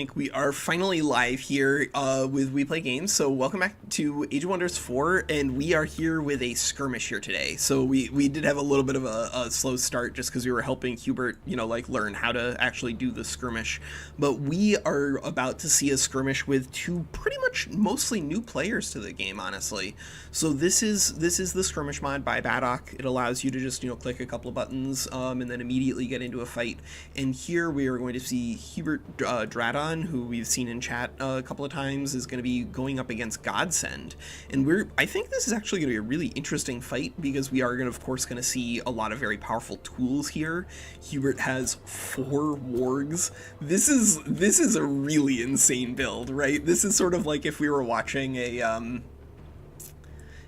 think we are finally live here with We Play Games. So welcome back to Age of Wonders 4, and we are here with a skirmish here today. So we did have a little bit of a slow start just because we were helping Hubert, learn how to actually do the skirmish. But we are about to see a skirmish with two pretty much mostly new players to the game, honestly. So this is the skirmish mod by Baddock. It allows you to just, click a couple of buttons and then immediately get into a fight. And here we are going to see Hubert Dradon, who we've seen in chat a couple of times, is going to be going up against Godsend. And I think this is actually going to be a really interesting fight because we are of course going to see a lot of very powerful tools here. Hubert has 4 wargs. This is a really insane build, right? This is sort of like if we were watching a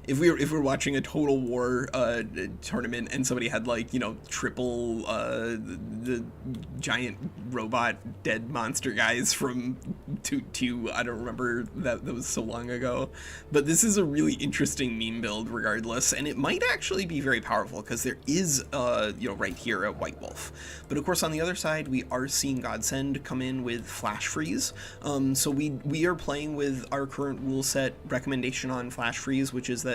if we're watching a Total War tournament and somebody had triple the giant robot dead monster guys from two I don't remember, that was so long ago, but this is a really interesting meme build regardless, and it might actually be very powerful because there is right here a White Wolf. But of course on the other side we are seeing Godsend come in with Flash Freeze. So we are playing with our current rule set recommendation on Flash Freeze, which is that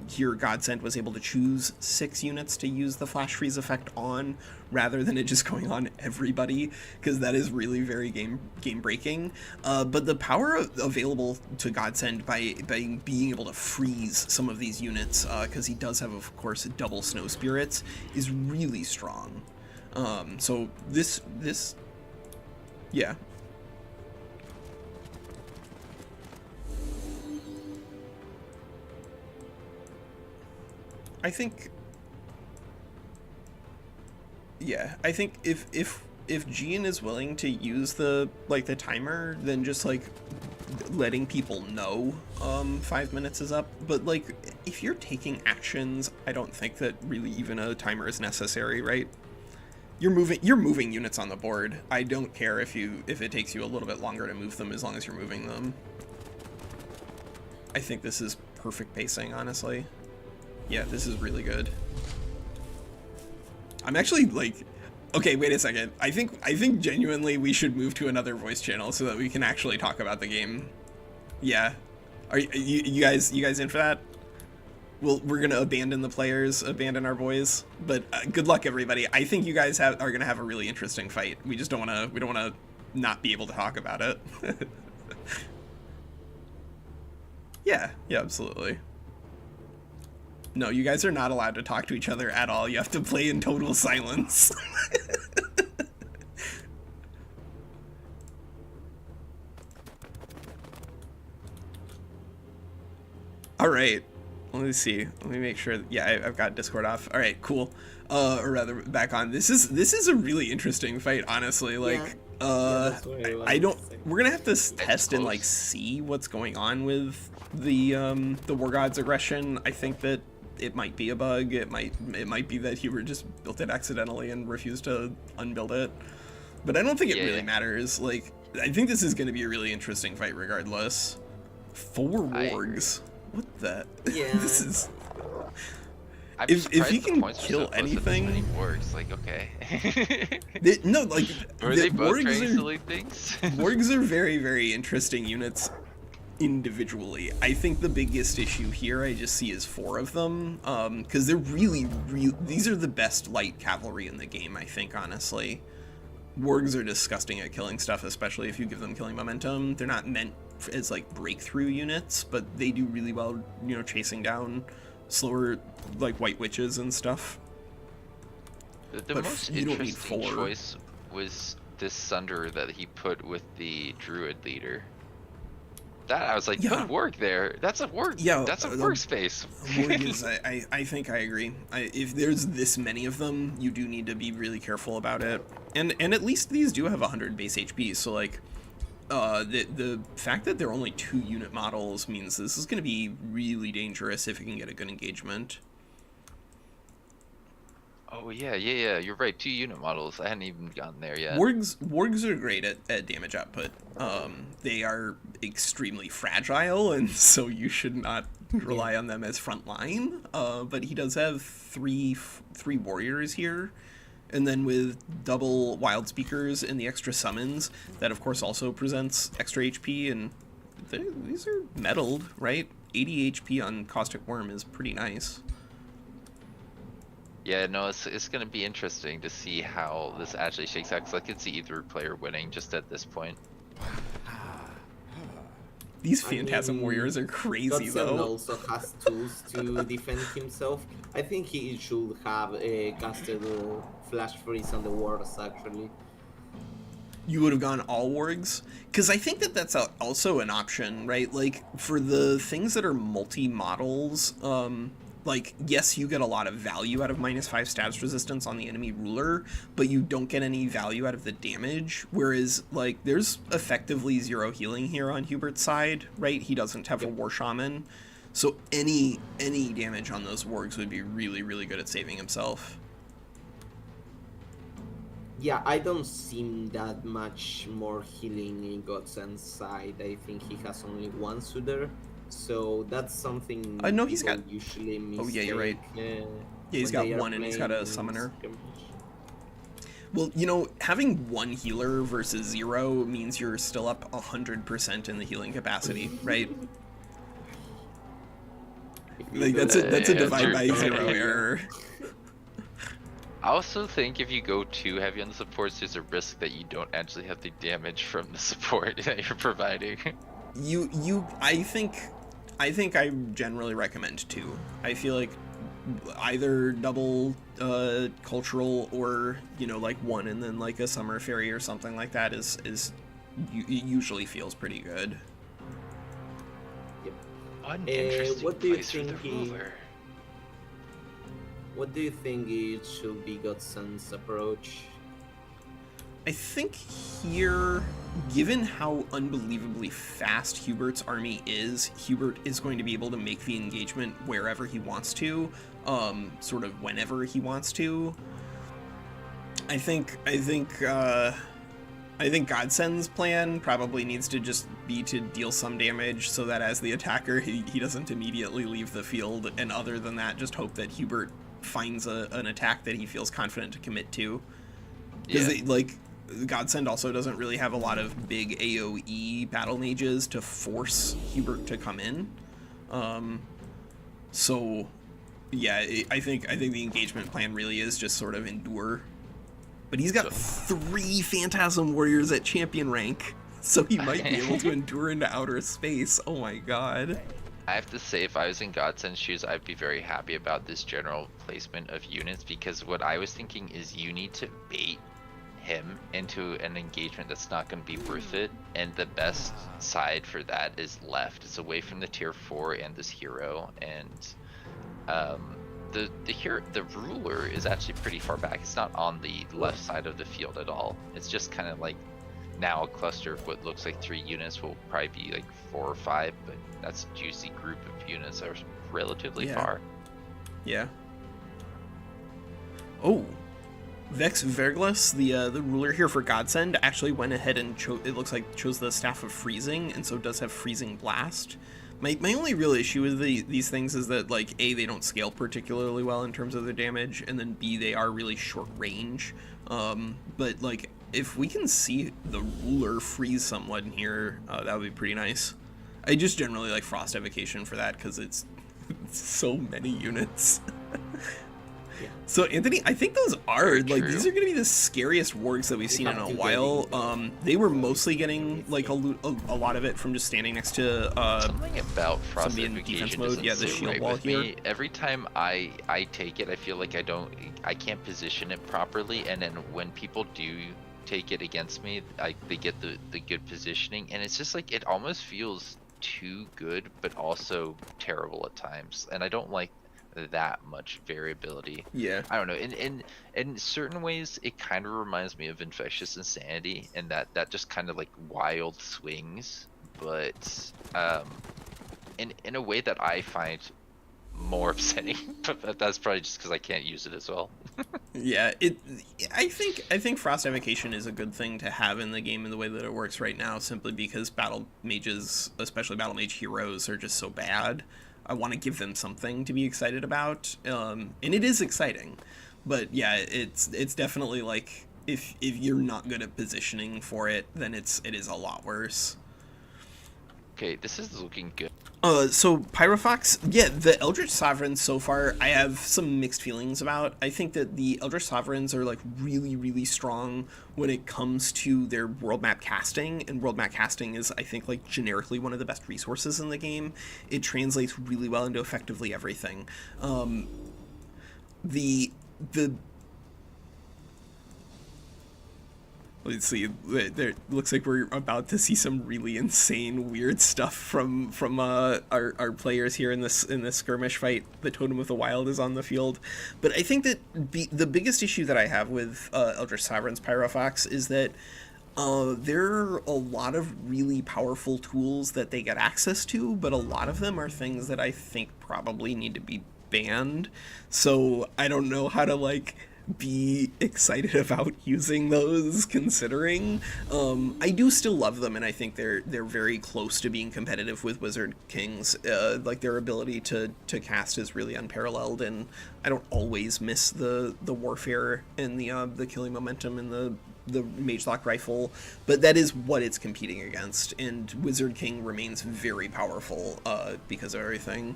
here Godsend was able to choose 6 units to use the Flash Freeze effect on, rather than it just going on everybody, because that is really very game breaking. But the power available to Godsend by being able to freeze some of these units, because he does have, of course, double Snow Spirits, is really strong. So this yeah. I think if Gian is willing to use the timer, then just letting people know 5 minutes is up. But if you're taking actions, I don't think that really even a timer is necessary, right? You're moving units on the board. I don't care if it takes you a little bit longer to move them, as long as you're moving them. I think this is perfect pacing, honestly. Yeah, this is really good. I'm actually okay, wait a second. I think genuinely we should move to another voice channel so that we can actually talk about the game. Yeah. Are you guys in for that? We're gonna abandon the players, abandon our boys, but good luck everybody. I think you guys are gonna have a really interesting fight. We just don't wanna not be able to talk about it. Yeah, absolutely. No, you guys are not allowed to talk to each other at all. You have to play in total silence. All right. Let me see. Let me make sure. Yeah, I've got Discord off. All right, cool. Or rather, back on. This is a really interesting fight, honestly. I don't. We're gonna have to test and see what's going on with the War God's aggression. I think that it might be a bug. It might be that Hubert just built it accidentally and refused to unbuild it. But I don't think it really matters. I think this is going to be a really interesting fight regardless. 4 wargs. What the? Yeah. This is. If he can kill anything. Many wargs, okay. Are they both trying silly things? Wargs are very, very interesting units individually. I think the biggest issue here I just see is 4 of them, because they're really these are the best light cavalry in the game, I think, honestly. Wargs are disgusting at killing stuff, especially if you give them killing momentum. They're not meant as breakthrough units, but they do really well, chasing down slower white witches and stuff. The most interesting choice was this Sunder that he put with the druid leader. That I was like, good work there. That's a work. Yeah, that's a workspace. I think I agree. If there's this many of them, you do need to be really careful about it. And at least these do have 100 base HP. So the fact that they're only 2 unit models means this is going to be really dangerous if you can get a good engagement. Oh yeah, you're right. 2 unit models. I hadn't even gotten there yet. Wargs are great at damage output. They are extremely fragile, and so you should not rely on them as front line. But he does have three warriors here, And then with double Wild Speakers and the extra summons, that of course also presents extra HP, and these are metalled, right? 80 HP on Caustic Worm is pretty nice. Yeah, no, it's going to be interesting to see how this actually shakes out, because I could see either player winning just at this point. These Phantasm Warriors are crazy, though. Also has tools to defend himself. I think he should have casted Flash Freeze on the wards, actually. You would have gone all wargs? Because I think that that's also an option, right? Like, for the things that are multi-models, like, yes, you get a lot of value out of -5 stats resistance on the enemy ruler, but you don't get any value out of the damage, whereas, like, there's effectively 0 healing here on Hubert's side, right? He doesn't have a War Shaman, so any damage on those wargs would be really, really good at saving himself. Yeah, I don't see that much more healing in Godsend's side. I think he has only one Soother. So that's something no, he's got usually mistake. Oh yeah, you're right. Yeah, he's got one and he's got a summoner. Well, you know, having one healer versus 0 means you're still up 100% in the healing capacity, right? Like that's a divide by 0 error. I also think if you go too heavy on the supports, there's a risk that you don't actually have the damage from the support that you're providing. I think I generally recommend 2. I feel like either double cultural or, you know, like 1 and then like a summer fairy or something like that is usually feels pretty good. Yep. Uninteresting what do you place for the ruler. What do you think it should be Godsend's approach? I think here, given how unbelievably fast Hubert's army is, Hubert is going to be able to make the engagement wherever he wants to, sort of whenever he wants to. I think Godsend's plan probably needs to just be to deal some damage so that as the attacker, he doesn't immediately leave the field, and other than that, just hope that Hubert finds an attack that he feels confident to commit to. Because, like, Godsend also doesn't really have a lot of big AoE battle mages to force Hubert to come in. So, yeah, I think the engagement plan really is just sort of endure. But he's got 3 Phantasm Warriors at champion rank, so he might be able to endure into outer space. Oh my god. I have to say, if I was in Godsend's shoes, I'd be very happy about this general placement of units, because what I was thinking is you need to bait him into an engagement that's not going to be worth it, and the best side for that is left. It's away from the tier 4 and this hero, and the ruler is actually pretty far back. It's not on the left side of the field at all. It's just kind of like now a cluster of what looks like 3 units, will probably be like 4 or 5, but that's a juicy group of units that are relatively far. Yeah. Oh, Vex Verglas, the ruler here for Godsend, actually went ahead and chose the Staff of Freezing, and so does have Freezing Blast. My only real issue with these things is that, like, A, they don't scale particularly well in terms of their damage, and then B, they are really short range. But, like, if we can see the ruler freeze someone here, that would be pretty nice. I just generally like Frost Evocation for that, because it's so many units. Yeah. So Anthony, I think those are like these are going to be the scariest wargs that we've seen in a while. They were mostly getting like a lot of it from just standing next to something about Frost defense mode. Yeah, the shield wall here. Every time I take it, I feel like I can't position it properly, and then when people do take it against me, they get the good positioning, and it's just like it almost feels too good, but also terrible at times, and I don't like that much variability. Yeah, I don't know. In certain ways, it kind of reminds me of Infectious Insanity, and that just kind of like wild swings, but in a way that I find more upsetting. But that's probably just because I can't use it as well. Yeah, I think Frost Evocation is a good thing to have in the game in the way that it works right now, simply because battle mages, especially battle mage heroes, are just so bad. I want to give them something to be excited about, and it is exciting, But yeah, it's definitely like if you're not good at positioning for it, then it is a lot worse. Okay, this is looking good. So Pyrofox, yeah, the Eldritch Sovereigns so far, I have some mixed feelings about. I think that the Eldritch Sovereigns are like really, really strong when it comes to their world map casting, and world map casting is, I think, like generically one of the best resources in the game. It translates really well into effectively everything. The Let's see. There looks like we're about to see some really insane, weird stuff from our players here in this skirmish fight. The Totem of the Wild is on the field, but I think that the biggest issue that I have with Eldritch Sovereign's Pyrofox is that there are a lot of really powerful tools that they get access to, but a lot of them are things that I think probably need to be banned. So I don't know how to like be excited about using those, considering I do still love them, and I think they're very close to being competitive with Wizard Kings. Like their ability to cast is really unparalleled, and I don't always miss the warfare and the killing momentum and the Mage Lock rifle, but that is what it's competing against, and Wizard King remains very powerful because of everything.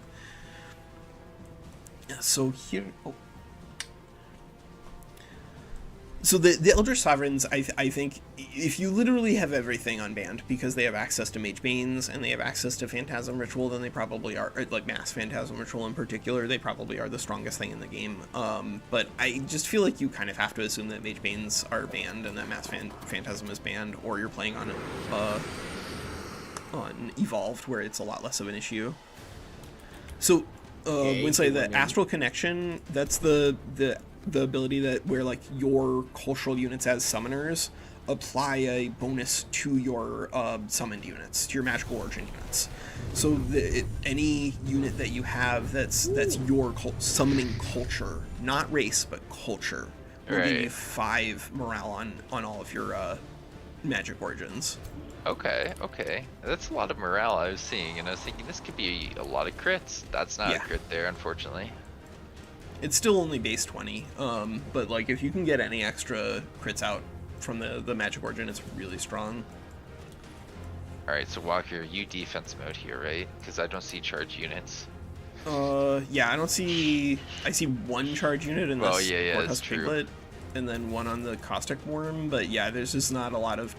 So here, So the Eldritch Sovereigns, I think, if you literally have everything unbanned, because they have access to Mage Banes and they have access to Phantasm Ritual, then they probably are, or like Mass Phantasm Ritual in particular, they probably are the strongest thing in the game. But I just feel like you kind of have to assume that Mage Banes are banned and that Mass Phantasm is banned, or you're playing on Evolved, where it's a lot less of an issue. So, when say the Astral Connection, that's the ability that where like your cultural units as summoners apply a bonus to your summoned units, to your magical origin units. So any unit that you have that's your summoning culture, not race but culture, will give you 5 morale on all of your magic origins. Okay, that's a lot of morale I was seeing, and I was thinking this could be a lot of crits. That's not a crit there, unfortunately. It's still only base 20, but like if you can get any extra crits out from the magic origin, it's really strong. Alright, so Walker, you defense mode here, right? Because I don't see charge units. Yeah, I see 1 charge unit in this that's true. Piglet, and then 1 on the Caustic Worm, but yeah, there's just not a lot of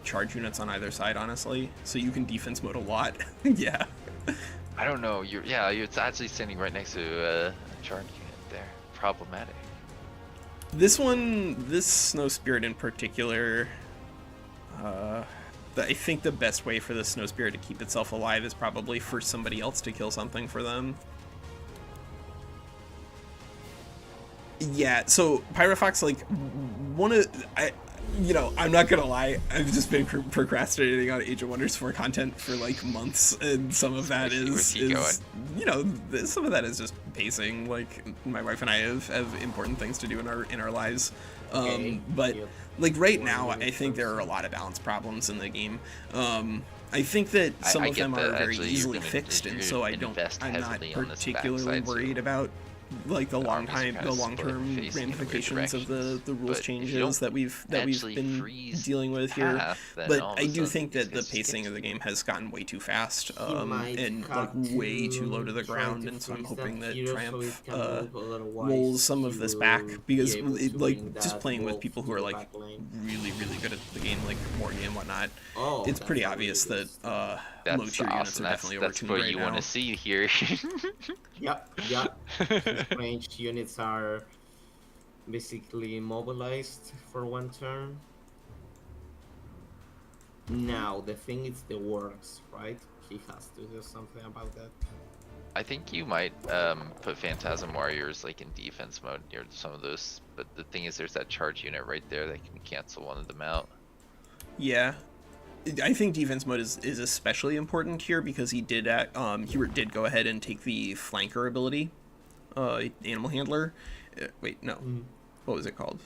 charge units on either side, honestly, so you can defense mode a lot. Yeah. I don't know, you're actually standing right next to a charge unit there. Problematic. This Snow Spirit in particular, I think the best way for the Snow Spirit to keep itself alive is probably for somebody else to kill something for them. Yeah, so Pyrofox, like, I'm not gonna lie, I've just been procrastinating on Age of Wonders 4 content for like months, and some of that some of that is just pacing. Like, my wife and I have important things to do in our lives. But like right now, I think there are a lot of balance problems in the game. I think that some of them are very easily fixed, and so I'm not particularly worried about like the long-term ramifications of the rules changes that we've been dealing with here. But I do think that the pacing of the game has gotten way too fast and like way too low to the ground, and so I'm hoping that Triumph rolls some of this back, because just playing with people who are like really good at the game, like Morgan and whatnot, it's pretty obvious that low tier units are definitely overtuned right now. That's what you want to see here. Yep. Ranged units are basically immobilized for 1 turn. Now the thing is the works, right? He has to do something about that. I think you might put Phantasm Warriors like in defense mode near some of those, but the thing is there's that charge unit right there that can cancel one of them out. Yeah. I think defense mode is especially important here, because he did go ahead and take the flanker ability, Animal Handler. Wait, no. What was it called?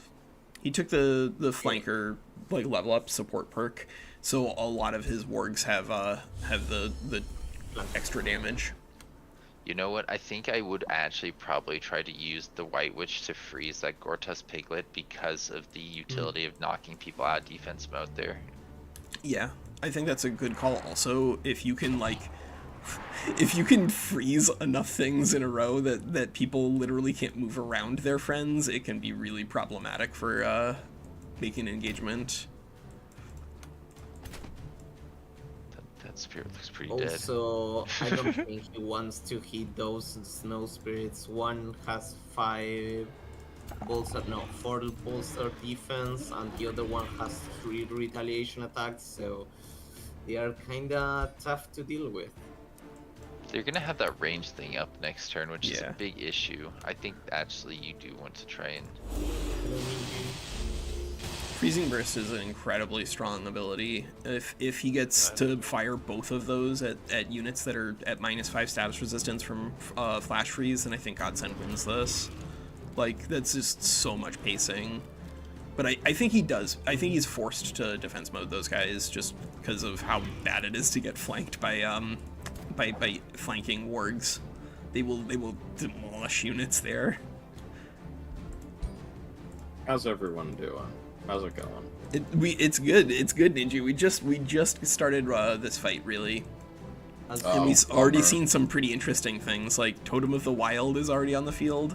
He took the flanker like level up support perk, so a lot of his wargs have the extra damage. You know what? I think I would actually probably try to use the White Witch to freeze that Gortas Piglet because of the utility of knocking people out of defense mode there. Yeah, I think that's a good call. Also, if you can if you can freeze enough things in a row that people literally can't move around their friends, it can be really problematic for making an engagement. That spirit looks pretty also, dead. Also, I don't think he wants to hit those snow spirits. One has 4 bolster defense, and the other one has 3 retaliation attacks, so they are kinda tough to deal with. They're gonna have that range thing up next turn, which is a big issue. I think actually you do want to try and... Freezing Burst is an incredibly strong ability. If he gets to fire both of those at units that are at -5 status resistance from Flash Freeze, then I think Godsend wins this. Like, that's just so much pacing. But I think he does. I think he's forced to defense mode those guys just because of how bad it is to get flanked by flanking wargs. They will demolish units there. How's everyone doing? How's it going? It's good. It's good, Ninja. We just started this fight, really. And we've already seen some pretty interesting things, like Totem of the Wild is already on the field.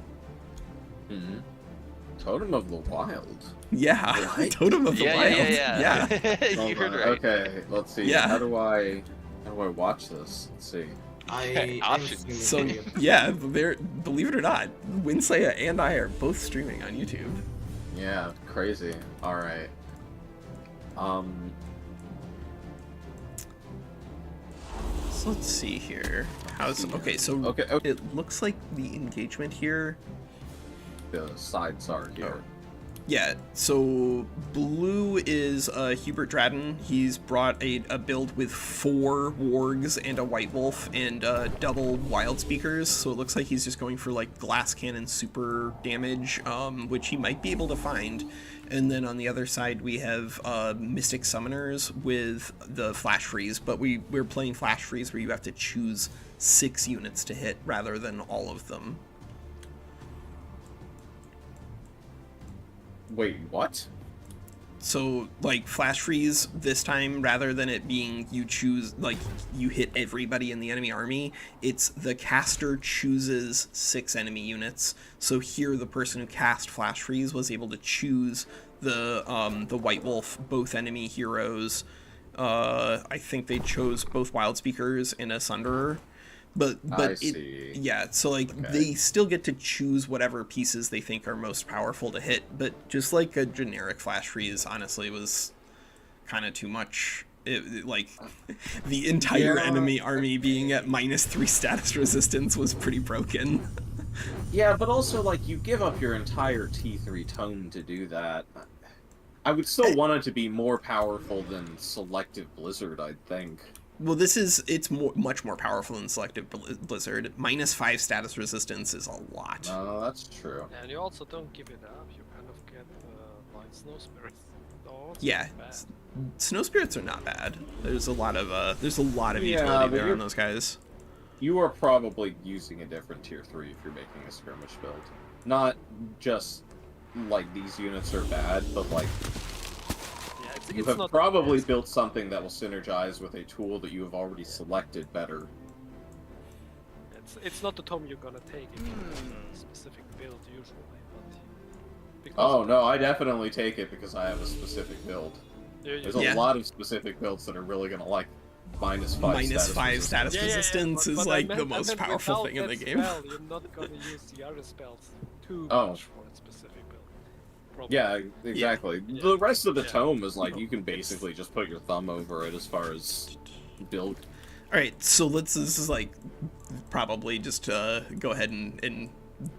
Mm-hmm. Totem of the Wild? Yeah, right? Totem of the Wild. Yeah. You heard right. Okay, let's see. Yeah. How do I watch this? Let's see. So yeah, believe it or not, Winsaya and I are both streaming on YouTube. Yeah, crazy. All right. So let's see here. Okay? It looks like the engagement here. The sides are here. Yeah, so blue is Hubert Dradden. He's brought a build with 4 wargs and a white wolf and double wild speakers. So it looks like he's just going for like glass cannon super damage, which he might be able to find. And then on the other side we have Mystic Summoners with the Flash Freeze, but we're playing Flash Freeze where you have to choose 6 units to hit rather than all of them. Wait, what? So, like, Flash Freeze this time, rather than it being you choose, like, you hit everybody in the enemy army, it's the caster chooses 6 enemy units. So here, the person who cast Flash Freeze was able to choose the White Wolf, both enemy heroes. I think they chose both Wild Speakers and a Sunderer. But yeah, so like they still get to choose whatever pieces they think are most powerful to hit, but just like a generic Flash Freeze honestly was kind of too much. Like the entire enemy army being at -3 status resistance was pretty broken. Yeah, but also like you give up your entire T3 tome to do that. I would still want it to be more powerful than Selective Blizzard, I think. Well, it's much more powerful than Selective Blizzard. -5 status resistance is a lot. No, that's true. And you also don't give it up. You kind of get like Snow Spirits. Yeah, Snow Spirits are not bad. There's a lot of utility there on those guys. You are probably using a different tier 3 if you're making a skirmish build. Not just like these units are bad, but like you have probably built something that will synergize with a tool that you have already selected better. It's not the tome you're gonna take if you have a specific build usually, but oh no, I definitely take it because I have a specific build. There's a lot of specific builds that are really gonna like -5 status resistance is like the most powerful thing in the game. You're not gonna use the other spells too much for a specific build. Probably. Yeah, exactly. Yeah. The rest of the tome is like you can basically just put your thumb over it as far as build. All right, so this is like probably just go ahead and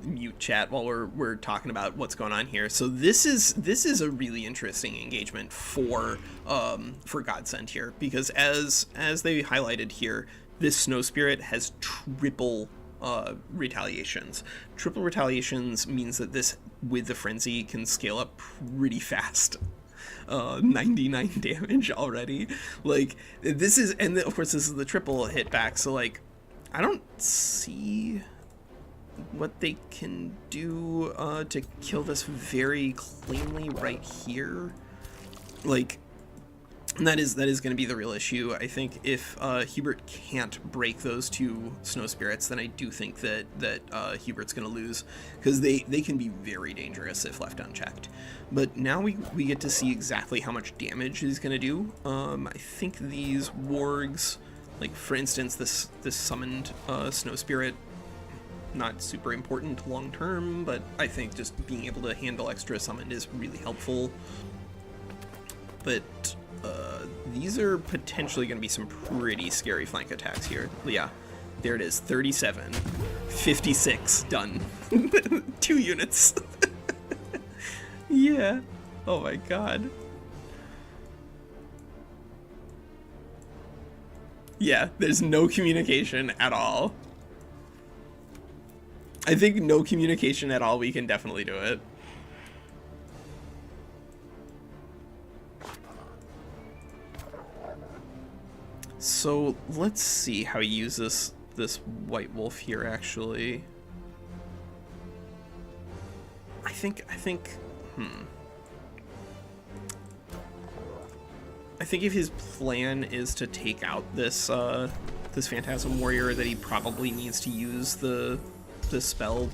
mute chat while we're talking about what's going on here. So this is a really interesting engagement for Godsend here, because as they highlighted here, this Snow Spirit has triple retaliations. Triple retaliations means that this with the frenzy can scale up pretty fast. 99 damage already. Like this is, and of course this is the triple hit back. So like I don't see what they can do to kill this very cleanly right here. Like, and that is going to be the real issue. I think if Hubert can't break those two snow spirits, then I do think that Hubert's going to lose, because they can be very dangerous if left unchecked. But now we get to see exactly how much damage he's going to do. I think these wargs, like for instance this summoned snow spirit, not super important long term, but I think just being able to handle extra summoned is really helpful. But these are potentially going to be some pretty scary flank attacks here. Yeah, there it is, 37, 56, done. 2 units. Yeah, oh my god. Yeah, there's no communication at all. I think no communication at all, we can definitely do it. So let's see how he uses this white wolf here, actually. I think if his plan is to take out this this Phantasm Warrior, that he probably needs to use the spell,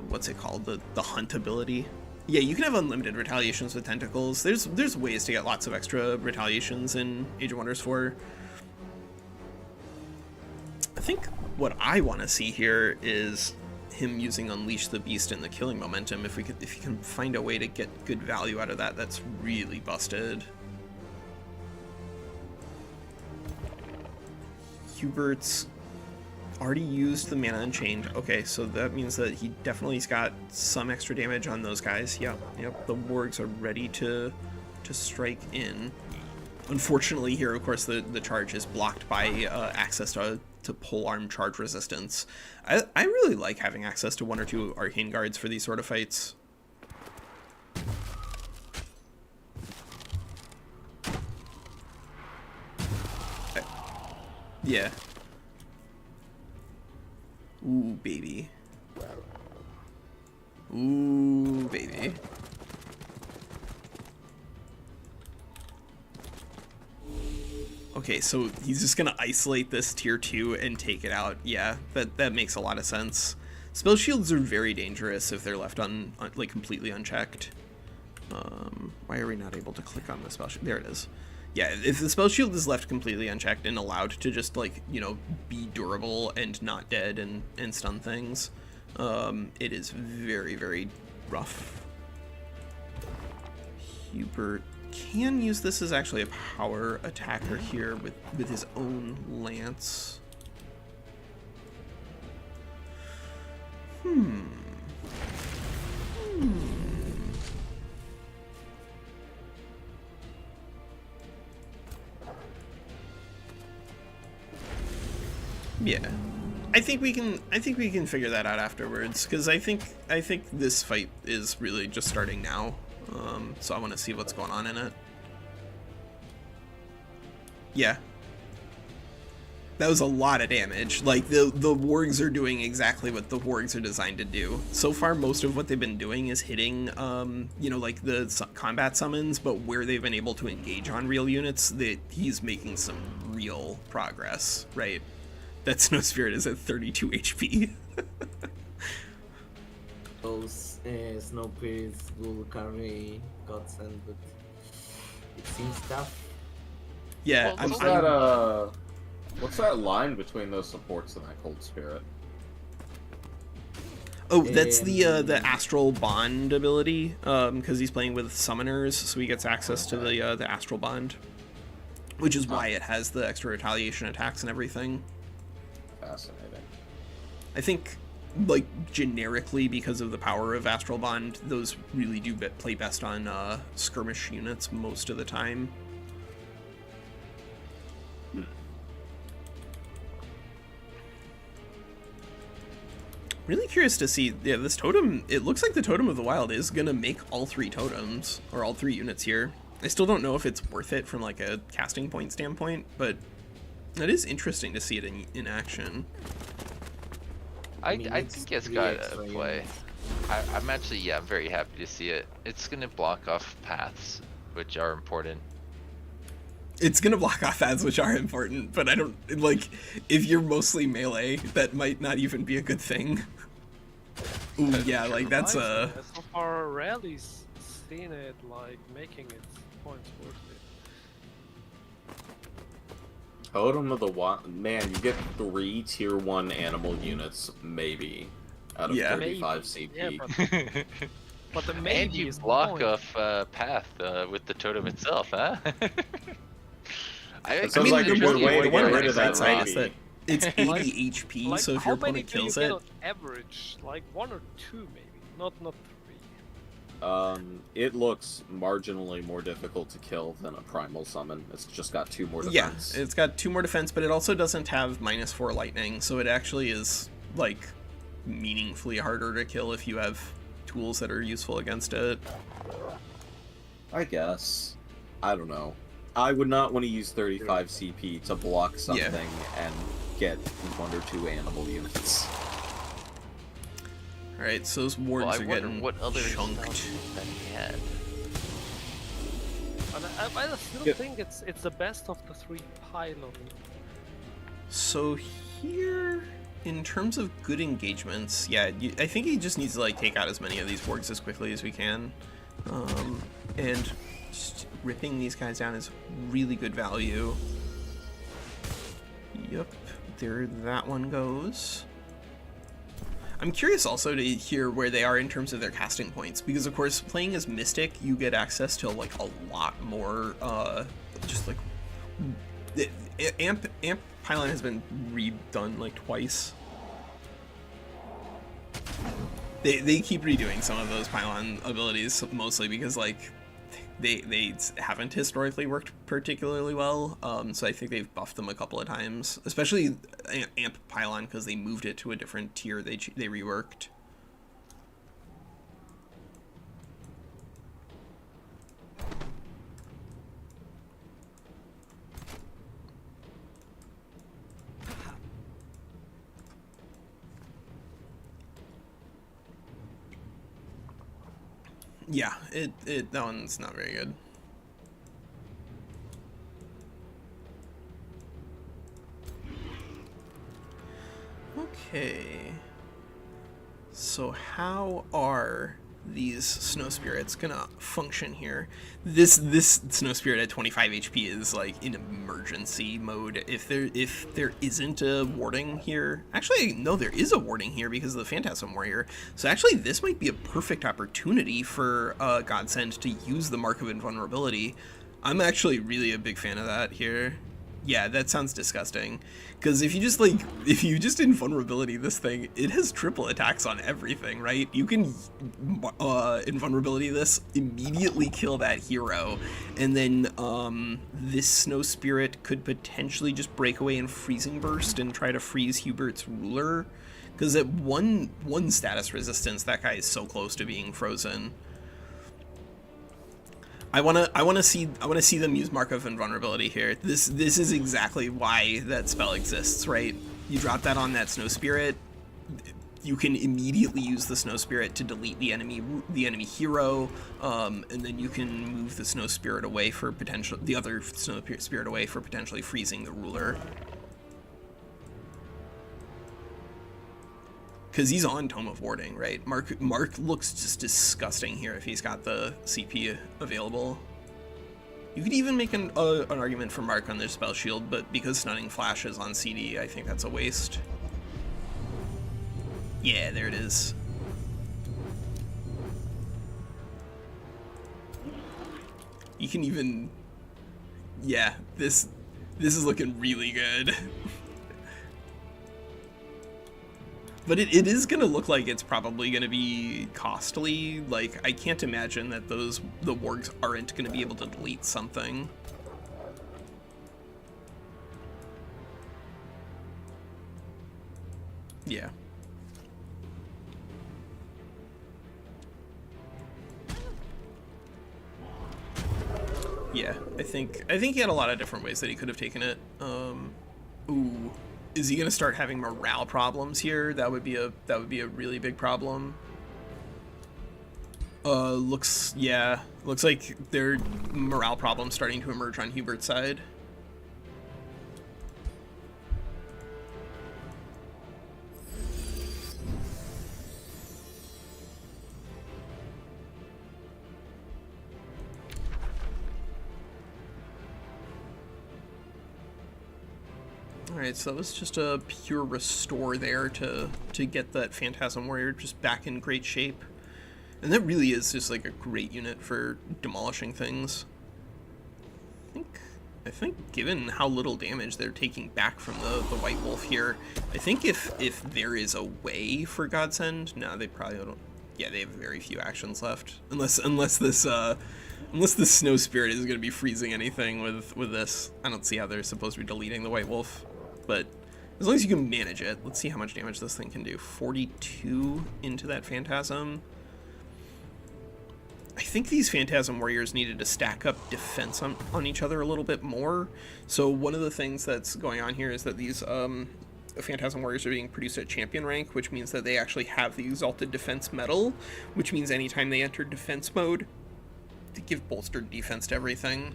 what's it called, the hunt ability. Yeah, you can have unlimited retaliations with tentacles. There's ways to get lots of extra retaliations in Age of Wonders 4. I think what I want to see here is him using Unleash the Beast and the killing momentum. If you can find a way to get good value out of that, that's really busted. Hubert's already used the Mana Unchained. Okay, so that means that he definitely's got some extra damage on those guys. Yep, the wargs are ready to strike in. Unfortunately here, of course, the charge is blocked by access to polearm charge resistance. I really like having access to 1 or 2 arcane guards for these sort of fights. Yeah. Ooh, baby. Ooh, baby. Okay, so he's just gonna isolate this tier 2 and take it out. Yeah, that makes a lot of sense. Spell shields are very dangerous if they're left like completely unchecked. Why are we not able to click on the spell shield? There it is. Yeah, if the spell shield is left completely unchecked and allowed to just, like, you know, be durable and not dead and stun things, it is very, very rough. Hubert can use this as actually a power attacker here with his own lance. Yeah, I think we can figure that out afterwards, because I think this fight is really just starting now. So I want to see what's going on in it. Yeah, that was a lot of damage. Like, the wargs are doing exactly what the wargs are designed to do. So far, most of what they've been doing is hitting, you know, like the combat summons, but where they've been able to engage on real units, he's making some real progress, right? That Snow Spirit is at 32 HP. Those Snow Spirits will carry Godsend, but it seems tough. Yeah, well, what's that line between those supports and that Cold Spirit? Oh, that's the Astral Bond ability, because he's playing with summoners, so he gets access to the Astral Bond, which is why it has the extra retaliation attacks and everything. Fascinating. I think, like, generically, because of the power of Astral Bond, those really do play best on skirmish units most of the time. Really curious to see, yeah, this totem, it looks like the Totem of the Wild is gonna make all 3 totems, or all 3 units here. I still don't know if it's worth it from, like, a casting point standpoint, but It is interesting to see it in action. I think it's got a play. I'm actually, I'm very happy to see it. It's gonna block off paths, which are important. It's gonna block off paths, which are important, but I don't, like, if you're mostly melee, that might not even be a good thing. Ooh, yeah, like, that's a... So far, rarely seen it, like, making its points worth it. Totem of the Wild. Man, you get 3 tier 1 animal units, maybe, out of 35 CP. Yeah, but the maybe and you is block off path with the totem itself, huh? I mean, like a good way to get rid of that side is that it's 80 HP, like, so if your opponent kills it... on average? Like 1 or 2 maybe, not 3. It looks marginally more difficult to kill than a primal summon. It's just got 2 more defense. Yeah, it's got 2 more defense, but it also doesn't have -4 lightning, so it actually is, like, meaningfully harder to kill if you have tools that are useful against it. I guess. I don't know. I would not want to use 35 CP to block something and get 1 or 2 animal units. Alright, so those wards are getting what other chunked. That he had. I still think it's the best of the 3 pylon. So here, in terms of good engagements, yeah, I think he just needs to, like, take out as many of these wargs as quickly as we can. And just ripping these guys down is really good value. Yep, there that one goes. I'm curious also to hear where they are in terms of their casting points, because of course playing as Mystic you get access to like a lot more just like amp pylon has been redone like twice. They keep redoing some of those pylon abilities, mostly because like they haven't historically worked particularly well, so I think they've buffed them a couple of times, especially amp pylon because they moved it to a different tier. They reworked. Yeah, that one's not very good. Okay. So how are these snow spirits gonna function here? This snow spirit at 25 HP is like in emergency mode. If there isn't a warding here, actually no, there is a warding here because of the Phantasm Warrior. So actually this might be a perfect opportunity for Godsend to use the Mark of Invulnerability. I'm actually really a big fan of that here. Yeah, that sounds disgusting. Because if you just invulnerability this thing, it has triple attacks on everything, right? You can invulnerability this, immediately kill that hero, and then this snow spirit could potentially just break away in freezing burst and try to freeze Hubert's ruler. Because at one status resistance, that guy is so close to being frozen. I wanna see them use Mark of Invulnerability here. This is exactly why that spell exists, right? You drop that on that snow spirit, you can immediately use the snow spirit to delete the enemy hero, and then you can move the snow spirit away for the other snow spirit away for potentially freezing the ruler. Because he's on Tome of Warding, right? Mark looks just disgusting here if he's got the CP available. You could even make an argument for Mark on their spell shield, but because Stunning Flash is on CD, I think that's a waste. Yeah, there it is. You can even... Yeah, this is looking really good. But it is going to look like it's probably going to be costly. Like, I can't imagine that the wargs aren't going to be able to delete something. Yeah. Yeah, I think he had a lot of different ways that he could have taken it. Ooh, is he gonna start having morale problems here? That would be a really big problem. Looks like there are morale problems starting to emerge on Hubert's side. Alright, so that was just a pure restore there to get that Phantasm Warrior just back in great shape. And that really is just like a great unit for demolishing things. I think given how little damage they're taking back from the White Wolf here, I think if there is a way for Godsend, no, they probably don't. Yeah, they have very few actions left. Unless this Snow Spirit is going to be freezing anything with this. I don't see how they're supposed to be deleting the White Wolf. But as long as you can manage it, let's see how much damage this thing can do. 42 into that Phantasm. I think these Phantasm Warriors needed to stack up defense on each other a little bit more. So one of the things that's going on here is that these Phantasm Warriors are being produced at champion rank, which means that they actually have the Exalted Defense medal, which means anytime they enter defense mode, they give bolstered defense to everything.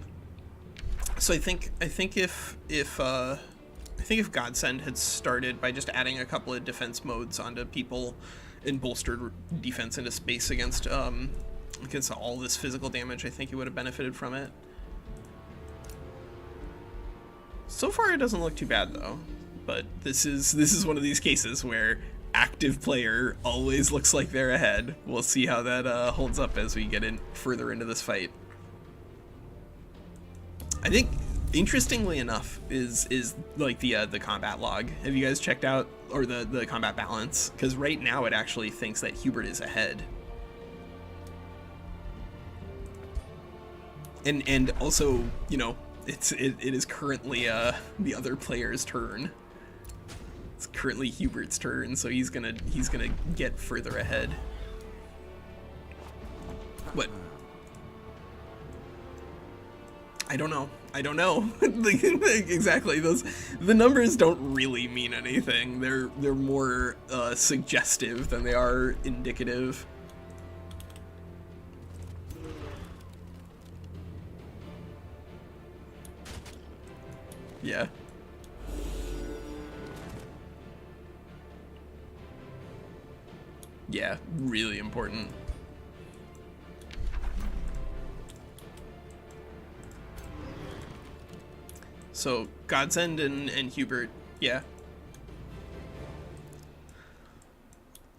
So I think if Godsend had started by just adding a couple of defense modes onto people and bolstered defense into space against all this physical damage, I think he would have benefited from it. So far it doesn't look too bad though, but this is one of these cases where active player always looks like they're ahead. We'll see how that holds up as we get in further into this fight. I think interestingly enough is like the combat log. Have you guys checked out, or the combat balance? Because right now it actually thinks that Hubert is ahead. And also, you know, it is currently the other player's turn. It's currently Hubert's turn, so he's gonna get further ahead. What? I don't know. Exactly. The numbers don't really mean anything. They're more suggestive than they are indicative. Yeah. Yeah, really important. So, Godsend and Hubert, yeah.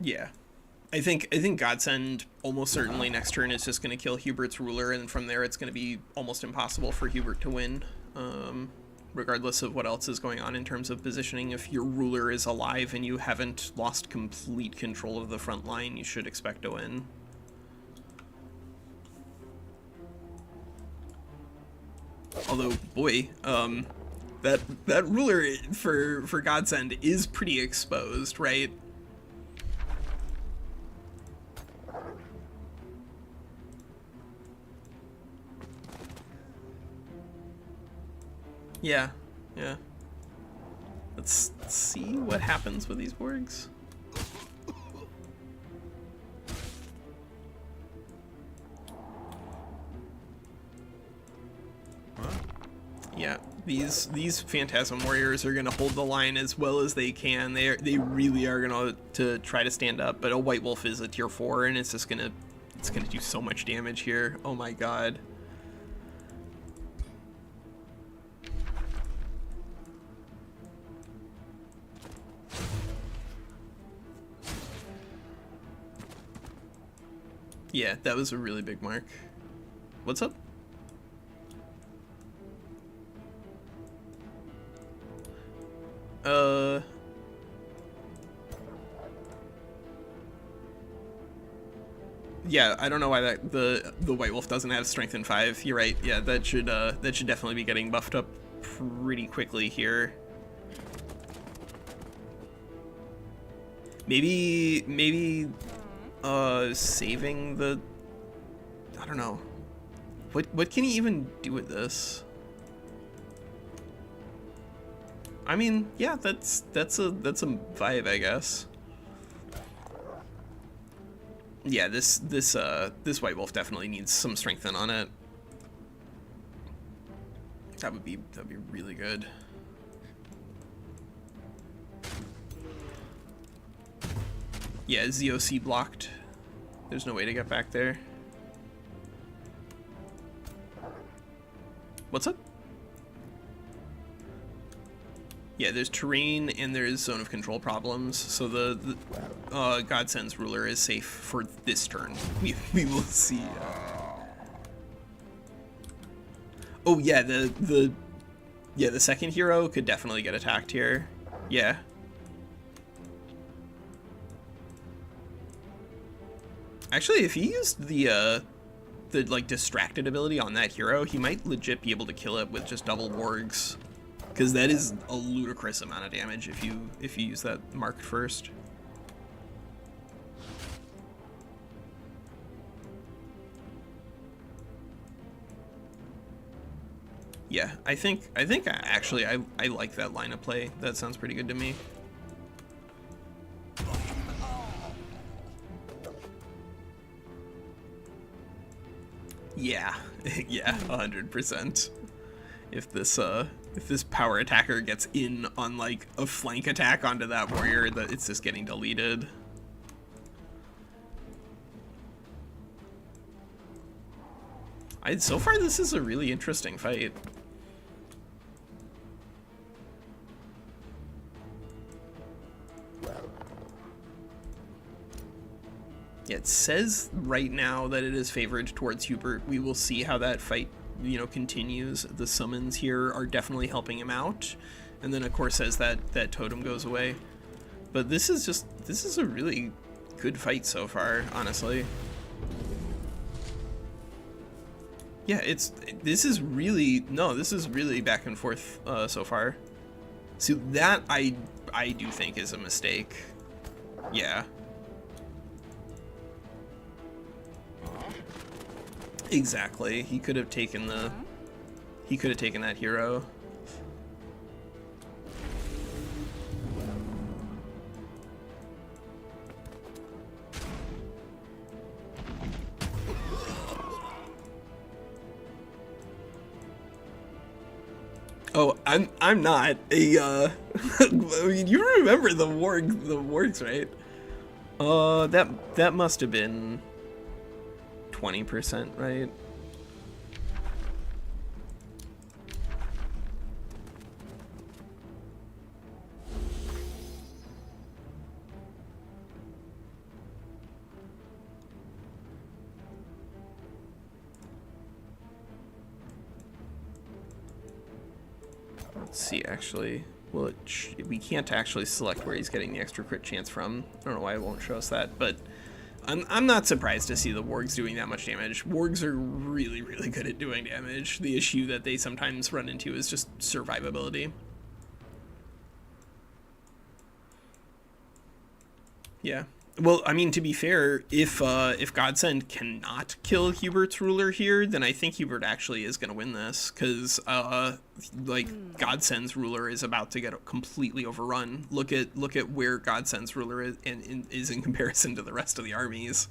Yeah. I think Godsend almost certainly next turn is just going to kill Hubert's ruler, and from there it's going to be almost impossible for Hubert to win. Regardless of what else is going on in terms of positioning, if your ruler is alive and you haven't lost complete control of the front line, you should expect to win. Although, boy, that ruler for Godsend is pretty exposed, right? Yeah. Let's see what happens with these wargs. Yeah, these Phantasm Warriors are gonna hold the line as well as they can. They really are gonna to try to stand up, but a White Wolf is a tier 4, and it's gonna do so much damage here. Oh my god. Yeah, that was a really big mark. What's up? Yeah, I don't know why the White Wolf doesn't have strength in 5. You're right. Yeah, that should definitely be getting buffed up pretty quickly here. Maybe saving the, I don't know. What can he even do with this? I mean, yeah, that's a vibe, I guess. Yeah, this White Wolf definitely needs some strengthen on it. That'd be really good. Yeah, ZOC blocked. There's no way to get back there. What's up? Yeah, there's terrain and there's zone of control problems, so the Godsend's ruler is safe for this turn. We will see. Oh yeah, the second hero could definitely get attacked here. Yeah. Actually, if he used the like distracted ability on that hero, he might legit be able to kill it with just double wargs, because that is a ludicrous amount of damage if you use that marked first. Yeah, I think actually I like that line of play. That sounds pretty good to me. Yeah, yeah, 100%. If this power attacker gets in on like a flank attack onto that warrior, that it's just getting deleted. So far this is a really interesting fight. It says right now that it is favored towards Hubert. We will see how that fight, continues. The summons here are definitely helping him out, and then of course as that totem goes away. But this is a really good fight so far, honestly. Yeah, this is really back and forth so far. So that I do think is a mistake. Yeah. Exactly. He could have taken that hero. Oh, I'm not a I mean, you remember the wargs, right? That must have been 20%, right? Let's see, actually. Well, we can't actually select where he's getting the extra crit chance from. I don't know why it won't show us that, but I'm not surprised to see the wargs doing that much damage. Wargs are really, really good at doing damage. The issue that they sometimes run into is just survivability. Yeah. Well, I mean, to be fair, if Godsend cannot kill Hubert's ruler here, then I think Hubert actually is going to win this, because Godsend's ruler is about to get completely overrun. Look at where Godsend's ruler is in comparison to the rest of the armies.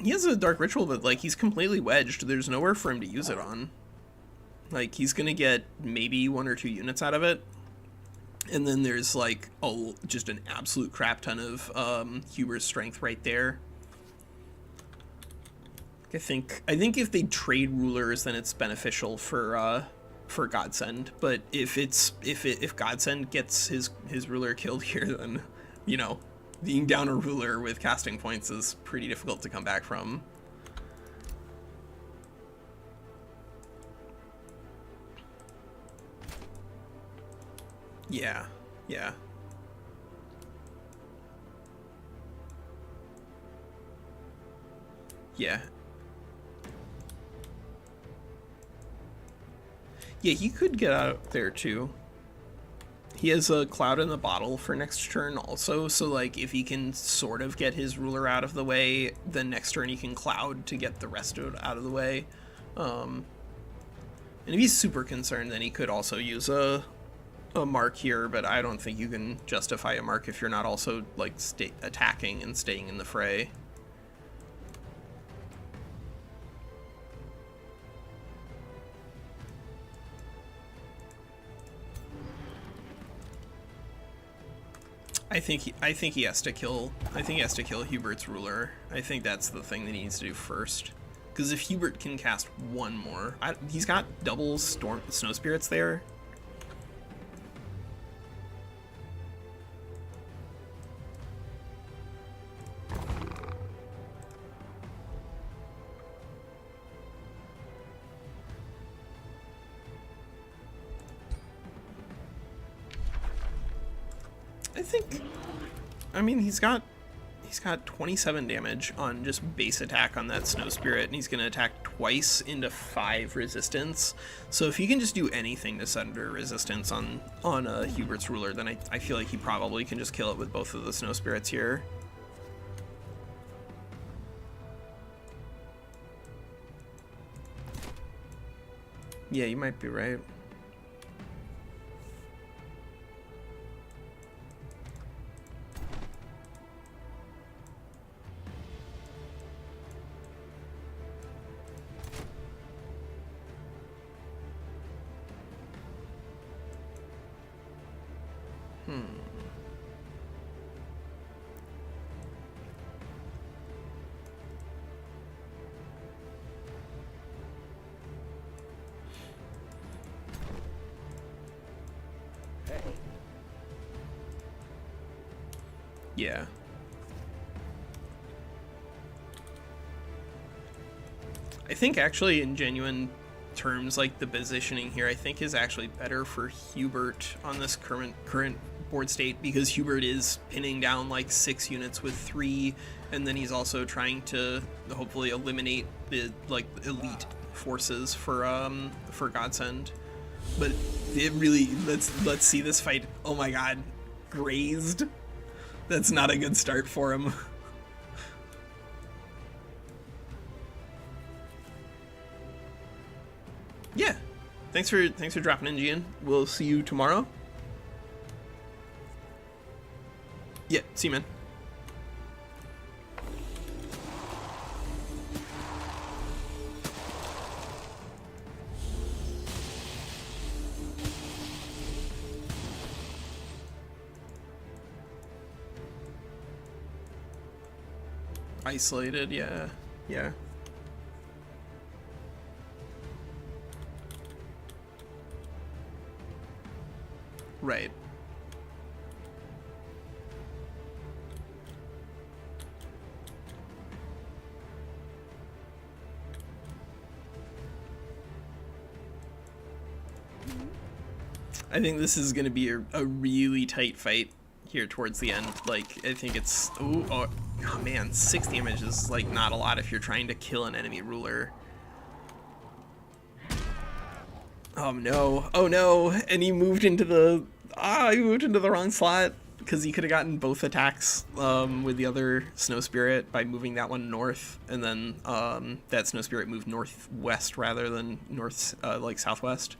He has a Dark Ritual, but like he's completely wedged. There's nowhere for him to use it on. Like, he's gonna get maybe 1 or 2 units out of it, and then there's like just an absolute crap ton of Huber's strength right there. I think if they trade rulers, then it's beneficial for Godsend. But if Godsend gets his ruler killed here, then being down a ruler with casting points is pretty difficult to come back from. Yeah, yeah. Yeah. Yeah, he could get out there too. He has a Cloud in the Bottle for next turn also, so like if he can sort of get his ruler out of the way, then next turn he can Cloud to get the rest of it out of the way. And if he's super concerned, then he could also use a mark here, but I don't think you can justify a mark if you're not also like attacking and staying in the fray. I think he has to kill. I think he has to kill Hubert's ruler. I think that's the thing that he needs to do first. Because if Hubert can cast one more, he's got double snow spirits there. I mean, he's got 27 damage on just base attack on that snow spirit, and he's going to attack twice into 5 resistance. So if he can just do anything to sunder resistance on Hubert's ruler, then I feel like he probably can just kill it with both of the snow spirits here. Yeah, you might be right. Yeah. I think actually in genuine terms, like the positioning here, I think is actually better for Hubert on this current board state, because Hubert is pinning down like 6 units with 3, and then he's also trying to hopefully eliminate the like elite forces for Godsend. But it really, let's see this fight. Oh my god, grazed. That's not a good start for him. Yeah. Thanks for dropping in, Gian. We'll see you tomorrow. Yeah, see you, man. Isolated, yeah. Yeah. Right. I think this is going to be a really tight fight here towards the end. Like, I think it's... Oh man, 6 damage is, like, not a lot if you're trying to kill an enemy ruler. Oh no. Oh no. And he moved into the... he moved into the wrong slot, because he could have gotten both attacks with the other Snow Spirit by moving that one north, and then that Snow Spirit moved northwest rather than north, like southwest.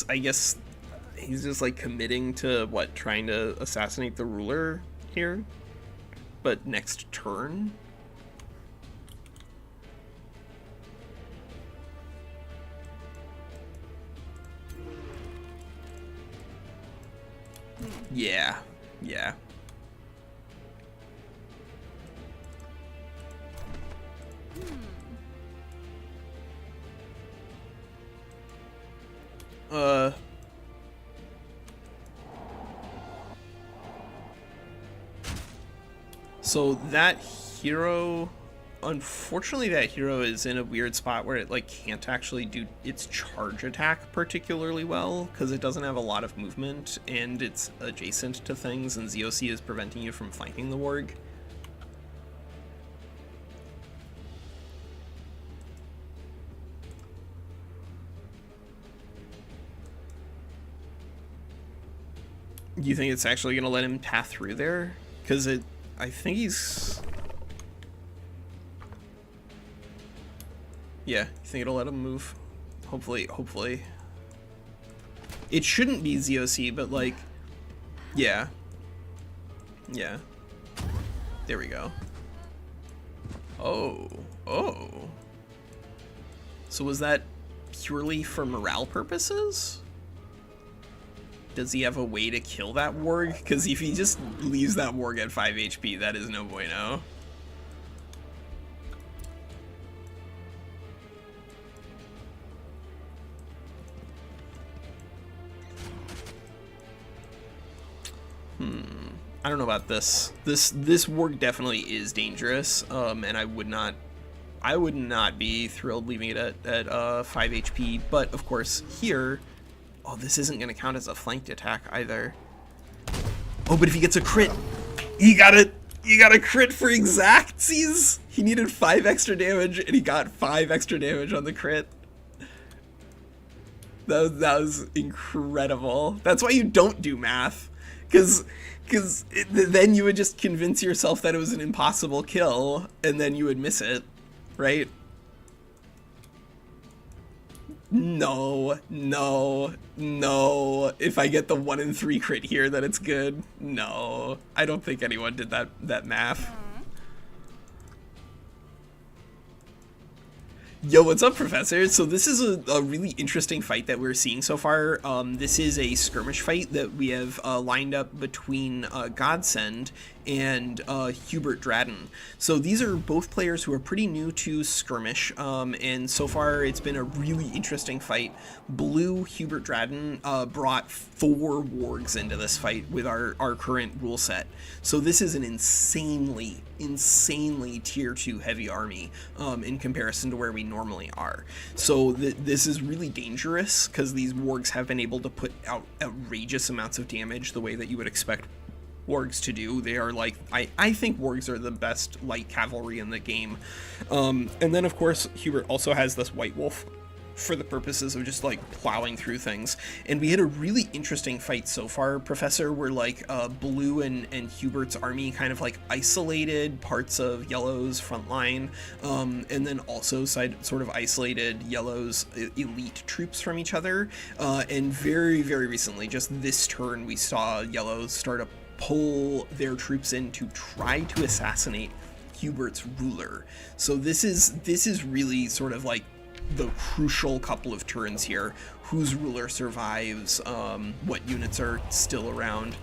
I guess he's just like committing to what, trying to assassinate the ruler here, but next turn. Yeah, yeah. So that hero, unfortunately that hero is in a weird spot where it like can't actually do its charge attack particularly well, because it doesn't have a lot of movement and it's adjacent to things, and ZOC is preventing you from flanking the warg. You think it's actually going to let him path through there? Because I think he's... Yeah, you think it'll let him move? Hopefully. It shouldn't be ZOC, but like, yeah. Yeah. There we go. Oh. So was that purely for morale purposes? Does he have a way to kill that warg? Because if he just leaves that warg at 5 HP, that is no bueno. I don't know about this. This warg definitely is dangerous, and I would not be thrilled leaving it at 5 HP. But of course here, oh, this isn't going to count as a flanked attack either. Oh, but if he gets a crit, he got a crit for exactsies. He needed 5 extra damage, and he got 5 extra damage on the crit. That was incredible. That's why you don't do math, because then you would just convince yourself that it was an impossible kill, and then you would miss it, right? No. If I get the 1 in 3 crit here, then it's good. No, I don't think anyone did that math. Yo, what's up, Professor? So this is a really interesting fight that we're seeing so far. This is a skirmish fight that we have lined up between Godsend and Hubert Dradden. So these are both players who are pretty new to skirmish, and so far it's been a really interesting fight. Blue Hubert Dradden brought 4 wargs into this fight with our current rule set. So this is an insanely tier 2 heavy army in comparison to where we normally are. So this is really dangerous because these wargs have been able to put out outrageous amounts of damage the way that you would expect wargs to do. They are like, I think wargs are the best light cavalry in the game. And then of course Hubert also has this white wolf for the purposes of just like plowing through things. And we had a really interesting fight so far, Professor, where like Blue and Hubert's army kind of like isolated parts of Yellow's front line, and then also sort of isolated Yellow's elite troops from each other. And very recently, just this turn, we saw Yellow start to pull their troops in to try to assassinate Hubert's ruler. So this is really sort of like the crucial couple of turns here. Whose ruler survives, what units are still around.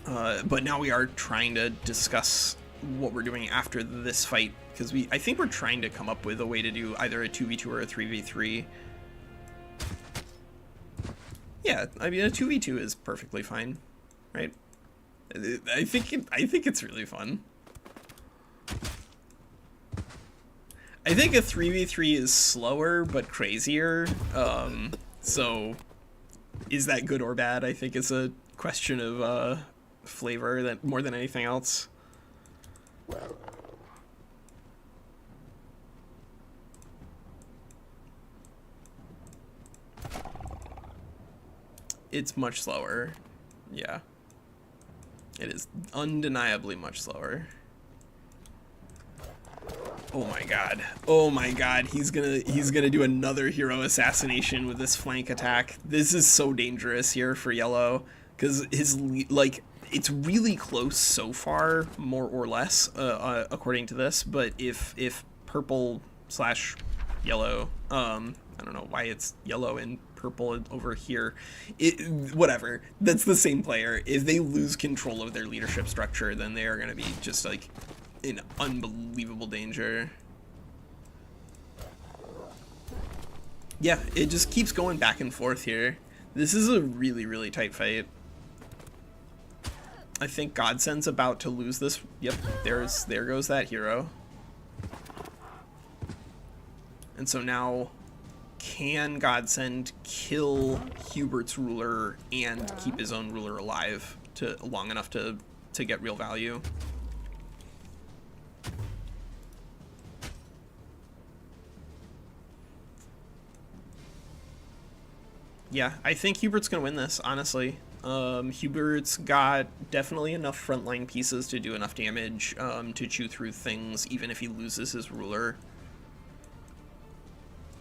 But now we are trying to discuss what we're doing after this fight, because I think we're trying to come up with a way to do either a 2v2 or a 3v3. Yeah, I mean a 2v2 is perfectly fine, right? I think it's really fun. I think a 3v3 is slower but crazier. So is that good or bad? I think it's a question of flavor that more than anything else. It's much slower. Yeah. It is undeniably much slower. Oh my god. Oh my god. He's gonna do another hero assassination with this flank attack. This is so dangerous here for Yellow, because his like it's really close so far, more or less, according to this. But if purple / yellow, I don't know why it's yellow and purple over here. Whatever. That's the same player. If they lose control of their leadership structure, then they are going to be just like in unbelievable danger. Yeah, it just keeps going back and forth here. This is a really tight fight. I think Godsend's about to lose this. Yep, there goes that hero. And so now, can Godsend kill Hubert's ruler and keep his own ruler alive long enough to get real value? Yeah, I think Hubert's gonna win this, honestly. Hubert's got definitely enough frontline pieces to do enough damage to chew through things, even if he loses his ruler.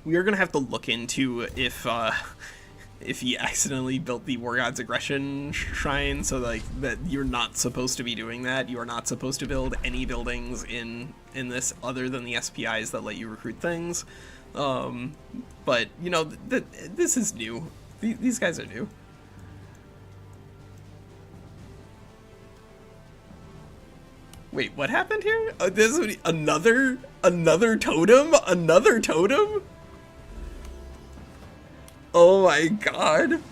We are gonna have to look into if he accidentally built the War God's Aggression Shrine, so like that you're not supposed to be doing that. You are not supposed to build any buildings in this other than the SPIs that let you recruit things. But you know, this is new. These guys are new. Wait, what happened here? This is another totem? Another totem? Oh my god.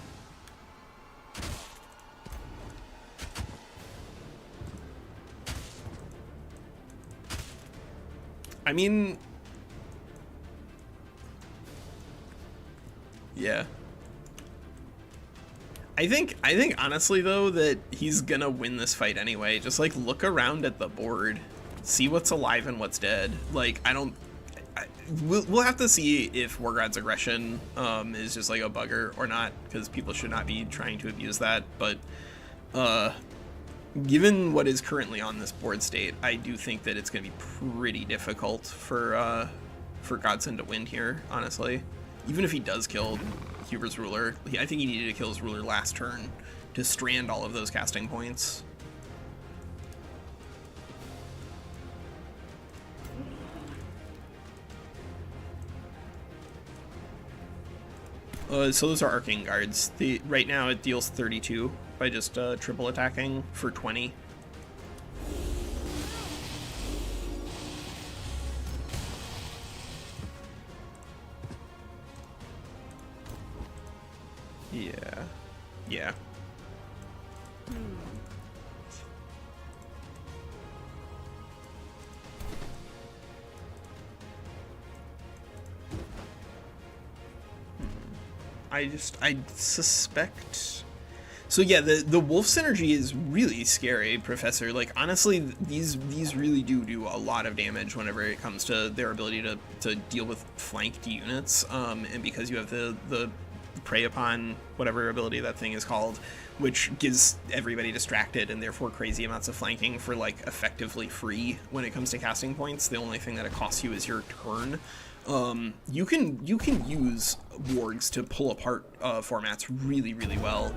I mean, yeah. I think honestly though that he's gonna win this fight anyway. Just like look around at the board, see what's alive and what's dead. Like we'll have to see if War God's Aggression is just like a bugger or not, because people should not be trying to abuse that. But given what is currently on this board state, I do think that it's gonna be pretty difficult for Godsend to win here, honestly. Even if he does kill Hubert's ruler, I think he needed to kill his ruler last turn to strand all of those casting points. So those are Arcane Guards. Right now it deals 32 by just triple attacking for 20. Yeah. I suspect. So yeah, the wolf synergy is really scary, Professor. Like honestly, these really do a lot of damage whenever it comes to their ability to deal with flanked units. And because you have the prey upon whatever ability that thing is called, which gives everybody distracted and therefore crazy amounts of flanking for like effectively free when it comes to casting points. The only thing that it costs you is your turn. You can use wargs to pull apart formats really well.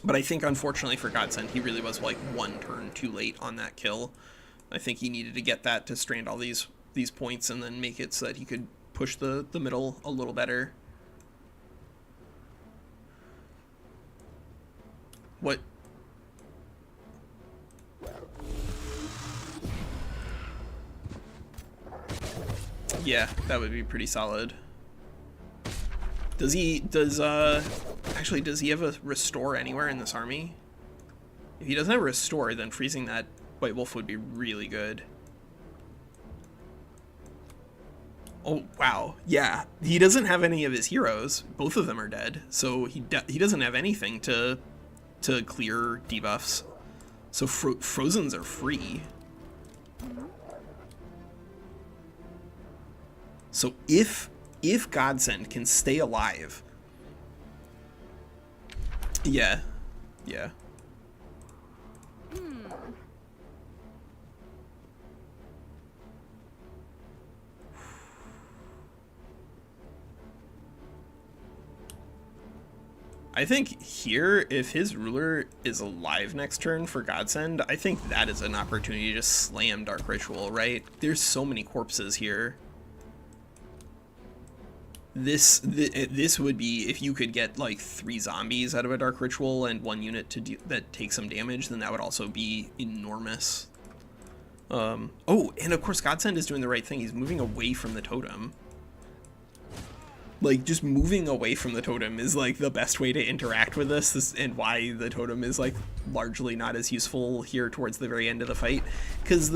But I think unfortunately for Godsend, he really was like one turn too late on that kill. I think he needed to get that to strand all these points and then make it so that he could push the middle a little better. What? Yeah, that would be pretty solid. Does he have a restore anywhere in this army? If he doesn't have a restore, then freezing that White Wolf would be really good. Oh, wow. Yeah, he doesn't have any of his heroes. Both of them are dead, so he doesn't have anything to clear debuffs. So Frozens are free. So if Godsend can stay alive, yeah. I think here, if his ruler is alive next turn for Godsend, I think that is an opportunity to just slam Dark Ritual, right? There's so many corpses here. This would be, if you could get like 3 zombies out of a Dark Ritual and 1 unit that takes some damage, then that would also be enormous. Oh, and of course Godsend is doing the right thing. He's moving away from the totem. Like, just moving away from the totem is like the best way to interact with this and why the totem is like largely not as useful here towards the very end of the fight, because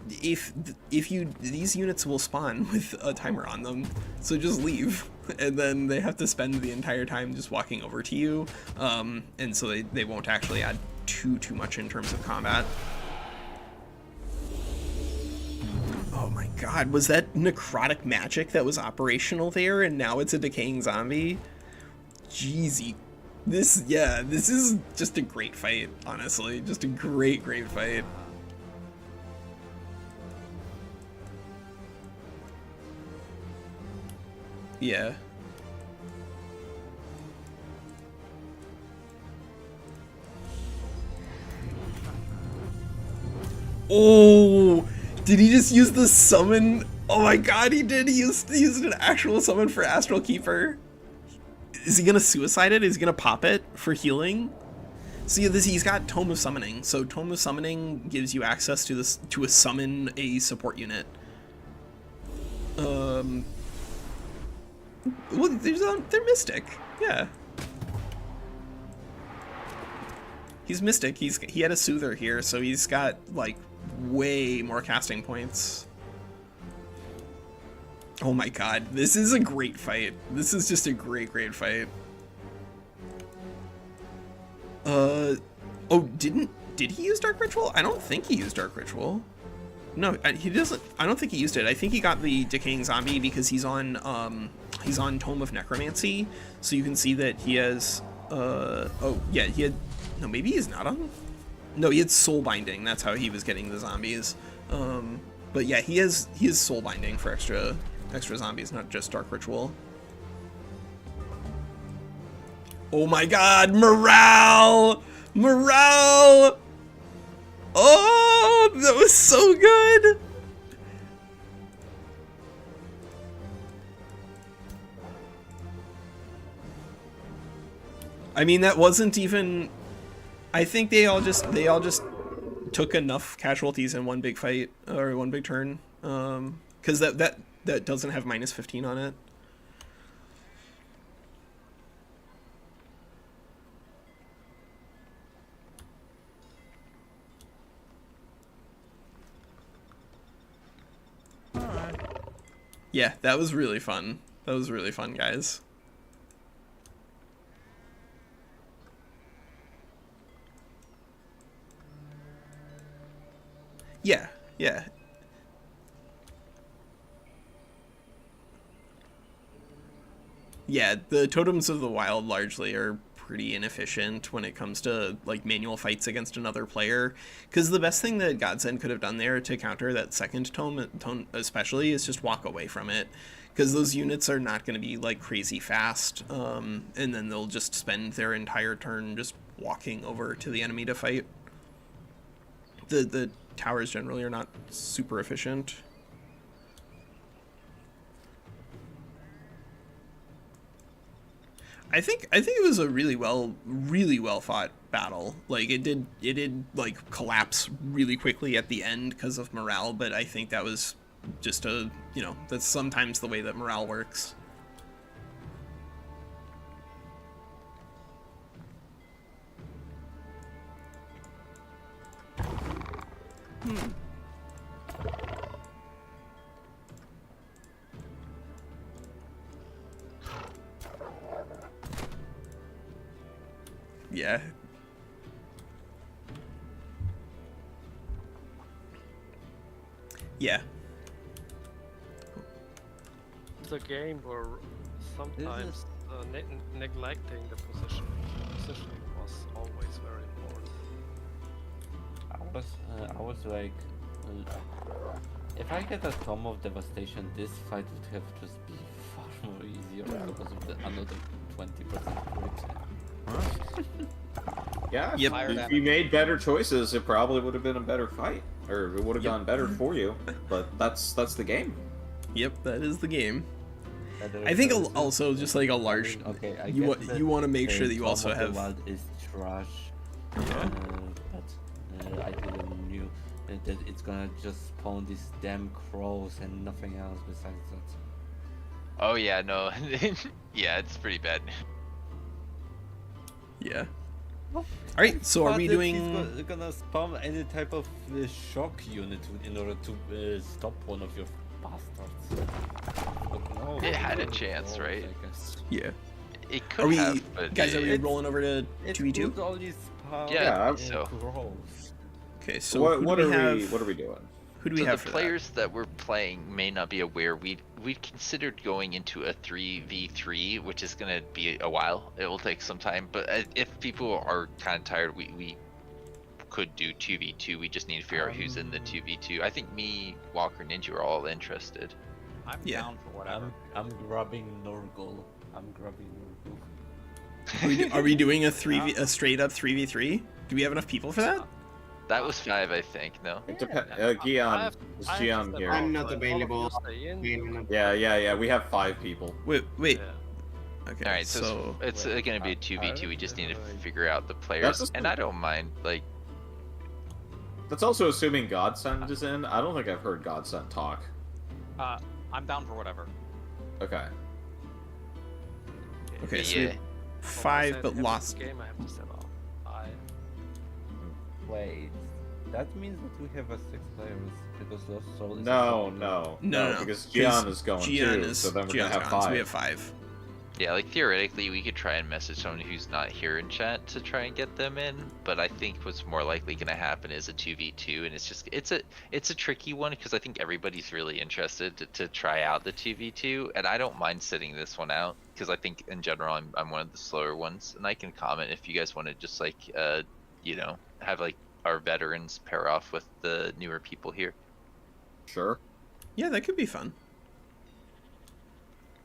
these units will spawn with a timer on them, so just leave, and then they have to spend the entire time just walking over to you, and so they won't actually add too much in terms of combat. Oh my god, was that necrotic magic that was operational there and now it's a decaying zombie? Jeezy. This is just a great fight, honestly. Just a great fight. Yeah. Oh, did he just use the summon? Oh my god, he did. He used an actual summon for Astral Keeper. Is he gonna suicide it? Is he gonna pop it for healing? See, he's got Tome of Summoning. So Tome of Summoning gives you access to to summon a support unit. Well, they're Mystic. Yeah. He's Mystic. He had a Soother here, so he's got like way more casting points. Oh my god, this is a great fight. This is just a great fight. Oh, did he use Dark Ritual? I don't think he used Dark Ritual. No, he doesn't. I don't think he used it. I think he got the Decaying Zombie because he's on Tome of Necromancy, so you can see that he has. Oh yeah, he had. No, maybe he's not on. No, he had Soul Binding. That's how he was getting the zombies. But yeah, he has Soul Binding for extra zombies, not just Dark Ritual. Oh my god, morale! Morale! Oh, that was so good! I mean, that wasn't even... I think they all just took enough casualties in one big fight, or one big turn. Because that doesn't have -15 on it. Yeah, that was really fun. That was really fun, guys. Yeah, yeah. Yeah, the Totems of the Wild largely are pretty inefficient when it comes to like manual fights against another player, because the best thing that Godsend could have done there to counter that second tome especially is just walk away from it, because those units are not going to be like crazy fast, and then they'll just spend their entire turn just walking over to the enemy to fight. The towers generally are not super efficient. I think it was a really well fought battle. Like it did like collapse really quickly at the end because of morale, but I think that was just that's sometimes the way that morale works. Yeah. Yeah. It's a game where sometimes neglecting the positioning was always very important. I was like, if I get a Tome of Devastation, this fight would have just be far more easier because of the another 20% crit. Yeah, yep. If you made better choices, it probably would have been a better fight, or it would have gone better for you. But that's the game. Yep, that is the game. I think also just like a large. Okay, you want to make sure that you also have. Wild is trash. Yeah. But I didn't knew that it's gonna just spawn these damn crows and nothing else besides that. Oh yeah, no, yeah, it's pretty bad. Yeah. Alright, so are we doing... He's gonna spawn any type of shock unit in order to stop one of your bastards. But no, It had a chance, right? I guess. Yeah. It could have, but guys, are we rolling over to It 2v2? would only spawn Yeah, I think in so. crows. Okay, so What are we doing? Who do we have the for players that we're playing may not be aware. We'd considered going into a 3v3, which is gonna be a while. It will take some time, but if people are kind of tired, we could do 2v2. We just need to figure out who's in the 2v2. I think me, Walker, Ninja are all interested. I'm down for whatever. I'm grabbing Nurgle. Are we doing a straight up 3v3? Do we have enough people for that? That was 5, I think. No. It depends. Gian, is Gian here? I'm not available. Yeah. We have 5 people. Wait. Yeah. Okay. All right, so it's going to be a 2v2. We just need to figure out the players, and I don't mind. Like, that's also assuming Godsend is in. I don't think I've heard Godsend talk. I'm down for whatever. Okay. Okay. So yeah. 5, but lost. Game I have to set up. Wait, that means that we have a 6 players because Lost Soul is No, because Gian is going too, so then we're gonna have 5. So we have 5. Yeah, like theoretically, we could try and message someone who's not here in chat to try and get them in. But I think what's more likely going to happen is a 2v2, and it's a tricky one because I think everybody's really interested to try out the 2v2, and I don't mind sitting this one out because I think in general I'm one of the slower ones, and I can comment if you guys want to just like have like our veterans pair off with the newer people here. Sure. Yeah, that could be fun.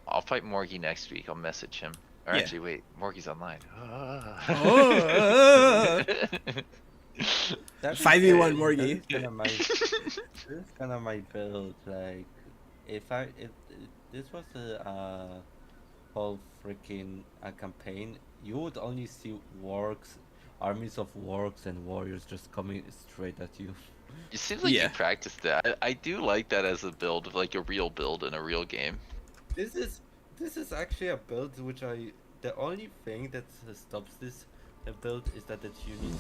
I'll fight Morgie next week. I'll message him. Or Yeah. actually, wait, Morgie's online. 5v1 Morgie. This is kind of my build. Like, if this was a whole freaking campaign, you would only see armies of wargs and warriors just coming straight at you. It seems like you practiced that. I do like that as a build, like a real build in a real game. This is actually a build which the only thing that stops this build is that you need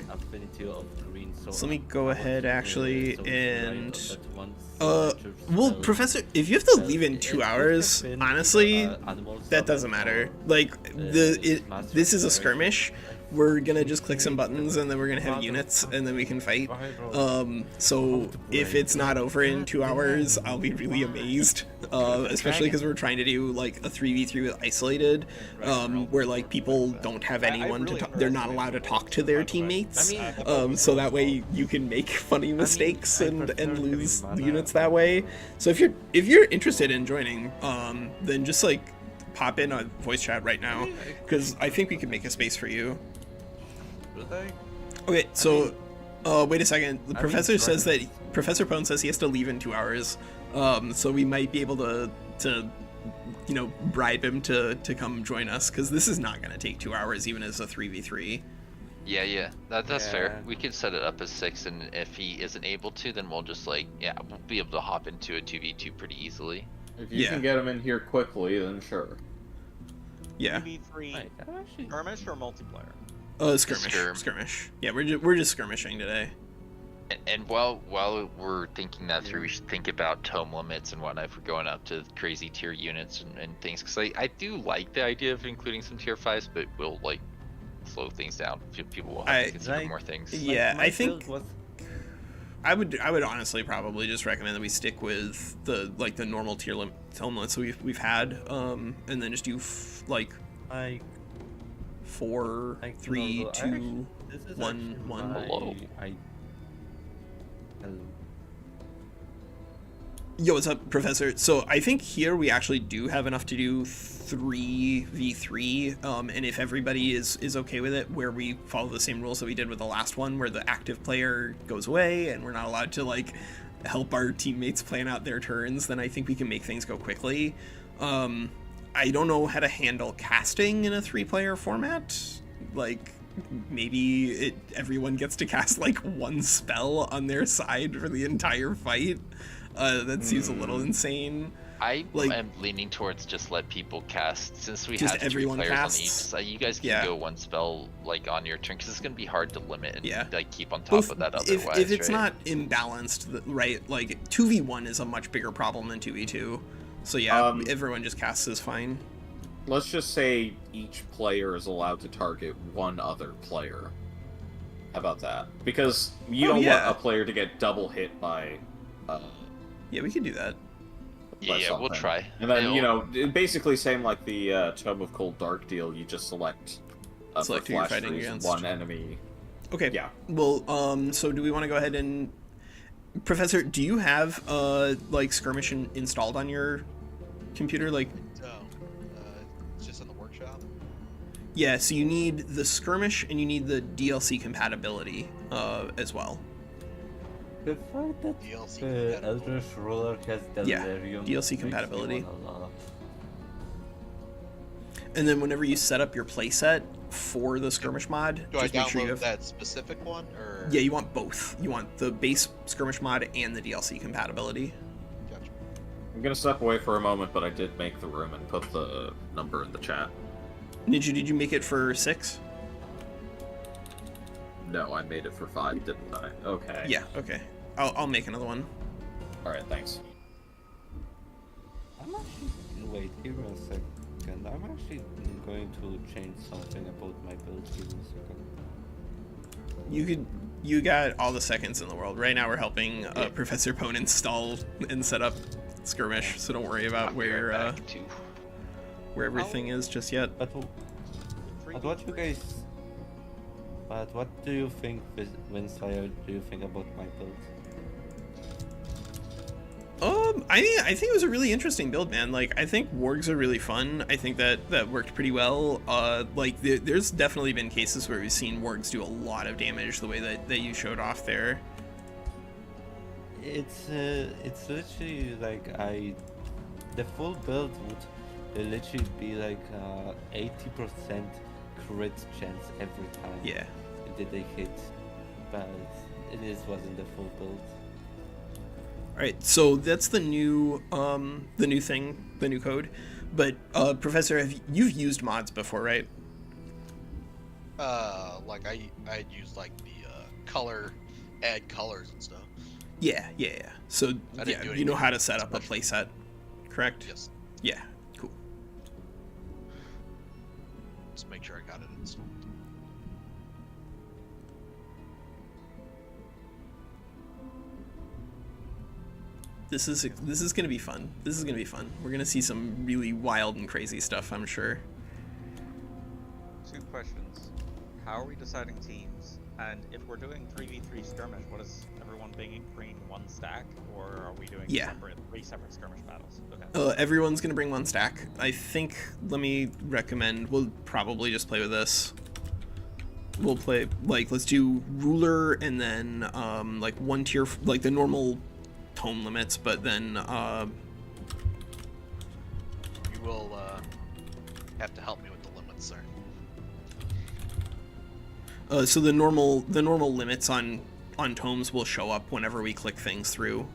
one affinity of green. So let me go ahead actually and well, Professor, if you have to leave in 2 hours, honestly, that doesn't matter. Like this is a skirmish. We're gonna just click some buttons and then we're gonna have units and then we can fight. So if it's not over in 2 hours, I'll be really amazed. Especially because we're trying to do like a 3v3 with isolated, where like people don't have anyone to talk. They're not allowed to talk to their teammates. So that way you can make funny mistakes and lose units that way. So if you're interested in joining, then just like pop in a voice chat right now because I think we can make a space for you. Okay, so wait a second. The professor says that Professor Pone says he has to leave in 2 hours. So we might be able to bribe him to come join us because this is not going to take 2 hours even as a 3v3. Yeah, that's fair. We can set it up as 6, and if he isn't able to, then we'll just we'll be able to hop into a 2v2 pretty easily. If you can get him in here quickly, then sure. Yeah. 2v3 skirmish or multiplayer? Skirmish. Yeah, we're just skirmishing today. And while we're thinking that through, we should think about tome limits and whatnot if we're going up to crazy tier units and things. Because I do like the idea of including some tier 5s, but we'll like slow things down. People will have to consider more things. Yeah, I think I would honestly probably just recommend that we stick with the normal tier tome limits we've had, and then just do 4, 3, 2, 1, 1. Hello. Yo, what's up, Professor? So I think here we actually do have enough to do 3v3, and if everybody is okay with it, where we follow the same rules that we did with the last one, where the active player goes away and we're not allowed to help our teammates plan out their turns, then I think we can make things go quickly. I don't know how to handle casting in a 3-player format. Maybe everyone gets to cast one spell on their side for the entire fight. That seems a little insane. I am leaning towards just let people cast, since we have 3 players casts. on each side. You guys can go one spell on your turn, because it's gonna be hard to limit and keep on top of that otherwise. If it's not imbalanced, right? 2v1 is a much bigger problem than 2v2. So everyone just casts is fine. Let's just say each player is allowed to target one other player. How about that? Because you don't want a player to get double hit by Yeah, we could do that. Yeah, we'll try. And then, you know, basically same like the Tome of Cold Dark deal, you just select who you're fighting against. one enemy. Okay. Yeah. Well, so do we want to go ahead and... Professor, do you have, like, Skirmishing installed on your computer? Like... No. It's just in the workshop? Yeah, so you need the Skirmish and you need the DLC compatibility, as well. The fact that DLC the Eldritch Ruler has Delirium DLC compatibility. makes me wanna laugh. And then whenever you set up your playset for the Skirmish mod, Do I just make sure you download have... that specific one, or...? Yeah, you want both. You want the base Skirmish mod and the DLC compatibility. Gotcha. I'm gonna step away for a moment, but I did make the room and put the number in the chat. Ninja, did you make it for 6? No, I made it for 5, didn't I? Okay. Yeah, okay. I'll make another one. Alright, thanks. I'm actually... Wait, here a second. I'm actually going to change something about my build. Give me a second. You got all the seconds in the world. Right now we're helping Professor Pone install and set up Skirmish, so don't worry about where everything is just yet. But what you guys... But what do you think, Winsfire, do you think about my build? I think it was a really interesting build, man. Like, I think wargs are really fun. I think that worked pretty well. Like, there's definitely been cases where we've seen wargs do a lot of damage the way that you showed off there. It's literally like the full build would literally be like 80% crit chance every time. Yeah. Did they hit, but it wasn't the full build. All right, so that's the new thing, the new code. But Professor, you've used mods before, right? Like I'd use like the add colors and stuff. Yeah. So yeah, you know how to set up a special. playset, correct? Yes. Yeah, cool. Just make sure I got it installed. This is gonna be fun. This is gonna be fun. We're gonna see some really wild and crazy stuff, I'm sure. 2 questions. How are we deciding teams? And if we're doing 3v3 skirmish, what is everyone bringing one stack, or are we doing 3 separate skirmish battles? Okay. Everyone's gonna bring one stack. I think. Let me recommend. We'll probably just play with this. We'll play like let's do ruler and then like one tier like the normal tome limits, but then You will have to help me with the limits, sir. So the normal limits on tomes will show up whenever we click things through.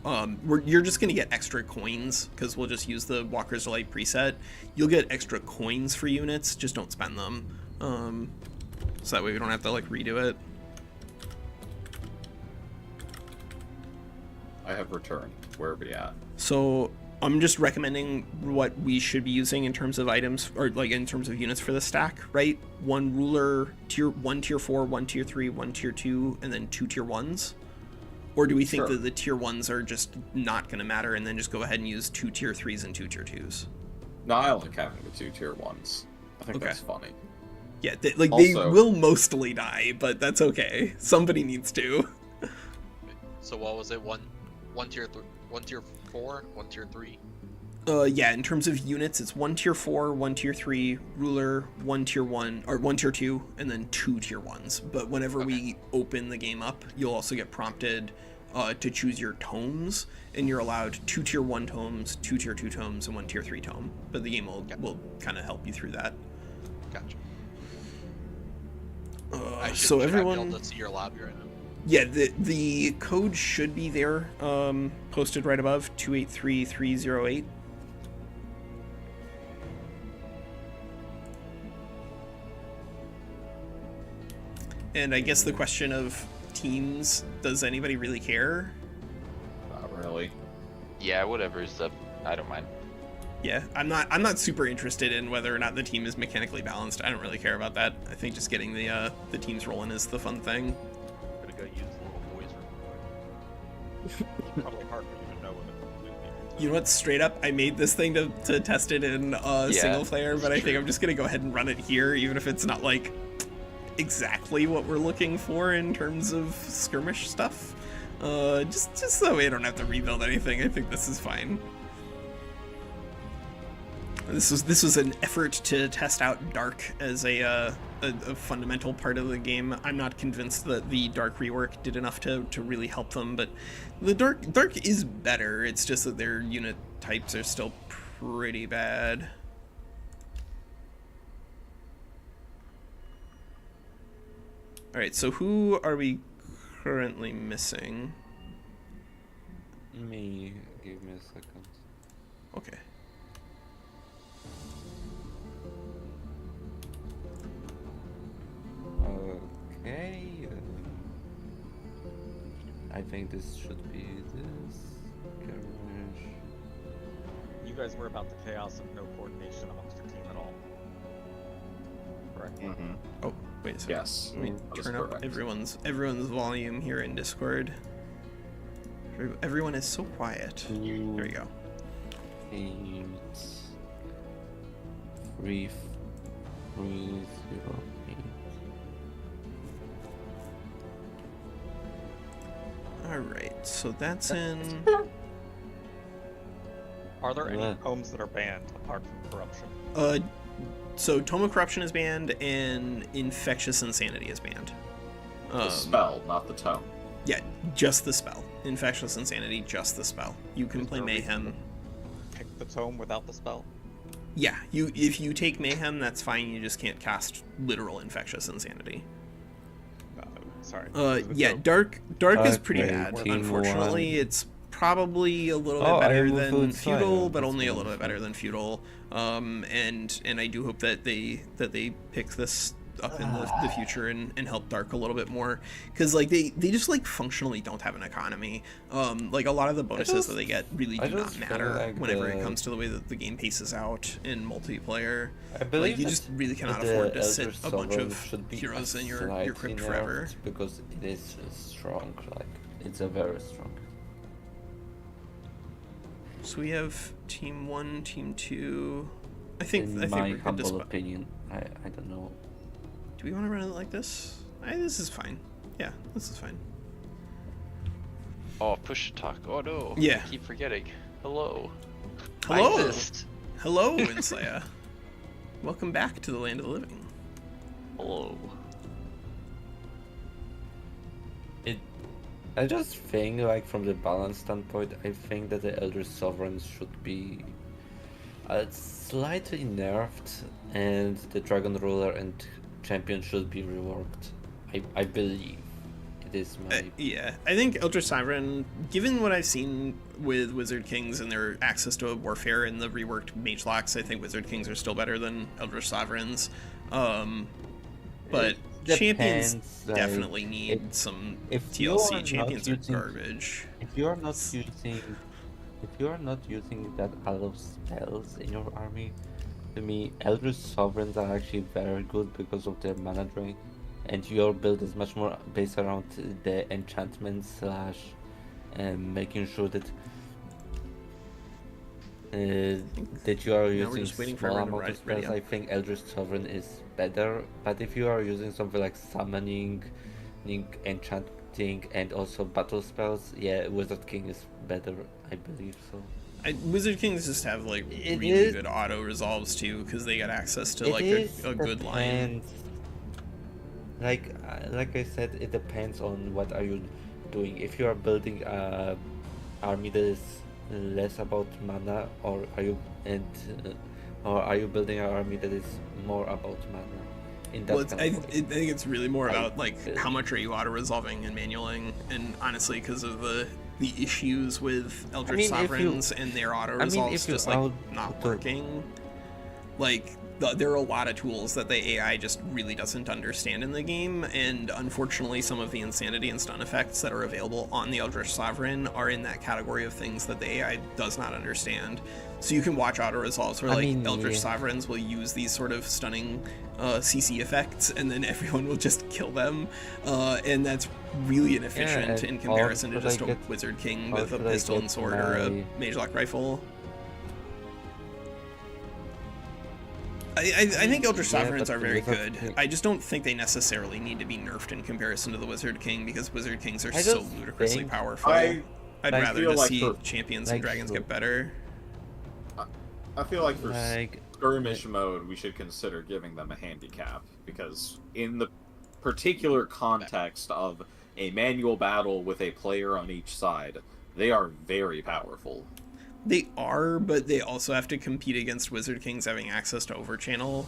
You're just gonna get extra coins because we'll just use the Walker's Delight preset. You'll get extra coins for units, just don't spend them. So that way we don't have to like redo it. I have returned. Where are we at? So I'm just recommending what we should be using in terms of items, or like in terms of units for the stack, right? 1 ruler, one tier 4, 1 tier 3, 1 tier 2, and then 2 tier 1s? Or do we think that the tier 1s are just not going to matter and then just go ahead and use 2 tier 3s and 2 tier 2s? No, I like having the 2 tier 1s. I think that's funny. Yeah, they will mostly die, but that's okay. Somebody needs to. So what was it? One tier 4, 1 tier 3. Yeah, in terms of units, it's 1 tier 4, 1 tier 3, ruler, 1 tier 1, or 1 tier 2, and then 2 tier 1s. But whenever we open the game up, you'll also get prompted to choose your tomes, and you're allowed 2 tier 1 tomes, 2 tier 2 tomes, and 1 tier 3 tome. But the game will kind of help you through that. Gotcha. So everyone. Be able to see your lobby right now. Yeah, the code should be there, posted right above 283308. And I guess the question of teams, does anybody really care? Not really. Yeah, whatever's up. I don't mind. Yeah, I'm not super interested in whether or not the team is mechanically balanced. I don't really care about that. I think just getting the teams rolling is the fun thing. I'm gonna go use the little boys room. Probably hard for you to know what it You know what? Straight up, I made this thing to test it in single player, but I think I'm just gonna go ahead and run it here, even if it's not like exactly what we're looking for in terms of skirmish stuff. Just so we don't have to rebuild anything. I think this is fine. This was an effort to test out Dark as a fundamental part of the game. I'm not convinced that the Dark rework did enough to really help them, but the Dark is better. It's just that their unit types are still pretty bad. All right, so who are we currently missing? Me. Give me a second. Okay. Okay. I think this should be this. Skirmish. You guys were about the chaos of no coordination amongst your team at all. Correct. Mm-hmm. Oh, wait a second. Yes. Let me turn up everyone's volume here in Discord. Everyone is so quiet. There we go. 8 3 3 0 8. Alright, so that's in... Are there any homes that are banned apart from corruption? So Tome of Corruption is banned, and Infectious Insanity is banned. The spell, not the tome. Yeah, just the spell. Infectious Insanity, just the spell. You can play Mayhem. Pick the tome without the spell? Yeah, if you take Mayhem, that's fine. You just can't cast literal Infectious Insanity. Sorry. Yeah, Dark is pretty bad. Unfortunately, it's probably a little bit better than Feudal, but only a little bit better than Feudal. And I do hope that they pick this up in the future and help Dark a little bit more, because like they just like functionally don't have an economy. Like a lot of the bonuses that they get really do not matter like whenever it comes to the way that the game paces out in multiplayer. I believe like you just really cannot afford to sit a bunch of heroes in your crypt forever, because it is strong. Like it's a very strong. So we have team 1, team 2. I think my we're good humble opinion, I don't know. Do we want to run it like this? This is fine. Yeah, this is fine. Oh, push to talk. Oh no. Yeah. I keep forgetting. Hello. Hello. I exist. Hello, Winslaya. Welcome back to the land of the living. Hello. I just think, like, from the balance standpoint, I think that the Eldritch Sovereigns should be slightly nerfed, and the Dragon Ruler and Champion should be reworked. I believe it is my... Yeah, I think Eldritch Sovereign, given what I've seen with Wizard Kings and their access to Warfare and the reworked Mage Locks, I think Wizard Kings are still better than Eldritch Sovereigns. But Champions definitely need some TLC. Champions are garbage. If you are not using that a lot of spells in your army, to me, Eldritch Sovereigns are actually very good because of their mana drain, and your build is much more based around the enchantment slash making sure that that you are using small amount of spells. I think Eldritch Sovereign is better, but if you are using something like summoning, enchanting, and also battle spells, yeah, Wizard King is better, I believe so. Wizard Kings just have like really good auto resolves too, because they got access to like a good line. Like I said, it depends on what are you doing. If you are building a army that is less about mana, or are you building an army that is more about mana? In that I think it's really more about like how much are you auto resolving and manualing, and honestly, because of the issues with Eldritch Sovereigns and their auto resolves just like not working, like there are a lot of tools that the AI just really doesn't understand in the game, and unfortunately some of the insanity and stun effects that are available on the Eldritch Sovereign are in that category of things that the AI does not understand. So you can watch auto resolves where Eldritch Sovereigns will use these sort of stunning CC effects, and then everyone will just kill them, and that's really inefficient in comparison to just a Wizard King with a pistol and sword or a Mage Lock rifle. I think Eldritch Sovereigns are very good. I just don't think they necessarily need to be nerfed in comparison to the Wizard King, because Wizard Kings are so ludicrously powerful. I'd rather just see Champions and Dragons get better. I feel like for skirmish mode, we should consider giving them a handicap, because in the particular context of a manual battle with a player on each side, they are very powerful. They are, but they also have to compete against Wizard Kings having access to Overchannel.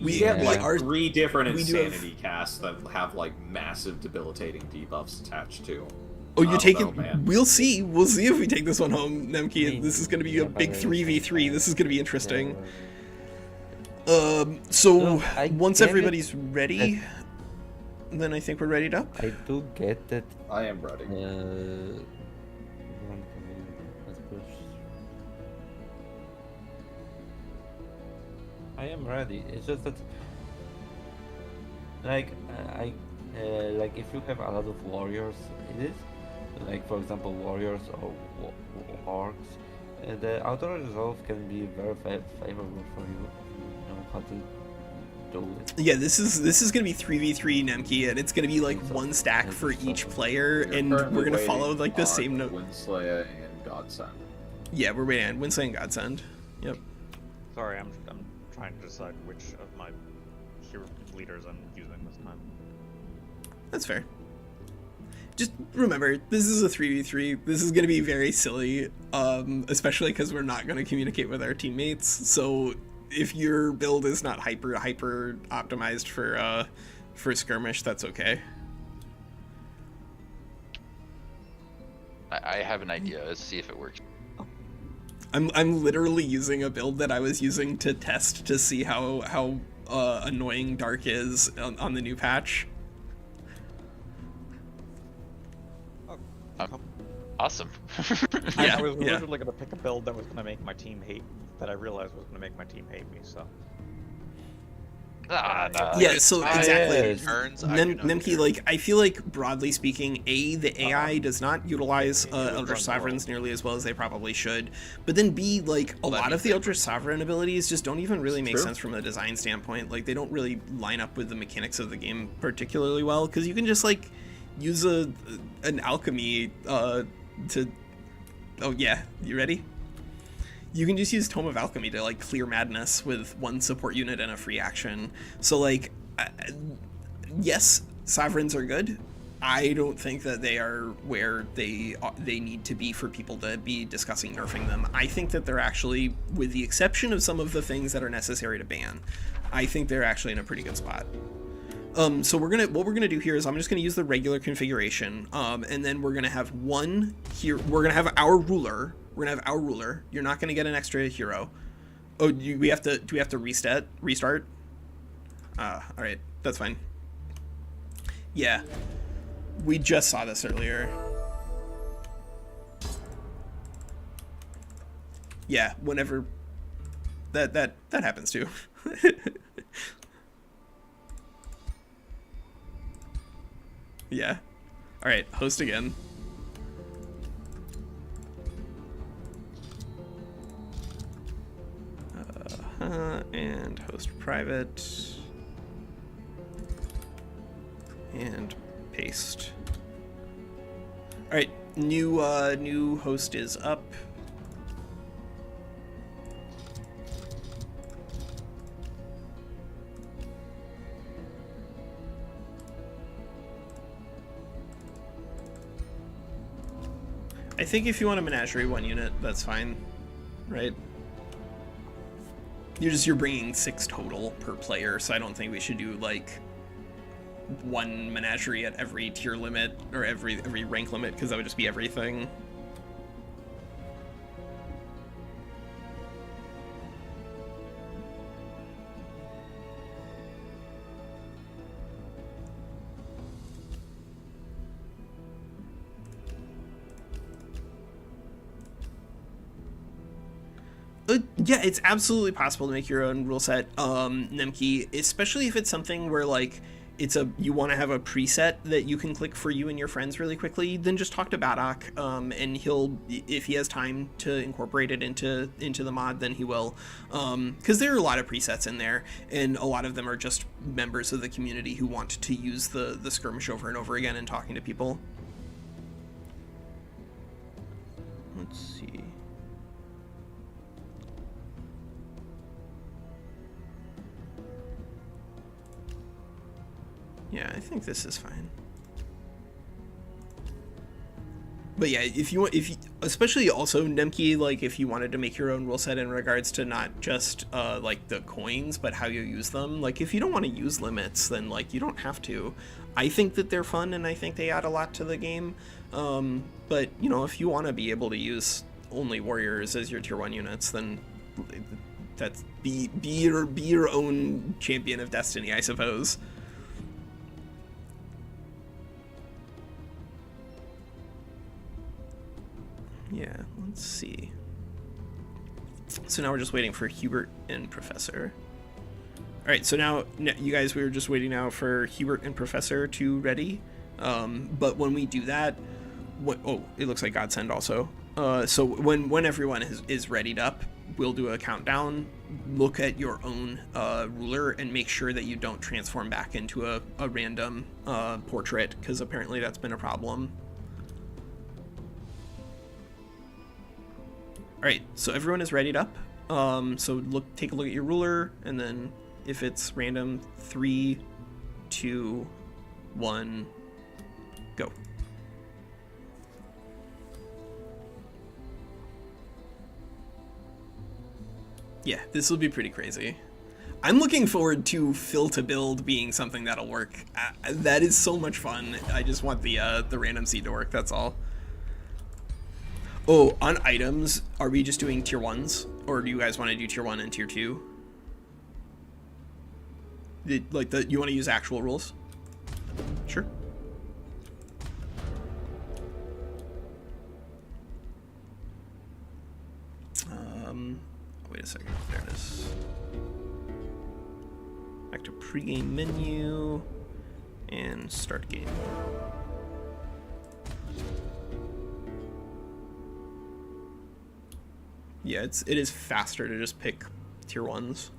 We get like 3 different Insanity casts that have like massive debilitating debuffs attached to. Oh, you take it? We'll see. We'll see if we take this one home, Nemki. This is going to be a big 3v3. This is going to be interesting. So once everybody's ready, then I think we're ready to up. I do get that. I am ready. I am ready. It's just that, like, like if you have a lot of warriors, it is like, for example, warriors or orcs, the auto resolve can be very favorable for you if you know how to do it. Yeah, this is gonna be 3v3 Nemki, and it's gonna be like 1 stack for each player, and we're gonna follow like the same note. Windslayer and Godsend. Yeah, we're waiting on Windslayer and Godsend. Yep. Sorry, I'm trying to decide which of my hero leaders I'm using this time. That's fair. Just remember, this is a 3v3. This is going to be very silly, especially because we're not going to communicate with our teammates. So if your build is not hyper optimized for skirmish, that's okay. I have an idea. Let's see if it works. I'm literally using a build that I was using to test to see how annoying Dark is on the new patch. Awesome. I was literally going to pick a build that was going to make my team hate, that I realized was going to make my team hate me, so. Yeah, so exactly. Nemki, like, I feel like, broadly speaking, the AI does not utilize Eldritch Sovereigns nearly as well as they probably should, but then B, like, a lot of the Eldritch Sovereign abilities just don't even really make sense from a design standpoint. Like, they don't really line up with the mechanics of the game particularly well, because you can just, like, use an alchemy to... Oh, yeah, you ready? You can just use Tome of Alchemy to, like, clear madness with 1 support unit and a free action. So, like, yes, Sovereigns are good. I don't think that they are where they need to be for people to be discussing nerfing them. I think that they're actually, with the exception of some of the things that are necessary to ban, I think they're actually in a pretty good spot. So what we're gonna do here is I'm just gonna use the regular configuration, and then we're gonna have one here. We're gonna have our ruler. We're gonna have our ruler. You're not gonna get an extra hero. Oh, do we have to restart? All right, that's fine. Yeah, we just saw this earlier. Yeah, whenever that happens too. Yeah. All right, host again. And host private. And paste. All right, new host is up. I think if you want a menagerie 1 unit, that's fine, right? You're bringing 6 total per player, so I don't think we should do like 1 menagerie at every tier limit or every rank limit, because that would just be everything. Yeah, it's absolutely possible to make your own rule set, Nemki, especially if it's something where, like, you want to have a preset that you can click for you and your friends really quickly. Then just talk to Badok, and if he has time to incorporate it into the mod, then he will. Because there are a lot of presets in there, and a lot of them are just members of the community who want to use the skirmish over and over again and talking to people. Let's see. Yeah, I think this is fine. But yeah, especially also Nemki, like if you wanted to make your own rule set in regards to not just like the coins, but how you use them. Like if you don't want to use limits, then like you don't have to. I think that they're fun and I think they add a lot to the game. But you know, if you want to be able to use only warriors as your tier 1 units, then that's be your own champion of destiny, I suppose. Yeah, let's see. So now we're just waiting for Hubert and Professor. All right, so now you guys, we were just waiting now for Hubert and Professor to ready. But when we do that, oh, it looks like Godsend also. So when everyone is readied up, we'll do a countdown. Look at your own ruler and make sure that you don't transform back into a random portrait, because apparently that's been a problem. All right, so everyone is readied up. So take a look at your ruler, and then if it's random, 3, 2, 1, go. Yeah, this will be pretty crazy. I'm looking forward to fill to build being something that'll work. That is so much fun. I just want the random seed to work, that's all. Oh, on items, are we just doing tier 1s? Or do you guys want to do tier 1 and tier 2? You want to use actual rules? Sure. Wait a second, there it is. Back to pregame menu and start game. Yeah, it is faster to just pick tier 1s.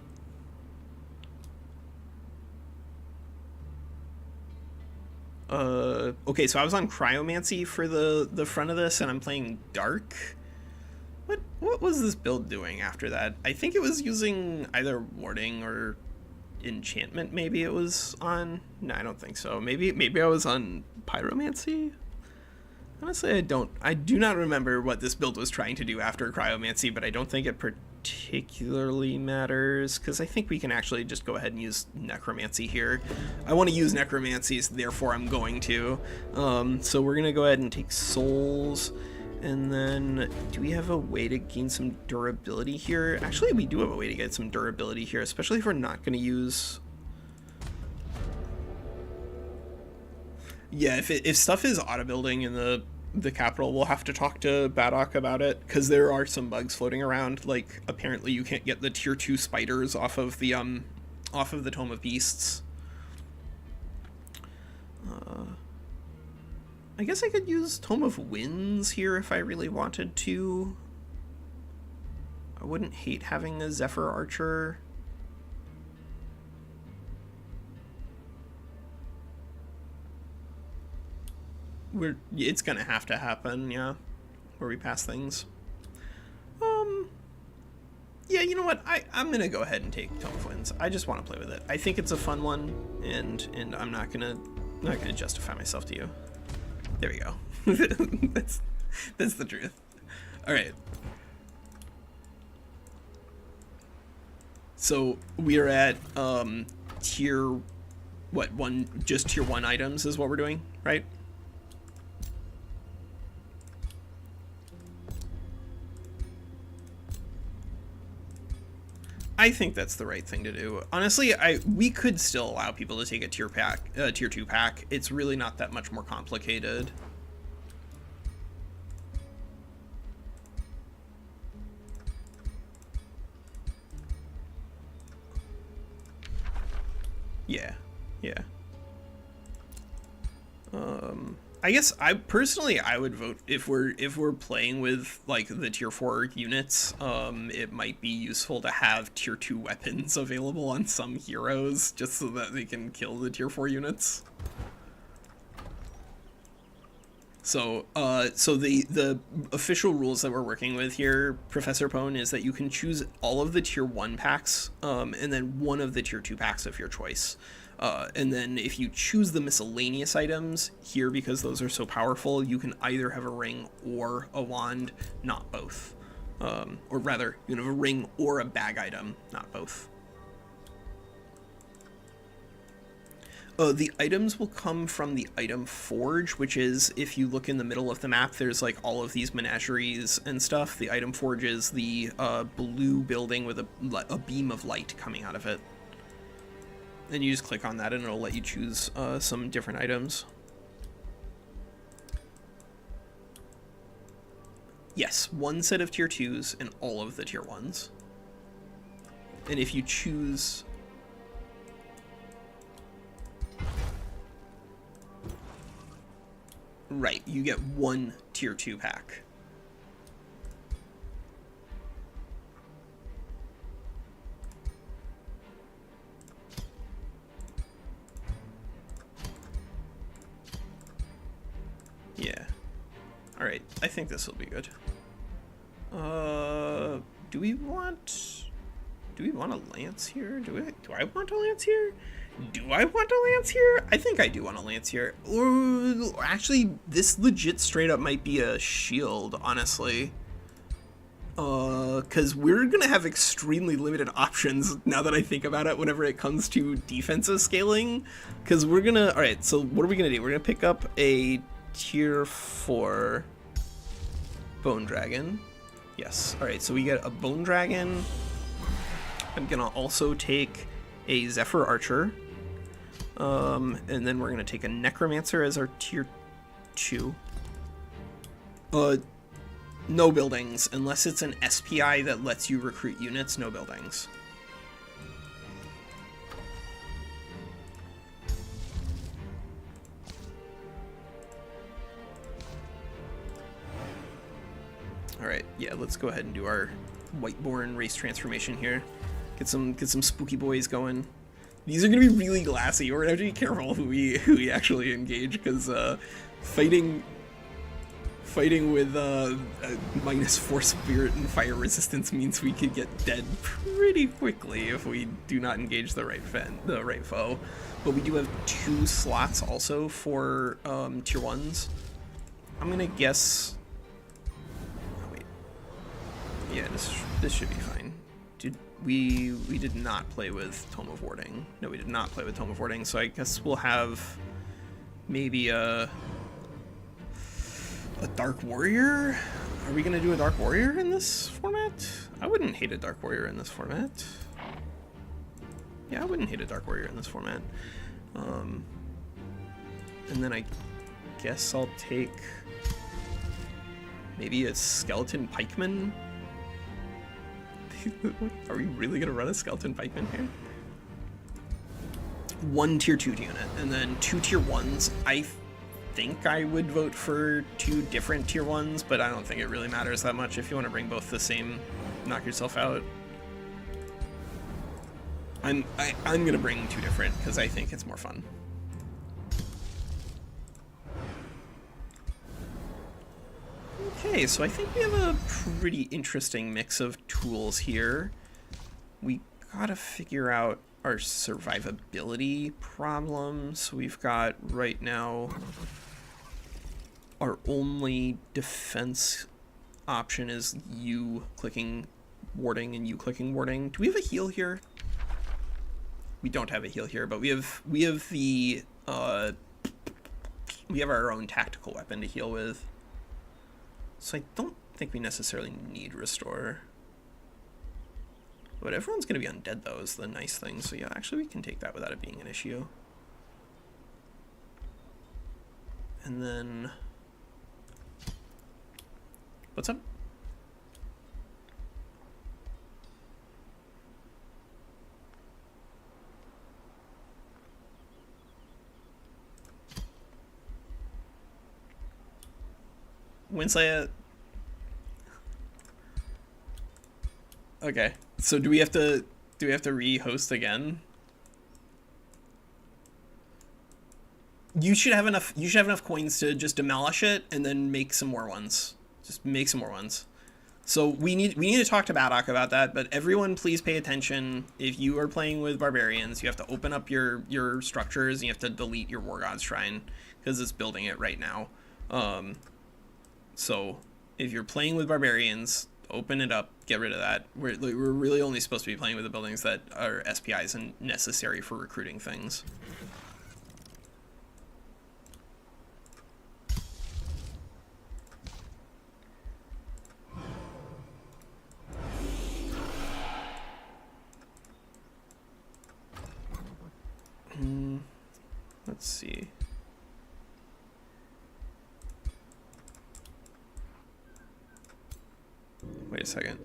Okay, so I was on Cryomancy for the front of this, and I'm playing Dark. What was this build doing after that? I think it was using either Warding or Enchantment, maybe it was on? No, I don't think so. Maybe I was on Pyromancy? Honestly, I do not remember what this build was trying to do after Cryomancy, but I don't think it particularly matters, because I think we can actually just go ahead and use Necromancy here. I want to use Necromancies, therefore I'm going to. So we're going to go ahead and take Souls, and then do we have a way to gain some durability here? Actually, we do have a way to get some durability here, especially if we're not going to use... Yeah, if stuff is auto-building in the capital, we'll have to talk to Badok about it, because there are some bugs floating around. Like, apparently you can't get the tier 2 spiders off of the Tome of Beasts. I guess I could use Tome of Winds here if I really wanted to. I wouldn't hate having a Zephyr Archer. It's gonna have to happen, yeah, where we pass things. Yeah, you know what? I'm gonna go ahead and take Tome of Winds. I just want to play with it. I think it's a fun one, and I'm not gonna justify myself to you. There we go. that's the truth. All right. So we are at tier one? Just tier 1 items is what we're doing, right? I think that's the right thing to do. Honestly, we could still allow people to take a tier 2 pack. It's really not that much more complicated. Yeah, yeah. I guess I would vote if we're playing with like the tier 4 units. It might be useful to have tier 2 weapons available on some heroes just so that they can kill the tier 4 units. So, the official rules that we're working with here, Professor Pone, is that you can choose all of the tier 1 packs, and then one of the tier 2 packs of your choice. And then if you choose the miscellaneous items here, because those are so powerful, you can either have a ring or a wand, not both. Or rather, you can have a ring or a bag item, not both. The items will come from the item forge, which is, if you look in the middle of the map, there's like all of these menageries and stuff. The item forge is the blue building with a beam of light coming out of it. And you just click on that and it'll let you choose some different items. Yes, one set of tier 2s and all of the tier 1s. And if you choose... Right, you get one tier 2 pack. Yeah. Alright, I think this will be good. Do we want a lance here? Do I want a lance here? Do I want a lance here? I think I do want a lance here. Or actually, this legit straight up might be a shield, honestly. Because we're gonna have extremely limited options now that I think about it whenever it comes to defensive scaling. Because we're gonna... Alright, so what are we gonna do? We're gonna pick up a tier 4 bone dragon. Yes. Alright, so we get a bone dragon. I'm gonna also take a Zephyr Archer. And then we're gonna take a Necromancer as our tier 2. No buildings. Unless it's an SPI that lets you recruit units, no buildings. Alright, yeah, let's go ahead and do our Whiteborn race transformation here. Get some spooky boys going. These are gonna be really glassy. We're gonna have to be careful who we actually engage, because fighting with minus 4 spirit and fire resistance means we could get dead pretty quickly if we do not engage the right foe. But we do have 2 slots also for tier 1s. I'm gonna guess. Oh, wait. Yeah, this should be fine. We did not play with Tome of Warding. No, we did not play with Tome of Warding, so I guess we'll have maybe a Dark Warrior? Are we gonna do a Dark Warrior in this format? I wouldn't hate a Dark Warrior in this format. Yeah, I wouldn't hate a Dark Warrior in this format. And then I guess I'll take maybe a Skeleton Pikeman. Are we really gonna run a Skeleton Pikeman here? 1 tier 2 unit, and then 2 tier 1s. I think I would vote for 2 different tier 1s, but I don't think it really matters that much. If you want to bring both the same, knock yourself out. I'm gonna bring 2 different because I think it's more fun. Okay, so I think we have a pretty interesting mix of tools here. We gotta figure out our survivability problems. We've got right now our only defense option is you clicking warding and you clicking warding. Do we have a heal here? We don't have a heal here, but we have the we have our own tactical weapon to heal with. So I don't think we necessarily need restore. But everyone's going to be undead, though, is the nice thing. So yeah, actually we can take that without it being an issue. And then... What's up? Winslet. Okay, so do we have to re-host again? You should have enough coins to just demolish it and then make some more ones. Just make some more ones. So we need to talk to Baddock about that, but everyone please pay attention. If you are playing with barbarians, you have to open up your structures and you have to delete your War God's Shrine because it's building it right now. So if you're playing with barbarians, open it up, get rid of that. We're really only supposed to be playing with the buildings that are SPIs and necessary for recruiting things. Let's see. Wait a second.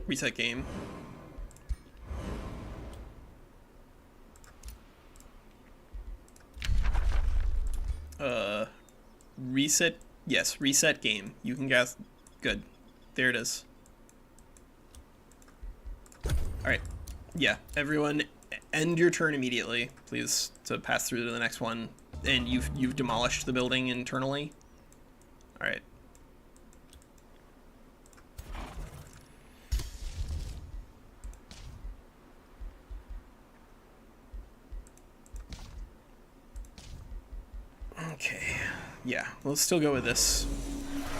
Reset game. Reset. Yes, reset game. You can guess. Good. There it is. Alright. Yeah, everyone end your turn immediately, please, to pass through to the next one. And you've demolished the building internally. Alright. Okay. Yeah, we'll still go with this.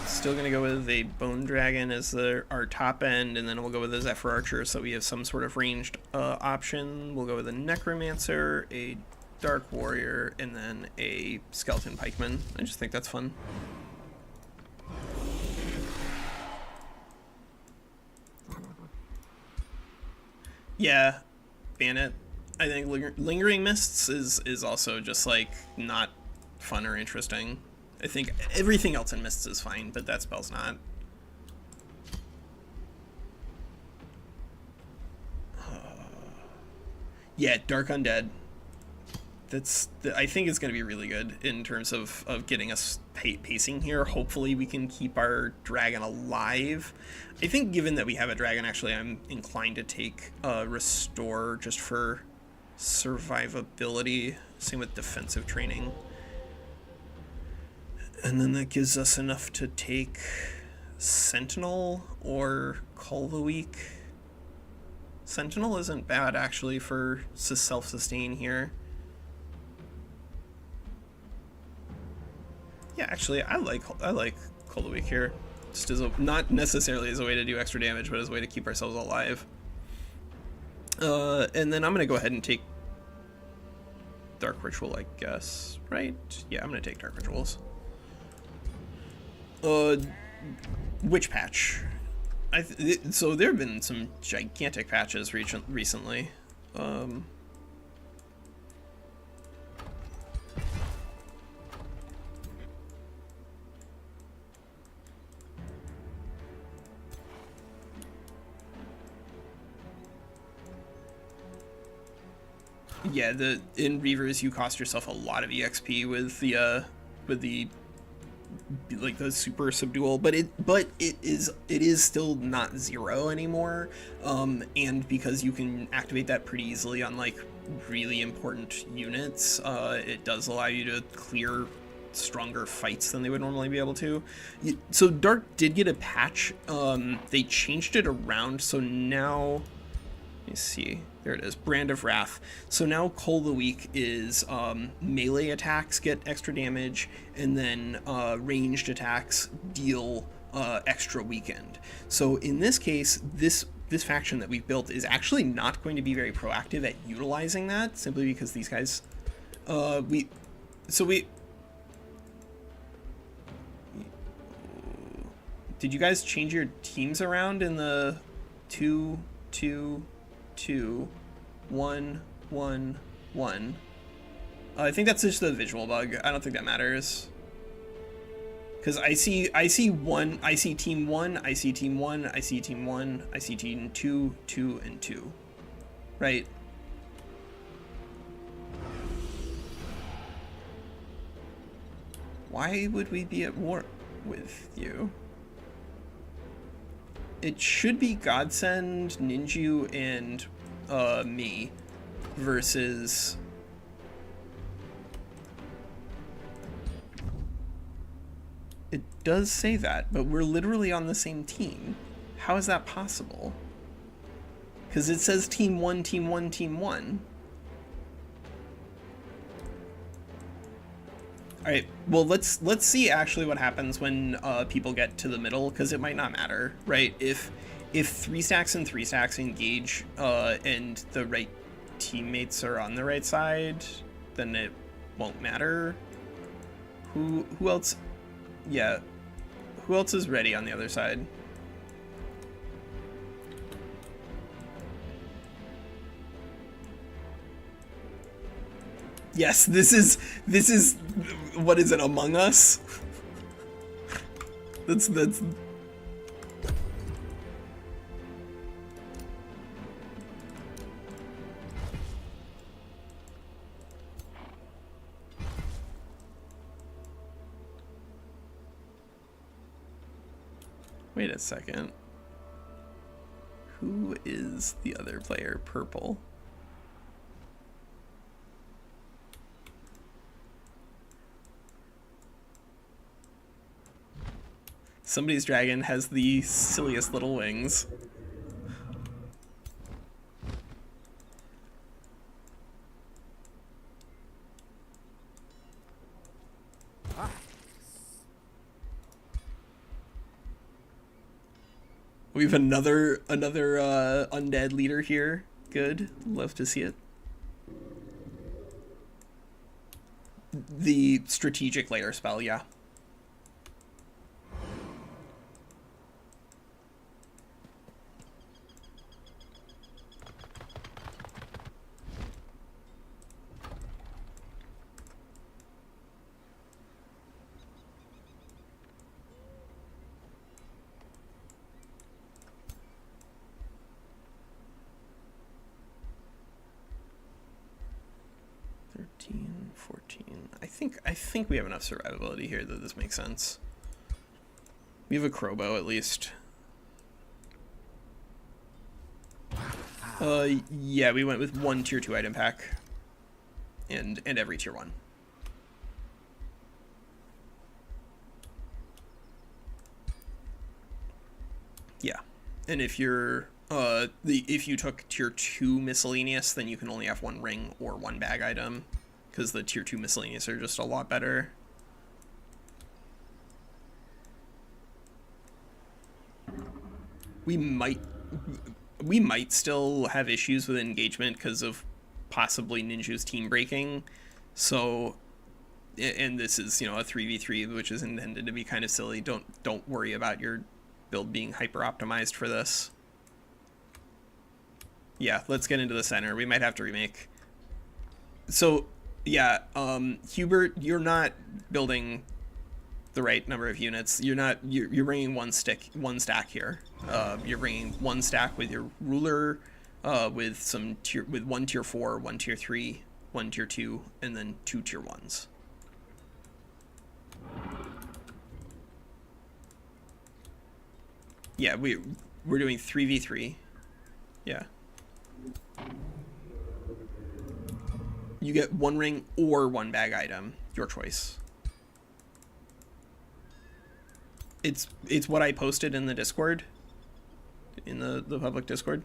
Still gonna go with a Bone Dragon as our top end, and then we'll go with a Zephyr Archer so we have some sort of ranged option. We'll go with a Necromancer, a Dark Warrior, and then a Skeleton Pikeman. I just think that's fun. Yeah, ban it. I think Lingering Mists is also just like not fun or interesting. I think everything else in Mists is fine, but that spell's not. Yeah, Dark Undead. I think it's going to be really good in terms of getting us pacing here. Hopefully we can keep our dragon alive. I think given that we have a dragon, actually, I'm inclined to take Restore just for survivability. Same with defensive training. And then that gives us enough to take Sentinel or Call the Weak. Sentinel isn't bad, actually, for self-sustain here. Yeah, actually, I like Call the Weak here. Just as not necessarily as a way to do extra damage, but as a way to keep ourselves alive. And then I'm going to go ahead and take Dark Ritual, I guess, right? Yeah, I'm going to take Dark Rituals. Which patch? So there have been some gigantic patches recently. Yeah, in Reavers you cost yourself a lot of EXP with the like the super subdual, but it is still not 0 anymore, and because you can activate that pretty easily on like really important units, it does allow you to clear stronger fights than they would normally be able to. So Dark did get a patch. They changed it around, so now let me see. There it is, Brand of Wrath. So now Call the Weak is melee attacks get extra damage, and then ranged attacks deal extra weakened. So in this case, this faction that we've built is actually not going to be very proactive at utilizing that, simply because these guys, did you guys change your teams around in the 2, 2, 2, 1, 1, 1? I think that's just a visual bug. I don't think that matters. Because I see team 1, I see team 1, I see team 1, I see team 2, 2, and 2. Right? Why would we be at war with you? It should be Godsend, Ninju, and me versus... It does say that, but we're literally on the same team. How is that possible? Because it says team 1, team 1, team 1. Alright, well, let's see actually what happens when people get to the middle, because it might not matter, right? If 3 stacks and 3 stacks engage and the right teammates are on the right side, then it won't matter. Who else? Yeah, who else is ready on the other side? Yes, this is what is it, Among Us? That's Wait a second. Who is the other player? Purple. Somebody's dragon has the silliest little wings. We have another undead leader here. Good. Love to see it. The strategic layer spell, yeah. I think we have enough survivability here that this makes sense. We have a crowbow at least. Yeah, we went with 1 tier 2 item pack. And every tier 1. Yeah. And if you're if you took tier 2 miscellaneous, then you can only have 1 ring or 1 bag item, because the tier 2 miscellaneous are just a lot better. We might still have issues with engagement because of possibly Ninju's team breaking. So, and this is, you know, a 3v3, which is intended to be kind of silly. Don't worry about your build being hyper optimized for this. Yeah, let's get into the center. We might have to remake. So, yeah, Hubert, you're not building the right number of units. You're bringing one stack here. You're bringing 1 stack with your ruler, with 1 tier 4, 1 tier 3, 1 tier 2, and then 2 tier 1s. Yeah, we're doing 3v3. Yeah. You get 1 ring or 1 bag item, your choice. It's what I posted in the Discord, in the public Discord.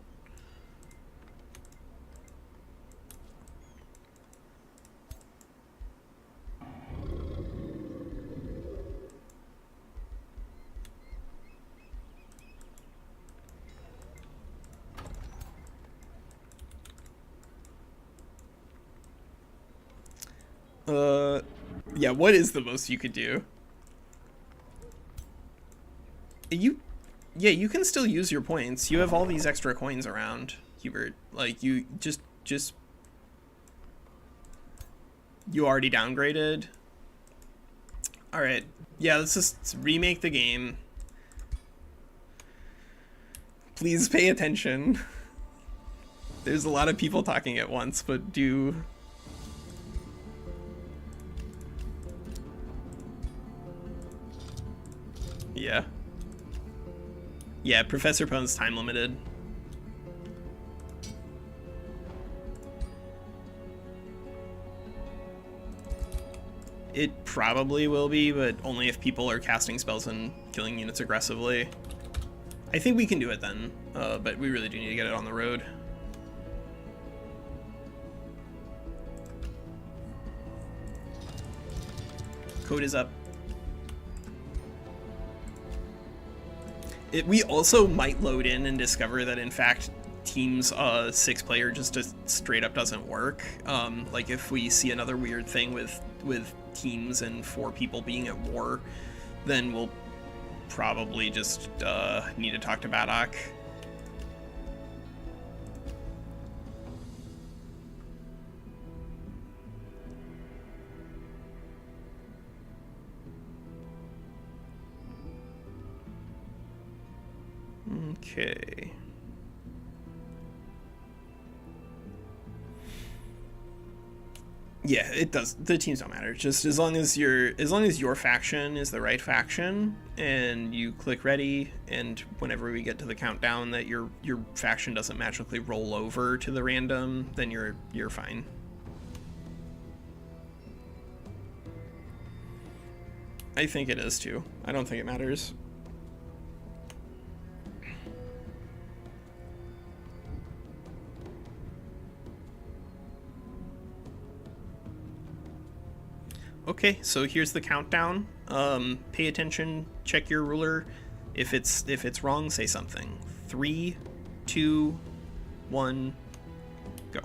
Yeah, what is the most you could do? You can still use your points. You have all these extra coins around, Hubert. Like, you just you already downgraded. Alright, yeah, let's just remake the game. Please pay attention. There's a lot of people talking at once, but do... Yeah. Yeah, Professor Pone's time limited. It probably will be, but only if people are casting spells and killing units aggressively. I think we can do it then, but we really do need to get it on the road. Code is up. We also might load in and discover that in fact teams 6-player just straight up doesn't work. Like if we see another weird thing with teams and 4 people being at war, then we'll probably just need to talk to Baddock. Okay. Yeah, it does. The teams don't matter. Just as long as your faction is the right faction, and you click ready, and whenever we get to the countdown that your faction doesn't magically roll over to the random, then you're fine. I think it is too. I don't think it matters. Okay, so here's the countdown. Pay attention, check your ruler. If it's wrong, say something. 3, 2, 1, go.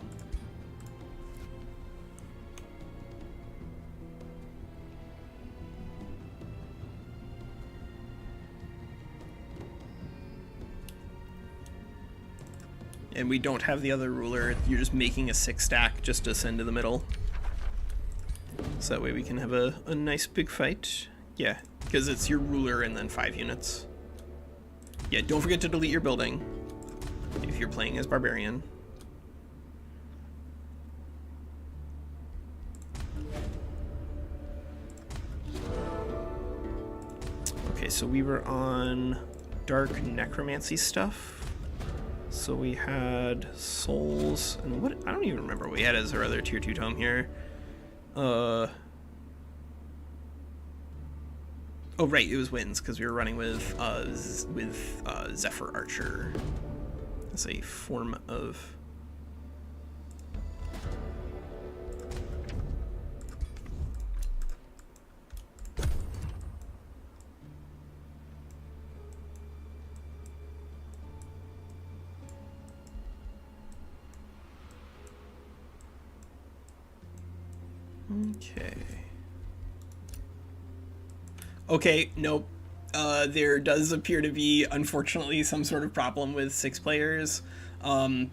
And we don't have the other ruler. You're just making a 6 stack just to send to the middle. So that way we can have a nice big fight. Yeah, because it's your ruler and then 5 units. Yeah, don't forget to delete your building if you're playing as Barbarian. Okay, so we were on dark necromancy stuff. So we had souls, and what, I don't even remember what we had as our other tier 2 tome here. Oh right, it was winds because we were running with Zephyr Archer. That's a form of. Okay. Okay, nope. There does appear to be, unfortunately, some sort of problem with 6 players,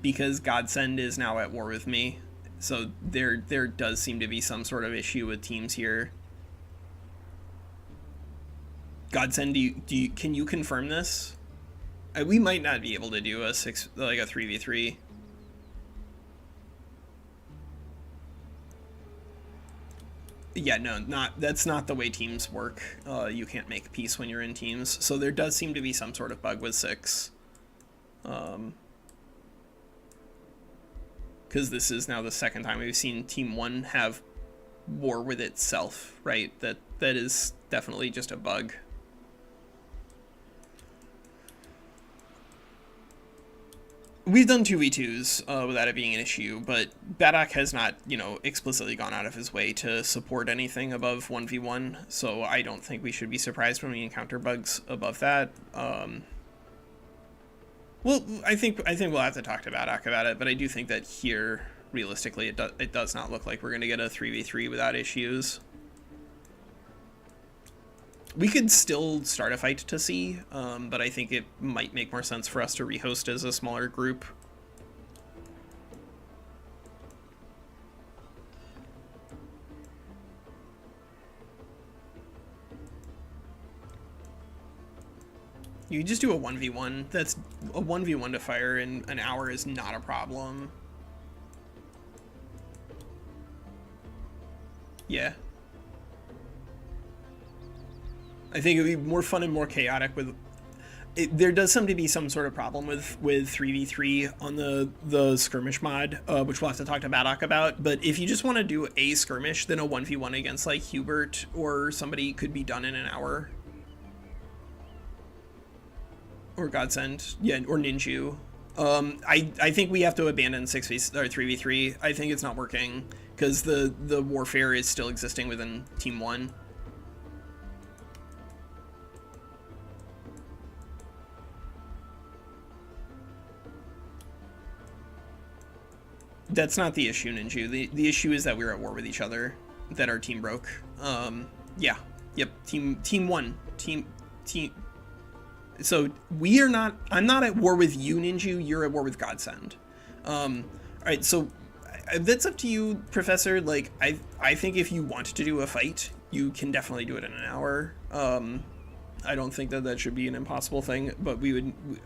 because Godsend is now at war with me. So there does seem to be some sort of issue with teams here. Godsend, can you confirm this? We might not be able to do a 3v3. Yeah, no, that's not the way teams work. You can't make peace when you're in teams. So there does seem to be some sort of bug with 6. Because this is now the second time we've seen Team 1 have war with itself, right? That is definitely just a bug. We've done 2v2s without it being an issue, but Baddock has not, explicitly gone out of his way to support anything above 1v1, so I don't think we should be surprised when we encounter bugs above that. Well, I think we'll have to talk to Baddock about it, but I do think that here, realistically, it does not look like we're going to get a 3v3 without issues. We could still start a fight to see, but I think it might make more sense for us to rehost as a smaller group. You just do a 1v1. That's a 1v1 to fire in an hour is not a problem. Yeah. I think it would be more fun and more chaotic with. There does seem to be some sort of problem with 3v3 on the skirmish mod, which we'll have to talk to Baddock about. But if you just want to do a skirmish, then a 1v1 against like Hubert or somebody could be done in an hour. Or Godsend, yeah, or Ninju. I think we have to abandon 3v3. I think it's not working because the warfare is still existing within Team 1. That's not the issue, Ninju. The issue is that we're at war with each other, that our team broke. Yeah. Yep. Team 1. Team. So we are not. I'm not at war with you, Ninju. You're at war with Godsend. All right. So that's up to you, Professor. Like I think if you want to do a fight, you can definitely do it in an hour. I don't think that should be an impossible thing. But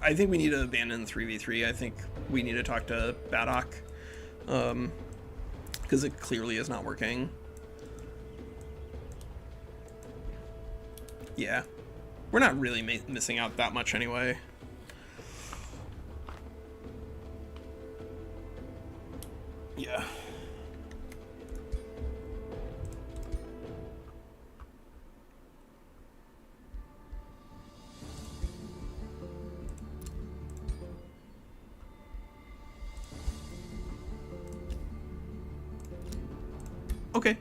I think we need to abandon 3v3. I think we need to talk to Baddock. Because it clearly is not working. Yeah. We're not really missing out that much anyway. Yeah. Okay.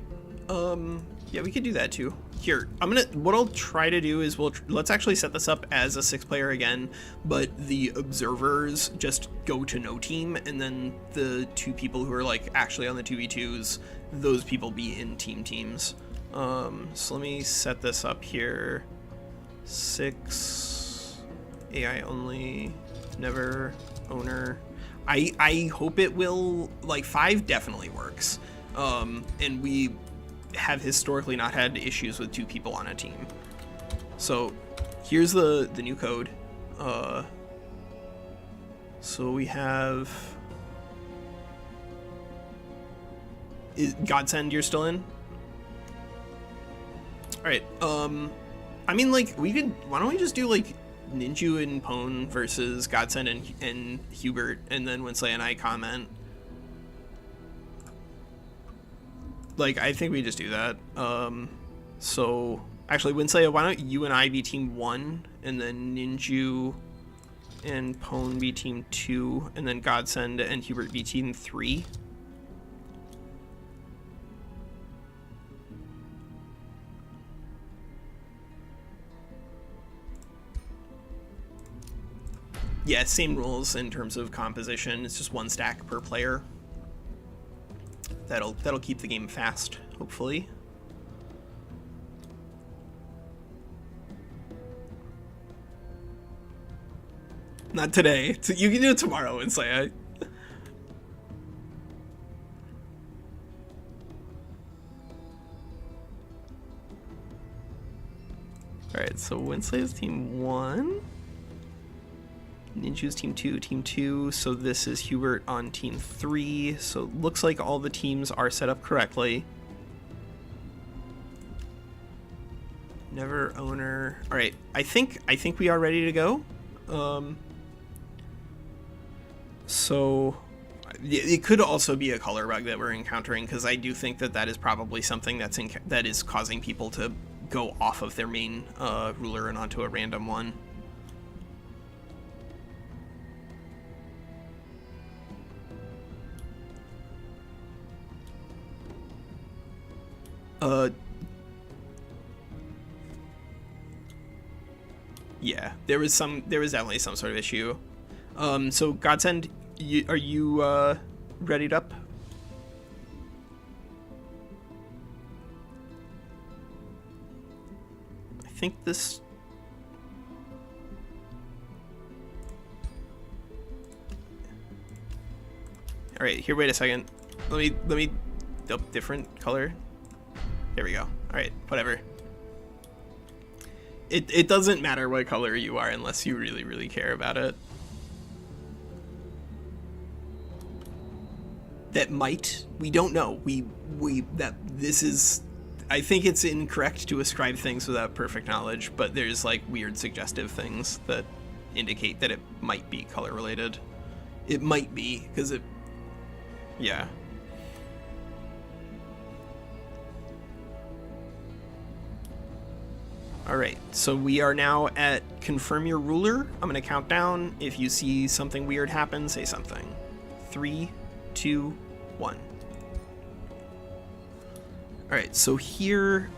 Yeah, we could do that too. Here, what I'll try to do is let's actually set this up as a 6-player again, but the observers just go to no team, and then the 2 people who are like actually on the 2v2s, those people be in teams. So let me set this up here. 6 AI only, never owner. I hope it will, like 5 definitely works. And we have historically not had issues with 2 people on a team. So here's the new code. So we have Godsend, you're still in? All right. I mean, like why don't we just do like Ninju and Pone versus Godsend and Hubert, and then Winsley and I comment. Like, I think we just do that. So, actually, Winsley, why don't you and I be team 1, and then Ninju and Pone be team 2, and then Godsend and Hubert be team 3? Yeah, same rules in terms of composition. It's just 1 stack per player. That'll keep the game fast, hopefully. Not today. You can do it tomorrow and say Alright, so Winsley is team 1. Ninju's team 2, so this is Hubert on team 3. So it looks like all the teams are set up correctly. Never owner. All right, I think we are ready to go. So it could also be a color bug that we're encountering, because I do think that is probably something that is causing people to go off of their main ruler and onto a random one. Yeah, there was definitely some sort of issue. So Godsend, are you readied up? I think this. All right, here. Wait a second. Let me. Oh, different color. There we go. All right, whatever. It doesn't matter what color you are unless you really, really care about it. We don't know. This is I think it's incorrect to ascribe things without perfect knowledge, but there's like weird suggestive things that indicate that it might be color related. It might be, because it... Yeah. Alright, so we are now at confirm your ruler. I'm going to count down. If you see something weird happen, say something. 3, 2, 1. Alright, so here,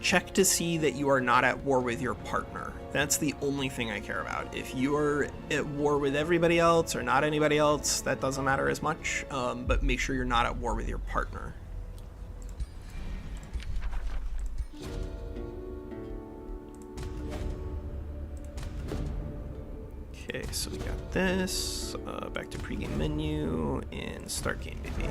check to see that you are not at war with your partner. That's the only thing I care about. If you are at war with everybody else or not anybody else, that doesn't matter as much, but make sure you're not at war with your partner. Okay, so we got this, back to pregame menu, and start game, baby.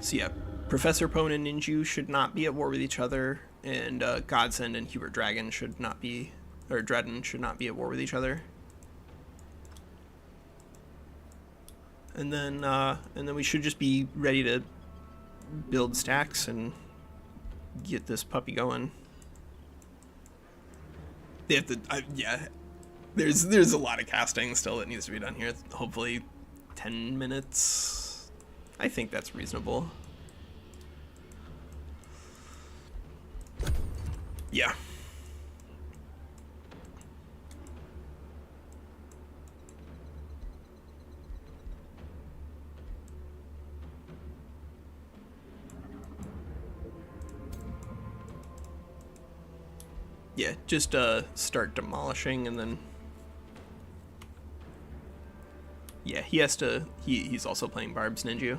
So yeah, Professor Pone and Ninju should not be at war with each other, and Godsend and Hubert Dragon should not be, or Dredden should not be at war with each other. And then we should just be ready to build stacks and get this puppy going. They have to, yeah. There's a lot of casting still that needs to be done here. Hopefully, 10 minutes. I think that's reasonable. Yeah. Yeah, just start demolishing and then... Yeah, he has to... He's also playing Barb's Ninja.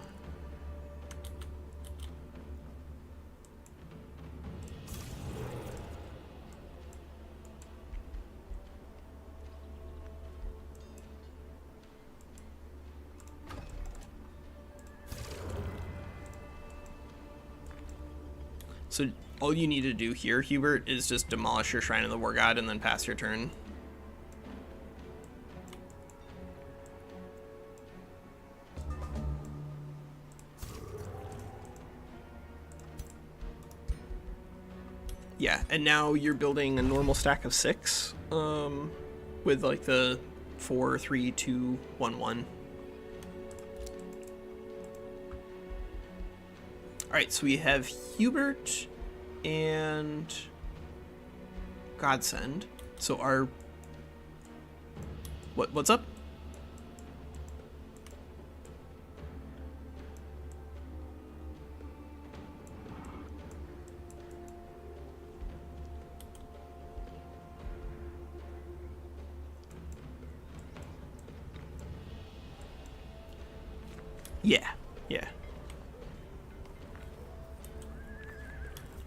So all you need to do here, Hubert, is just demolish your Shrine of the War God and then pass your turn. Yeah, and now you're building a normal stack of 6, with like the 4, 3, 2, 1, 1. Alright, so we have Hubert and Godsend. So our... What's up? Yeah, yeah.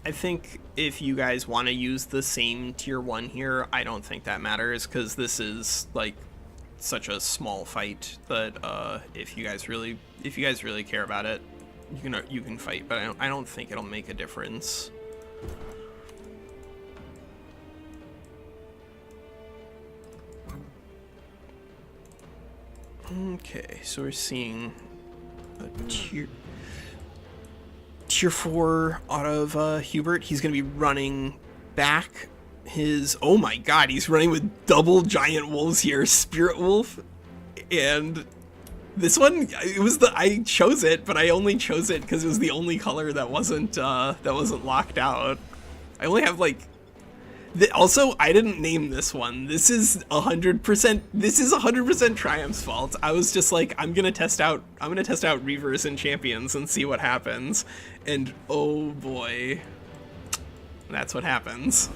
I think if you guys want to use the same tier 1 here, I don't think that matters, because this is like such a small fight that if you guys really care about it, you can fight, but I don't think it'll make a difference. Okay, so we're seeing a tier 4 out of Hubert. He's going to be running back his... Oh my god, he's running with double giant wolves here. Spirit Wolf. And this one, I chose it, but I only chose it because it was the only color that wasn't locked out. I only have like... Also, I didn't name this one. This is 100% Triumph's fault. I was just like, I'm gonna test out Reavers and Champions and see what happens. And oh boy, that's what happens.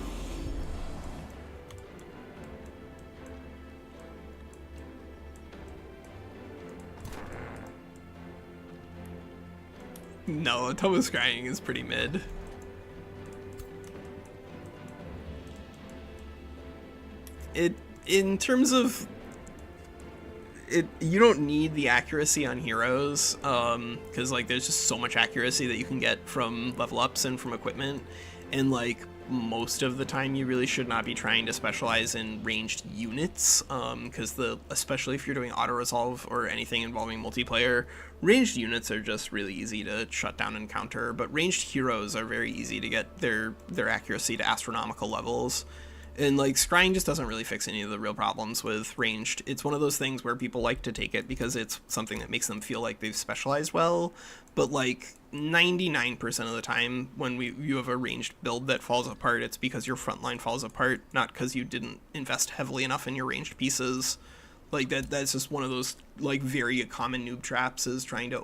No, Thomas Scrying is pretty mid. In terms of it, you don't need the accuracy on heroes, because like there's just so much accuracy that you can get from level ups and from equipment, and like most of the time you really should not be trying to specialize in ranged units, because especially if you're doing auto-resolve or anything involving multiplayer, ranged units are just really easy to shut down and counter, but ranged heroes are very easy to get their accuracy to astronomical levels. And like scrying just doesn't really fix any of the real problems with ranged. It's one of those things where people like to take it because it's something that makes them feel like they've specialized well, but like 99% of the time when you have a ranged build that falls apart, it's because your frontline falls apart, not because you didn't invest heavily enough in your ranged pieces. Like that's just one of those like very common noob traps, is trying to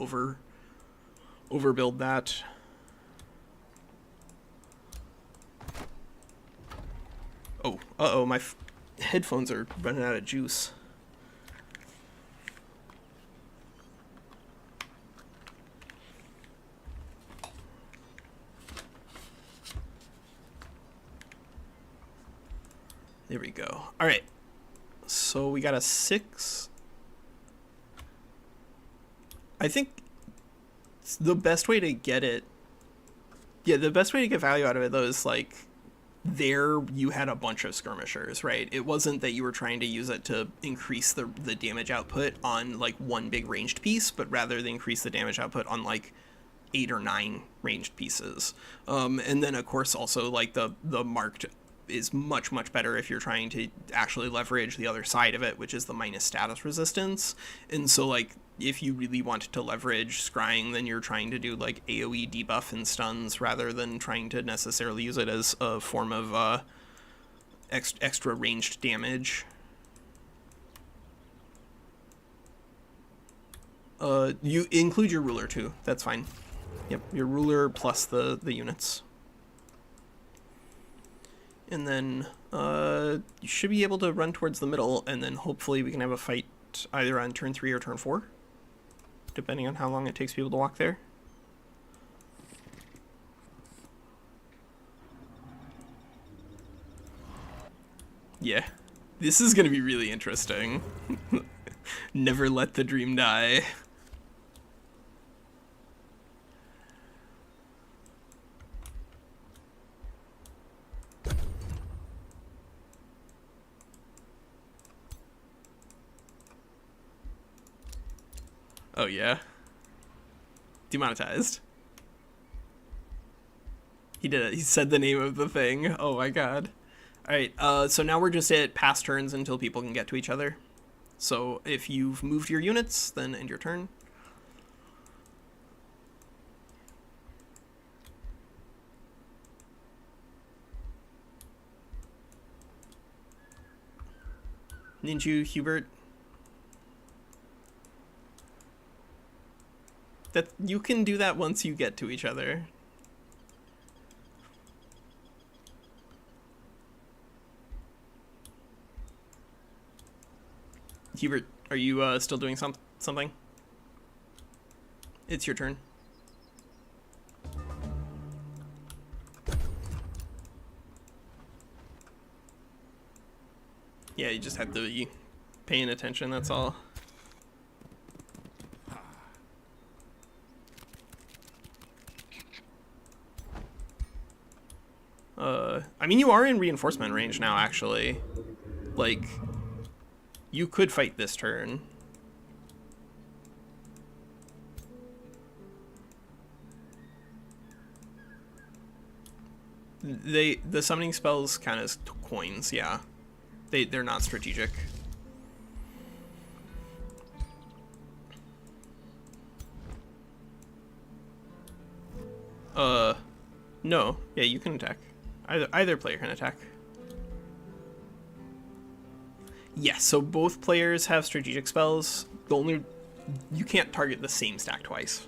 overbuild that. Oh, my headphones are running out of juice. There we go. All right. So we got a 6. I think the best way to get it... Yeah, the best way to get value out of it, though, is like... There you had a bunch of skirmishers, right? It wasn't that you were trying to use it to increase the damage output on like one big ranged piece, but rather they increase the damage output on like 8 or 9 ranged pieces. And then of course also like the marked is much better if you're trying to actually leverage the other side of it, which is the minus status resistance. And so like if you really want to leverage scrying, then you're trying to do like AoE debuff and stuns rather than trying to necessarily use it as a form of extra ranged damage. You include your ruler too, that's fine. Yep, your ruler plus the units. And then you should be able to run towards the middle, and then hopefully we can have a fight either on turn 3 or turn 4, depending on how long it takes people to walk there. Yeah, this is going to be really interesting. Never let the dream die. Oh yeah. Demonetized. He did it. He said the name of the thing. Oh my god. Alright, so now we're just at pass turns until people can get to each other. So if you've moved your units, then end your turn. Ninju, Hubert. That you can do that once you get to each other. Hubert, are you still doing something? It's your turn. Yeah, you just have to be paying attention, that's all. I mean, you are in reinforcement range now, actually. Like, you could fight this turn. The summoning spells count as coins, yeah. They're not strategic. No. Yeah, you can attack. Either player can attack. Yes, so both players have strategic spells. You can't target the same stack twice.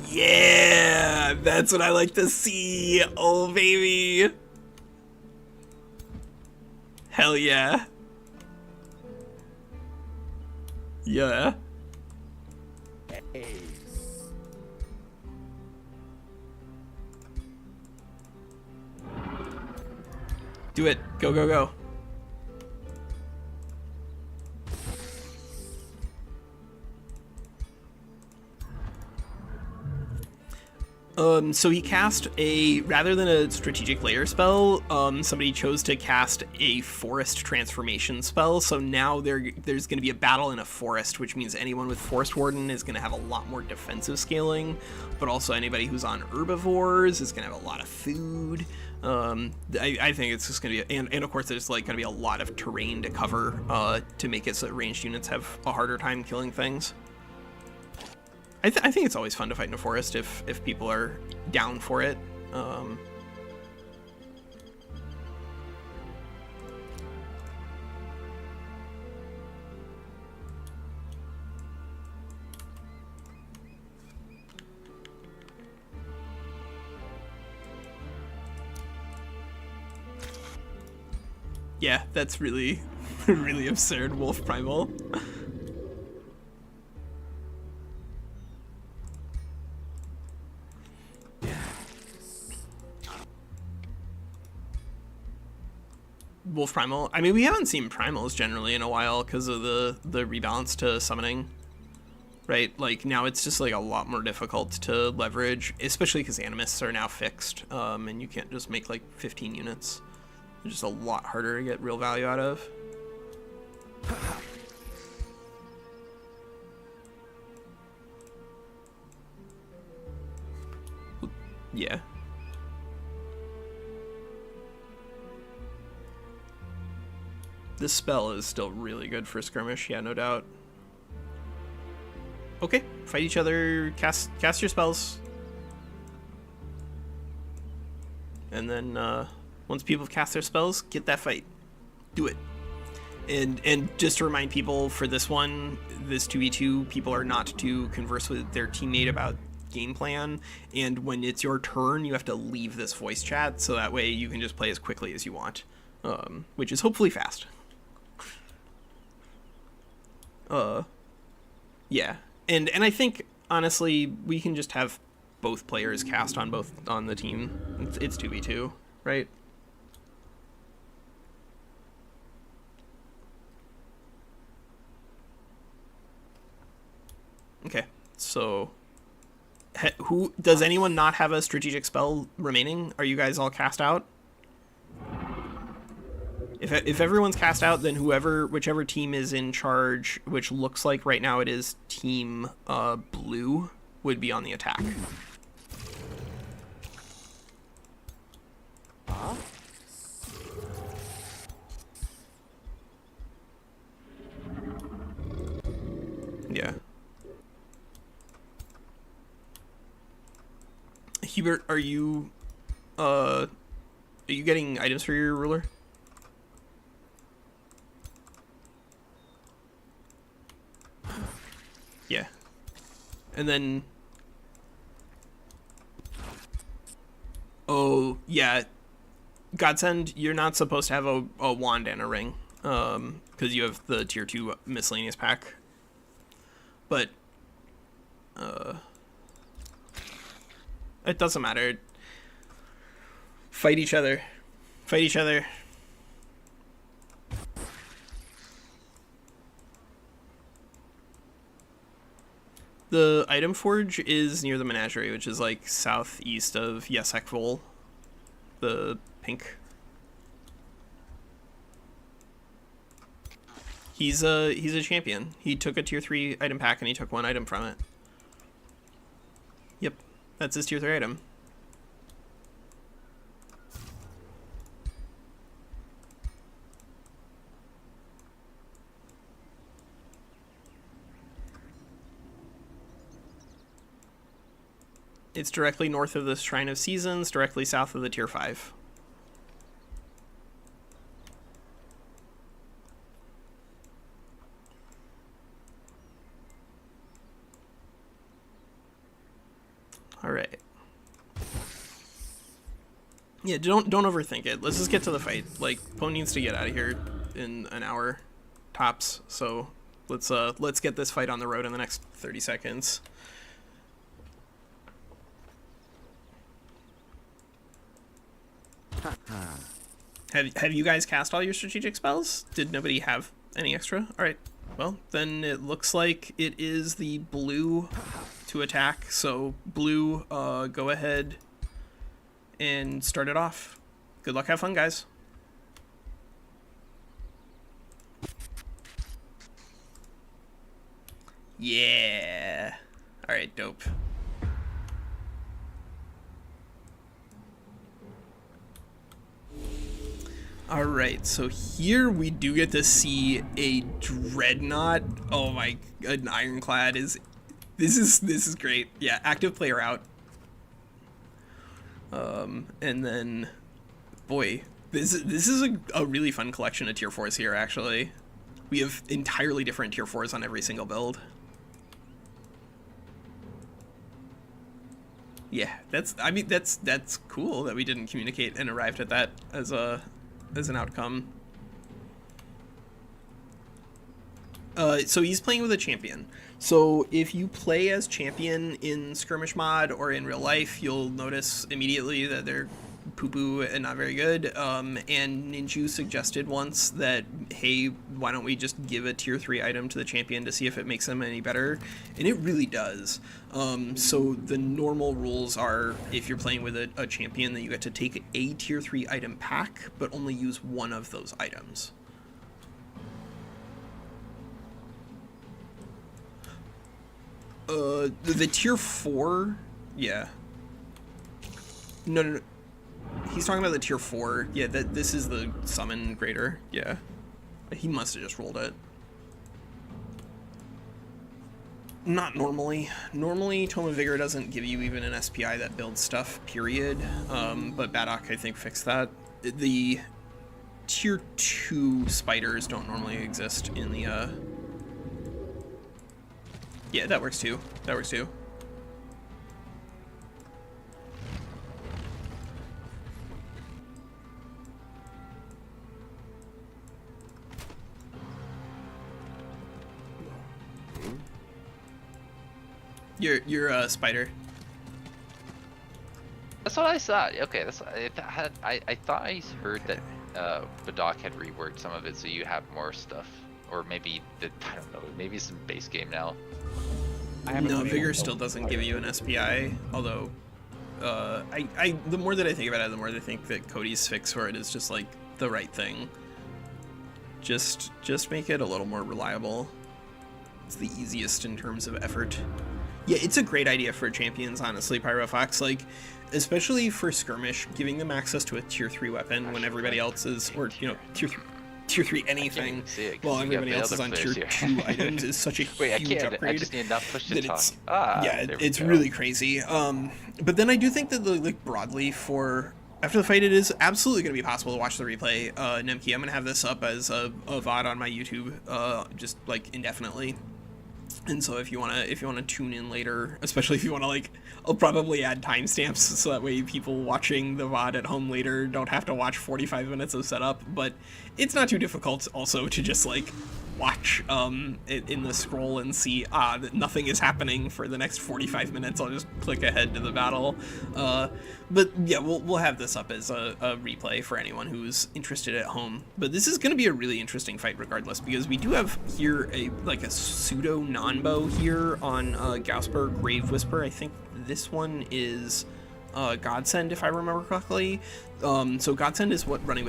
Yeah, that's what I like to see. Oh, baby. Hell yeah. Yeah. Do it. Go, go, go. So he cast rather than a strategic layer spell, somebody chose to cast a forest transformation spell. So now there's going to be a battle in a forest, which means anyone with Forest Warden is going to have a lot more defensive scaling, but also anybody who's on herbivores is going to have a lot of food. I think it's just going to be, and of course there's like going to be a lot of terrain to cover to make it so that ranged units have a harder time killing things. I think it's always fun to fight in a forest if people are down for it. Yeah, that's really, really absurd, Wolf Primal. Wolf Primal. I mean, we haven't seen Primals generally in a while because of the rebalance to summoning, right? Like, now it's just, like, a lot more difficult to leverage, especially because Animists are now fixed, and you can't just make, like, 15 units. It's just a lot harder to get real value out of. Yeah. This spell is still really good for skirmish, yeah, no doubt. Okay, fight each other, cast your spells. And then once people have cast their spells, get that fight. Do it. And just to remind people, for this one, this 2v2, people are not to converse with their teammate about game plan, and when it's your turn, you have to leave this voice chat, so that way you can just play as quickly as you want, which is hopefully fast. Yeah, and I think honestly we can just have both players cast on the team. It's 2v2, right? Okay, so who does anyone not have a strategic spell remaining? Are you guys all cast out? If everyone's cast out, then whichever team is in charge, which looks like right now it is team blue, would be on the attack. Yeah. Hubert, are you getting items for your ruler? Yeah. And then... Oh, yeah. Godsend, you're not supposed to have a wand and a ring, because you have the tier 2 miscellaneous pack. But, it doesn't matter. Fight each other. Fight each other. The item forge is near the menagerie, which is like southeast of Yesekvol, the pink. He's a champion. He took a tier 3 item pack and he took one item from it. Yep, that's his tier 3 item. It's directly north of the Shrine of Seasons, directly south of the tier 5. All right. Yeah, don't overthink it. Let's just get to the fight. Like, Pone needs to get out of here in an hour tops. So let's get this fight on the road in the next 30 seconds. Have you guys cast all your strategic spells? Did nobody have any extra? All right. Well, then it looks like it is the blue to attack. So blue, go ahead and start it off. Good luck, have fun, guys. Yeah. All right, dope. All right, so here we do get to see a dreadnought. Oh my, an ironclad is. This is great. Yeah, active player out. And then, boy, this is a really fun collection of tier 4s here. Actually, we have entirely different tier 4s on every single build. Yeah, that's cool that we didn't communicate and arrived at that as an outcome. So he's playing with a champion. So if you play as champion in skirmish mod or in real life, you'll notice immediately that they're poo-poo and not very good. And Ninju suggested once that, hey, why don't we just give a tier 3 item to the champion to see if it makes them any better? And it really does. So the normal rules are, if you're playing with a champion, then you get to take a tier 3 item pack, but only use one of those items. The tier 4, yeah. No. He's talking about the tier 4. Yeah, this is the summon grader. Yeah. He must have just rolled it. Not normally. Normally, Tome of Vigor doesn't give you even an SPI that builds stuff, period. But Badok, I think, fixed that. The tier 2 spiders don't normally exist in the, Yeah, that works too. That works too. You're a spider. That's what I thought. Okay, I thought I heard that Badok had reworked some of it so you have more stuff, or maybe I don't know. Maybe some base game now. No, Vigor still doesn't give you an SPI. Although, the more that I think about it, the more that I think that Cody's fix for it is just like the right thing. Just make it a little more reliable. It's the easiest in terms of effort. Yeah, it's a great idea for champions, honestly, Pyrofox. Like, especially for skirmish, giving them access to a tier 3 weapon when everybody else is, or, you know, tier 3 anything, while everybody else is on tier 2 items is such a huge upgrade. I just need enough push to talk. It's really crazy. But then I do think that, like, broadly for after the fight, it is absolutely going to be possible to watch the replay. Nemki, I'm going to have this up as a VOD on my YouTube, just like indefinitely. And so if you wanna tune in later, especially if you wanna, like, I'll probably add timestamps so that way people watching the VOD at home later don't have to watch 45 minutes of setup. But it's not too difficult also to just like watch in the scroll and see that nothing is happening for the next 45 minutes. I'll just click ahead to the battle. But yeah, we'll have this up as a replay for anyone who's interested at home. But this is going to be a really interesting fight regardless, because we do have here a pseudo non-bow here on Gaussberg Grave Whisper. I think this one is Godsend, if I remember correctly. So Godsend is running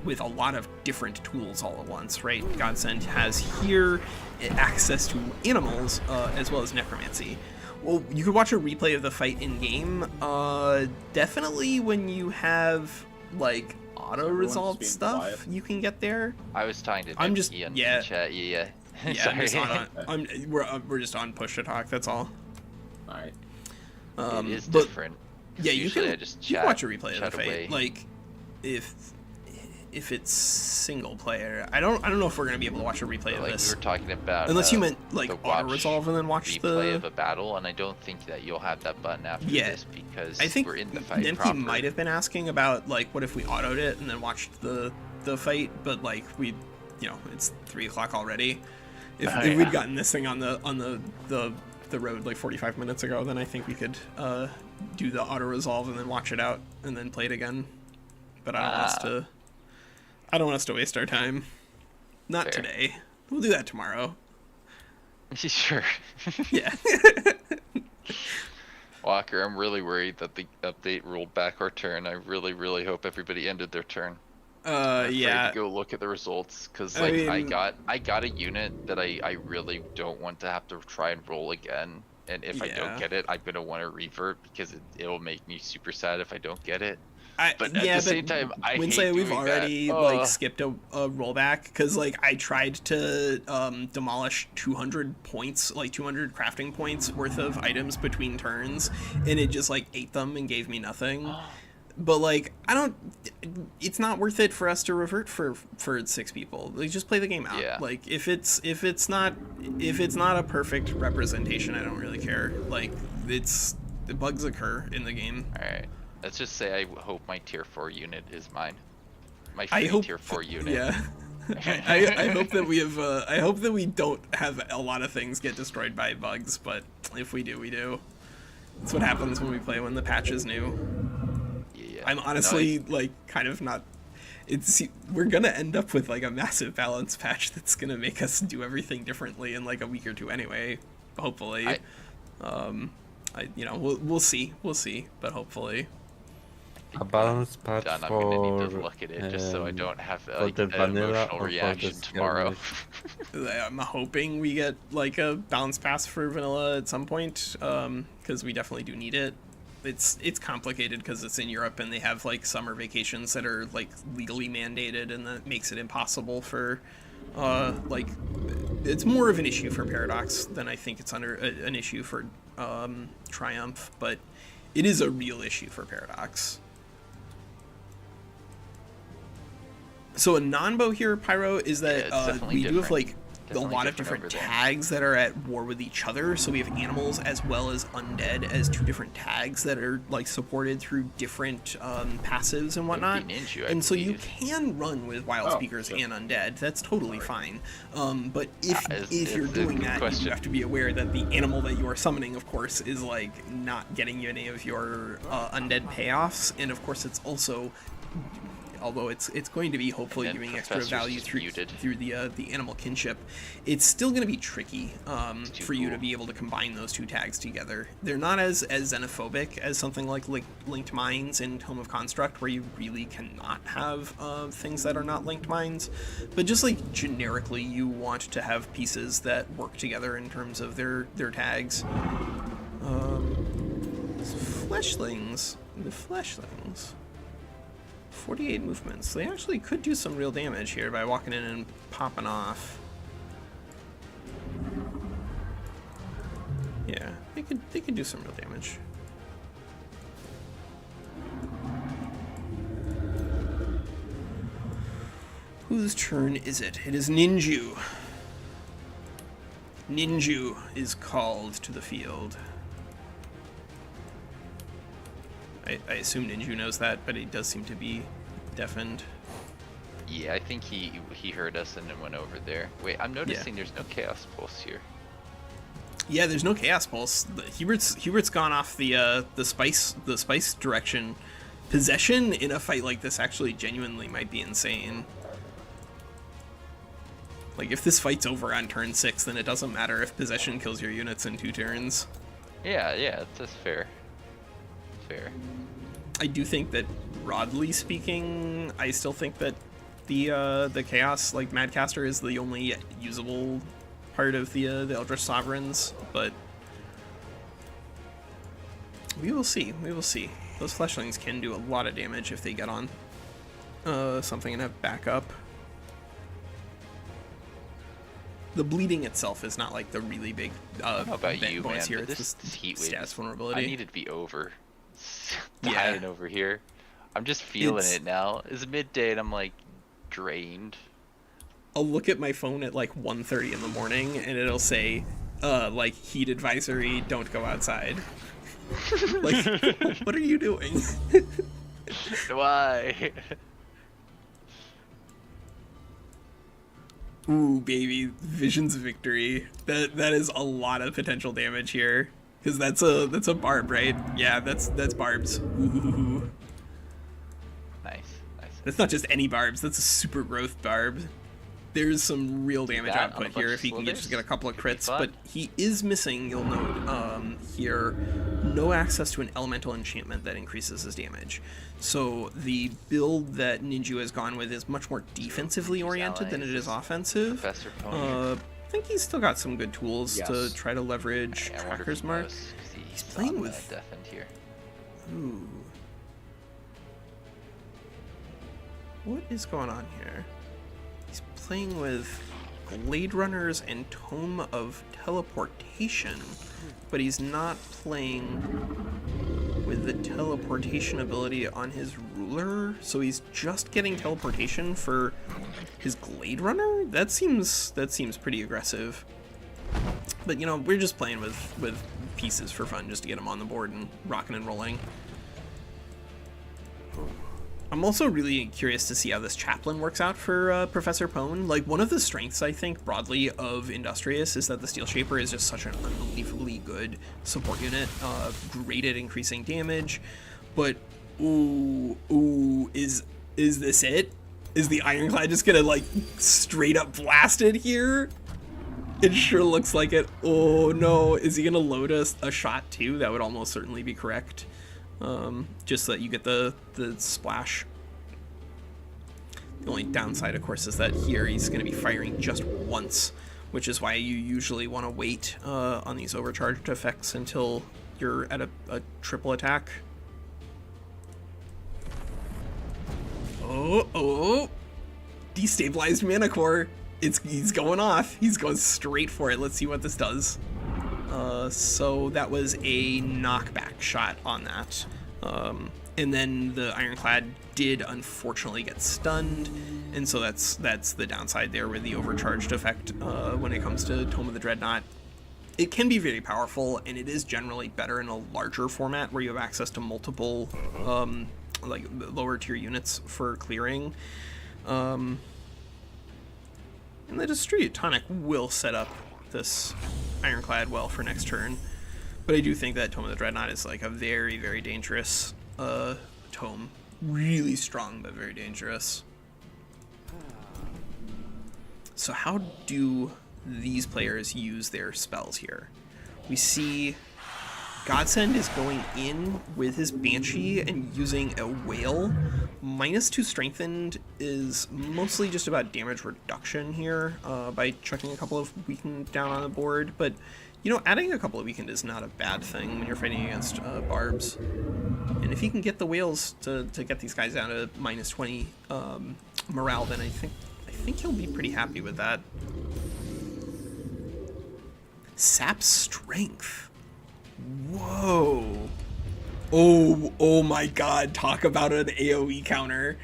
with a lot of different tools all at once, right? Godsend has here access to animals as well as necromancy. Well, you could watch a replay of the fight in game. Definitely when you have like auto-resolved stuff, quiet. You can get there. I was talking to I'm just Ian yeah in chat. Yeah. We're just on push to talk. That's all. All right. It is different. Yeah, you can watch a replay of the fight. Away. Like, if it's single player, I don't know if we're gonna be able to watch a replay of this. We were talking about unless you meant like auto resolve and then watch the replay of a battle, and I don't think that you'll have that button after this because I think we're in the fight. Nemki might have been asking about like what if we autoed it and then watched the fight, but like it's 3 o'clock already. If we'd gotten this thing on the road like 45 minutes ago, then I think we could do the auto resolve and then watch it out and then play it again. But I don't want us to waste our time. Not today. We'll do that tomorrow. Sure. Yeah. Walker, I'm really worried that the update rolled back our turn. I really, really hope everybody ended their turn. I'm afraid yeah. to go look at the results, because like I got a unit that I really don't want to have to try and roll again. And if I don't get it, I'm gonna want to revert, because it'll make me super sad if I don't get it. But at the same time, I hate doing we've already that. like skipped a rollback, because like I tried to demolish 200 points, like 200 crafting points worth of items between turns, and it just like ate them and gave me nothing. But like it's not worth it for us to revert for 6 people. Like, just play the game out. Yeah. Like if it's not a perfect representation, I don't really care. Like the bugs occur in the game. All right. Let's just say I hope my tier 4 unit is mine. My tier 4 unit. Yeah. I hope that we have. I hope that we don't have a lot of things get destroyed by bugs, but if we do, we do. That's what happens when we play when the patch is new. Yeah. I'm honestly like kind of not. We're gonna end up with like a massive balance patch that's gonna make us do everything differently in like a week or two anyway. Hopefully. We'll see, but hopefully. A balance patch I'm for gonna need to look at it just so I don't have like an emotional reaction tomorrow. I'm hoping we get like a balance pass for vanilla at some point, because we definitely do need it. It's complicated because it's in Europe and they have like summer vacations that are like legally mandated, and that makes it impossible for like it's more of an issue for Paradox than I think it's an issue for Triumph, but it is a real issue for Paradox. So a non-bow here, Pyro, is that we do have like a lot of different tags that are at war with each other. So we have animals as well as undead as 2 different tags that are like supported through different passives and whatnot. And so you can run with wild speakers and undead. That's totally fine. But if you're doing that, you have to be aware that the animal that you are summoning, of course, is like not getting you any of your undead payoffs, and of course it's also, although it's going to be hopefully giving extra value through the animal kinship, it's still going to be tricky for you to be able to combine those 2 tags together. They're not as xenophobic as something like linked mines and Tome of Construct, where you really cannot have things that are not linked mines, but just like generically you want to have pieces that work together in terms of their tags. Fleshlings. The fleshlings. 48 movements. They actually could do some real damage here by walking in and popping off. Yeah, they could do some real damage. Whose turn is it? It is Ninju. Ninju is called to the field. I assume Ninju knows that, but he does seem to be deafened. Yeah, I think he heard us and then went over there. Wait, I'm noticing there's no Chaos Pulse here. Yeah, there's no Chaos Pulse. Hubert's gone off the spice direction. Possession in a fight like this actually genuinely might be insane. Like, if this fight's over on turn 6, then it doesn't matter if Possession kills your units in 2 turns. Yeah, that's fair. I do think that, broadly speaking, I still think that the Chaos, like Madcaster, is the only usable part of the Eldritch Sovereigns, but we will see. Those Fleshlings can do a lot of damage if they get on something and have backup. The bleeding itself is not like the really big I don't know about you, man, here. but this heat wave, stats vulnerability. I need it to be over. Dying over here. I'm just feeling it now. It's midday and I'm like drained. I'll look at my phone at like 1:30 in the morning and it'll say like heat advisory, don't go outside. Like, what are you doing? Why? Ooh, baby, Visions of Victory. That is a lot of potential damage here. Because that's a barb, right? Yeah, that's barbs. Ooh. Nice. That's not just any barbs, that's a super growth barb. There's some real damage output here if he can just get a couple of crits, but he is missing, you'll note, here, no access to an elemental enchantment that increases his damage. So the build that Ninju has gone with is much more defensively oriented than it is offensive. I think he's still got some good tools to try to leverage Tracker's Mark. He's playing with... here. Ooh. What is going on here? He's playing with Blade Runners and Tome of Teleportation, but he's not playing with the teleportation ability on his ruler, so he's just getting teleportation for his Glade Runner? That seems pretty aggressive. But you know, we're just playing with pieces for fun, just to get them on the board and rocking and rolling. I'm also really curious to see how this Chaplain works out for Professor Pone. Like, one of the strengths, I think, broadly of Industrious is that the Steel Shaper is just such an unbelievably good support unit, great at increasing damage, but is this it? Is the Ironclad just gonna, like, straight up blast it here? It sure looks like it. Oh no, is he gonna load a shot too? That would almost certainly be correct. Just so that you get the splash. The only downside, of course, is that here he's going to be firing just once, which is why you usually want to wait on these overcharged effects until you're at a triple attack. Oh! Destabilized Mana Core. He's going off. He's going straight for it. Let's see what this does. So that was a knockback shot on that. And then the Ironclad did unfortunately get stunned, and so that's the downside there with the overcharged effect when it comes to Tome of the Dreadnought. It can be very powerful, and it is generally better in a larger format where you have access to multiple like lower tier units for clearing. And the Distribute Tonic will set up this Ironclad well for next turn, but I do think that Tome of the Dreadnought is like a very, very dangerous tome. Really strong, but very dangerous. So how do these players use their spells here? We see Godsend is going in with his Banshee and using a Whale. -2 Strengthened is mostly just about damage reduction here by chucking a couple of Weakened down on the board, but you know, adding a couple of Weakened is not a bad thing when you're fighting against barbs. And if he can get the Whales to get these guys down to -20 morale, then I think he'll be pretty happy with that. Sap Strength. Whoa. Oh my god, talk about an AoE counter.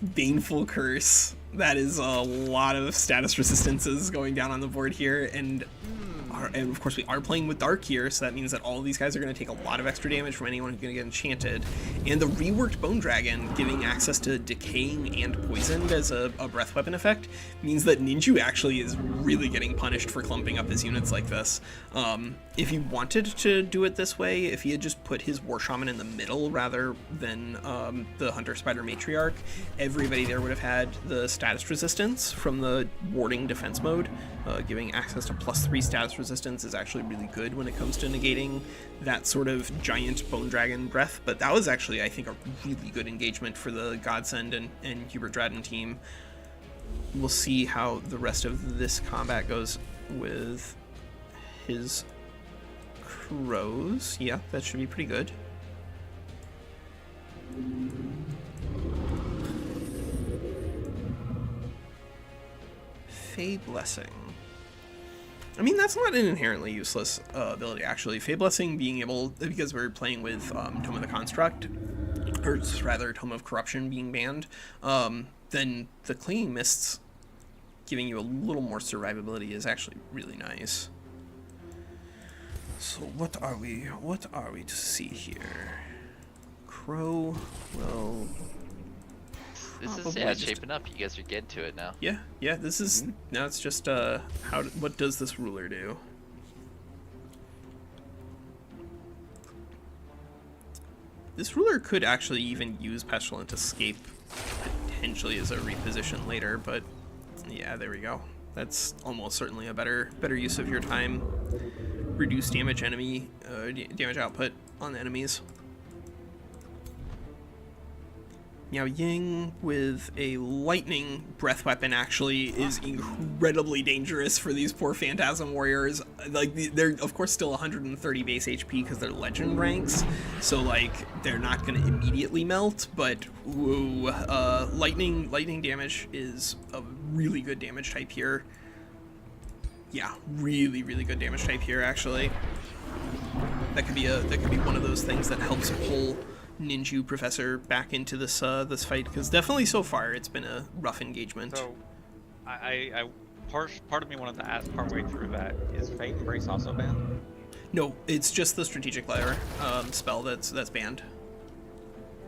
Baneful Curse. That is a lot of status resistances going down on the board here, and of course we are playing with Dark here, so that means that all of these guys are going to take a lot of extra damage from anyone who's going to get enchanted. And the reworked Bone Dragon giving access to Decaying and Poisoned as a breath weapon effect means that Ninju actually is really getting punished for clumping up his units like this. If he wanted to do it this way, if he had just put his War Shaman in the middle rather than the Hunter Spider Matriarch, everybody there would have had the status resistance from the warding defense mode. Giving access to +3 status resistance is actually really good when it comes to negating that sort of giant Bone Dragon breath, but that was actually, I think, a really good engagement for the Godsend and Hubert Dradden team. We'll see how the rest of this combat goes with his crows. Yeah, that should be pretty good. Fey Blessing. I mean, that's not an inherently useless ability, actually. Fey Blessing being able, because we're playing with Tome of the Construct, or rather Tome of Corruption being banned, then the Clinging Mists giving you a little more survivability is actually really nice. So what are we to see here? Crow, well... This is shaping up. You guys are getting to it now. Yeah. This is now. It's just what does this ruler do? This ruler could actually even use Pestilent Escape potentially as a reposition later, but yeah, there we go. That's almost certainly a better use of your time. reduce damage damage output on the enemies. Miao Ying with a lightning breath weapon actually is incredibly dangerous for these poor Phantasm warriors. Like, they're of course still 130 base HP because they're legend ranks, so like they're not going to immediately melt, but woo, lightning damage is a really good damage type here. Yeah, really good damage type here actually. That could be one of those things that helps pull Ninju Professor back into this this fight, because definitely so far it's been a rough engagement. So, part of me wanted to ask partway through that, is Fate Embrace also banned? No, it's just the strategic layer spell that's banned.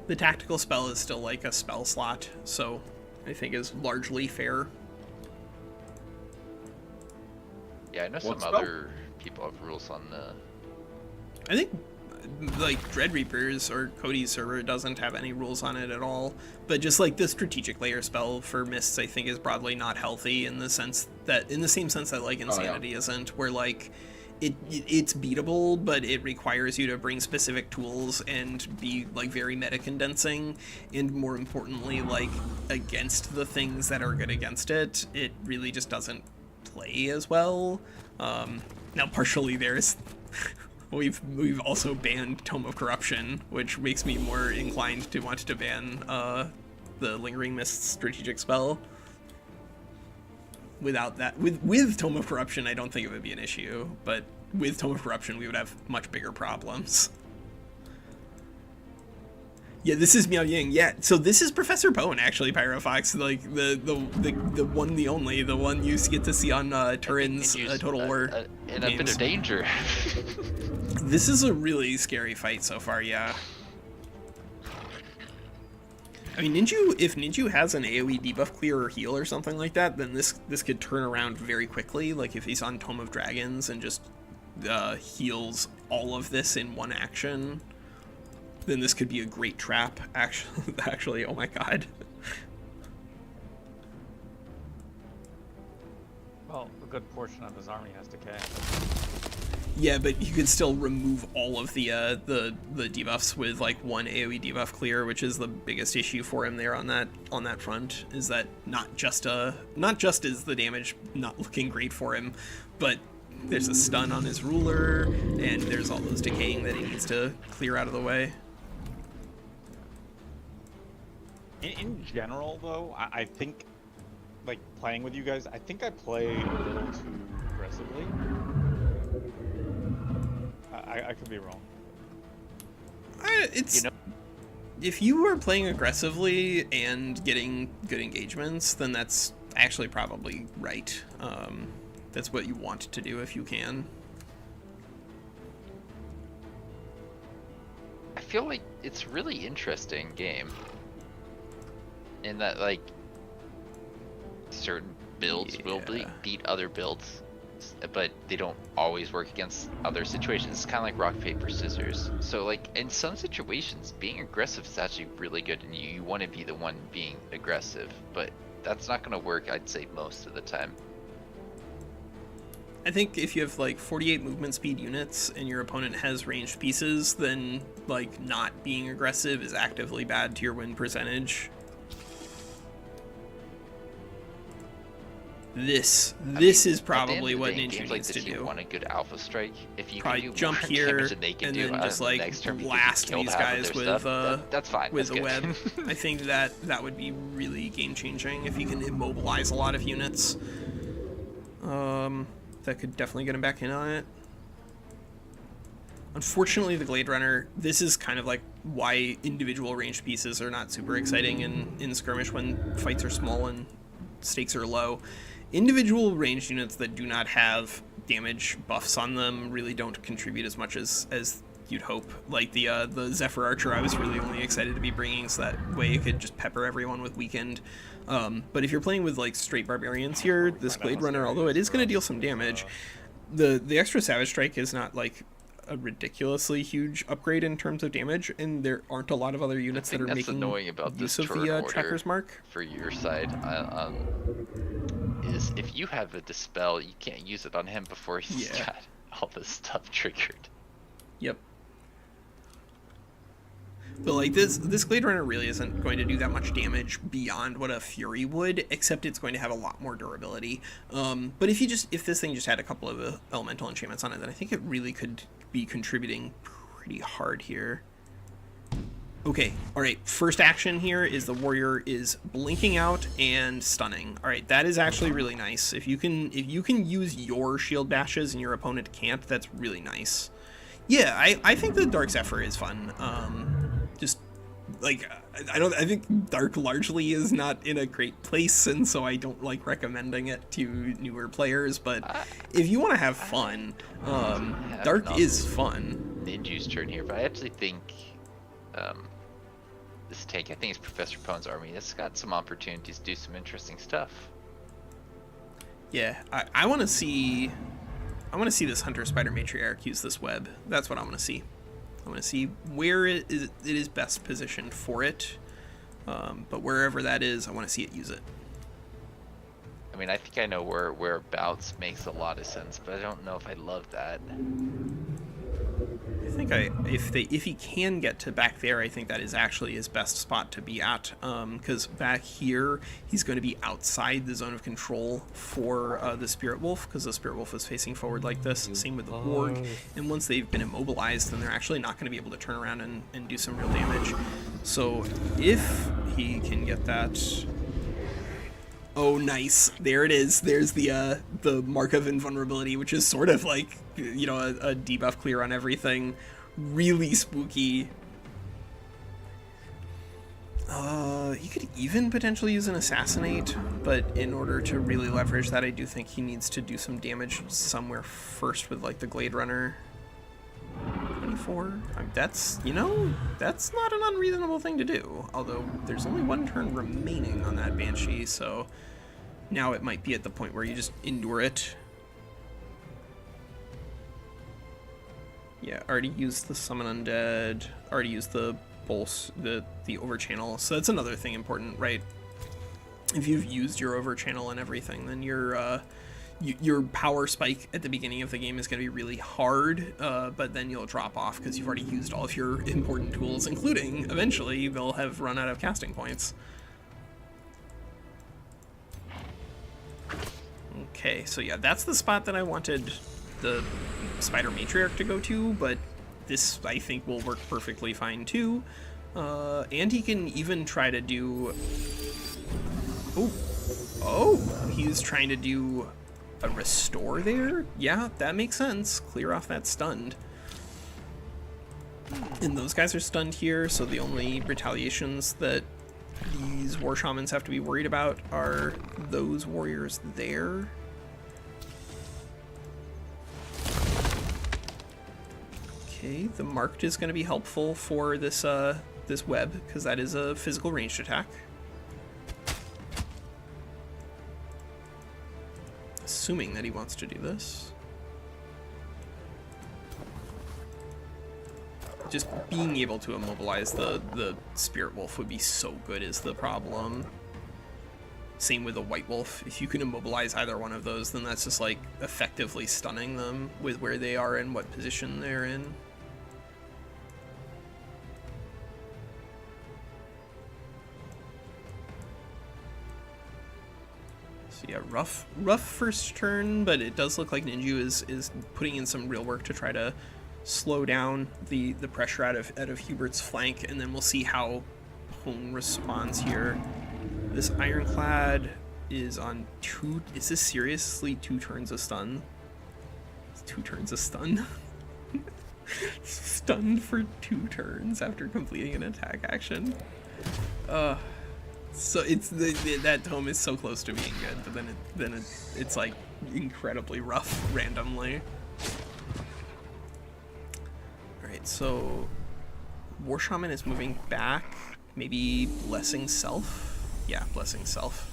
The tactical spell is still like a spell slot, so I think is largely fair. Yeah, I know some other people have rules on the. I think like Dread Reapers or Cody's server doesn't have any rules on it at all, but just like the strategic layer spell for mists I think is broadly not healthy in the same sense that like Insanity isn't, where like it's beatable, but it requires you to bring specific tools and be like very meta condensing, and more importantly like against the things that are good against it. It really just doesn't play as well. Now partially there's We've also banned Tome of Corruption, which makes me more inclined to want to ban the Lingering Mist strategic spell. Without that, with Tome of Corruption, I don't think it would be an issue, but with Tome of Corruption, we would have much bigger problems. Yeah, this is Miao Ying. Yeah, so this is Professor Bone, actually, Pyrofox, like the one, the only, the one you get to see on Turin's Total War in a bit of danger. This is a really scary fight so far, yeah. I mean, if Ninju has an AoE debuff clear or heal or something like that, then this could turn around very quickly. Like if he's on Tome of Dragons and just heals all of this in one action, then this could be a great trap. Actually, oh my god. Well, a good portion of his army has decay. Yeah, but you could still remove all of the debuffs with like one AoE debuff clear, which is the biggest issue for him there on that front. Is that not just is the damage not looking great for him, but there's a stun on his ruler, and there's all those decaying that he needs to clear out of the way. In general, though, I think, like playing with you guys, I think I play a little too aggressively. I could be wrong. It's, if you are playing aggressively and getting good engagements, then that's actually probably right. That's what you want to do if you can. I feel like it's really interesting game in that like certain builds will beat other builds, but they don't always work against other situations. It's kind of like rock, paper, scissors. So like in some situations, being aggressive is actually really good, and you want to be the one being aggressive, but that's not going to work, I'd say, most of the time. I think if you have like 48 movement speed units and your opponent has ranged pieces, then like not being aggressive is actively bad to your win percentage. This is probably what Ninja needs to do. If you want a good alpha strike, if you probably can do jump here and then just like blast these guys with that's fine. With a web. I think that would be really game changing if you can immobilize a lot of units. That could definitely get him back in on it. Unfortunately, the Glade Runner, this is kind of like why individual ranged pieces are not super exciting in Skirmish when fights are small and stakes are low. Individual ranged units that do not have damage buffs on them really don't contribute as much as you'd hope. Like the Zephyr Archer, I was really only excited to be bringing, so that way it could just pepper everyone with weakened. But if you're playing with like straight barbarians here, this Glade Runner, although it is going to deal some damage, the extra Savage Strike is not like a ridiculously huge upgrade in terms of damage, and there aren't a lot of other units that are making annoying about use this of the Tracker's Mark. For your side, is if you have a Dispel, you can't use it on him before he's got all this stuff triggered. Yep. But like this Glade Runner really isn't going to do that much damage beyond what a Fury would, except it's going to have a lot more durability. But if this thing just had a couple of elemental enchantments on it, then I think it really could be contributing pretty hard here. Okay, all right, first action here is the warrior is blinking out and stunning. All right, that is actually really nice. If you can use your shield bashes and your opponent can't, that's really nice. Yeah, I think the Dark Zephyr is fun. Just like I think Dark largely is not in a great place, and so I don't like recommending it to newer players. But if you want to have fun, Dark is fun. Ninju's turn here, but I actually think this tank, I think it's Professor Pone's army. It's got some opportunities to do some interesting stuff. Yeah, I want to see this Hunter Spider Matriarch use this web. That's what I want to see. I want to see where it is best positioned for it. But wherever that is, I want to see it use it. I mean, I think I know whereabouts makes a lot of sense, but I don't know if I love that. I think if he can get to back there, I think that is actually his best spot to be at, because back here he's going to be outside the zone of control for the Spirit Wolf, because the Spirit Wolf is facing forward like this. Same with the Warg, and once they've been immobilized, then they're actually not going to be able to turn around and do some real damage. So if he can get that. Oh, nice. There it is. There's the Mark of Invulnerability, which is sort of like, you know, a debuff clear on everything. Really spooky. He could even potentially use an Assassinate, but in order to really leverage that, I do think he needs to do some damage somewhere first with, like, the Glade Runner. 24. That's, you know, that's not an unreasonable thing to do. Although there's only one turn remaining on that Banshee, so now it might be at the point where you just endure it. Yeah, already used the Summon Undead, already used the Pulse, the Overchannel, so that's another thing important, right? If you've used your Overchannel and everything, then your power spike at the beginning of the game is going to be really hard, but then you'll drop off because you've already used all of your important tools, including, eventually, they'll have run out of casting points. Okay, so yeah, that's the spot that I wanted the Spider Matriarch to go to, but this, I think, will work perfectly fine too. And he can even try to do... Oh, he's trying to do a restore there? Yeah, that makes sense. Clear off that stunned. And those guys are stunned here, so the only retaliations that these War Shamans have to be worried about are those warriors there. Okay, the Marked is going to be helpful for this this web, because that is a physical ranged attack. Assuming that he wants to do this. Just being able to immobilize the Spirit Wolf would be so good is the problem. Same with the White Wolf. If you can immobilize either one of those, then that's just like effectively stunning them with where they are and what position they're in. So yeah, rough first turn, but it does look like Ninju is putting in some real work to try to slow down the pressure out of Hubert's flank, and then we'll see how Hone responds here. This Ironclad is on two... Is this seriously 2 turns of stun? It's 2 turns of stun? Stunned for 2 turns after completing an attack action. So it's that tome is so close to being good, but then it's like incredibly rough randomly. Alright, so War Shaman is moving back, maybe Blessing Self. Yeah, Blessing Self.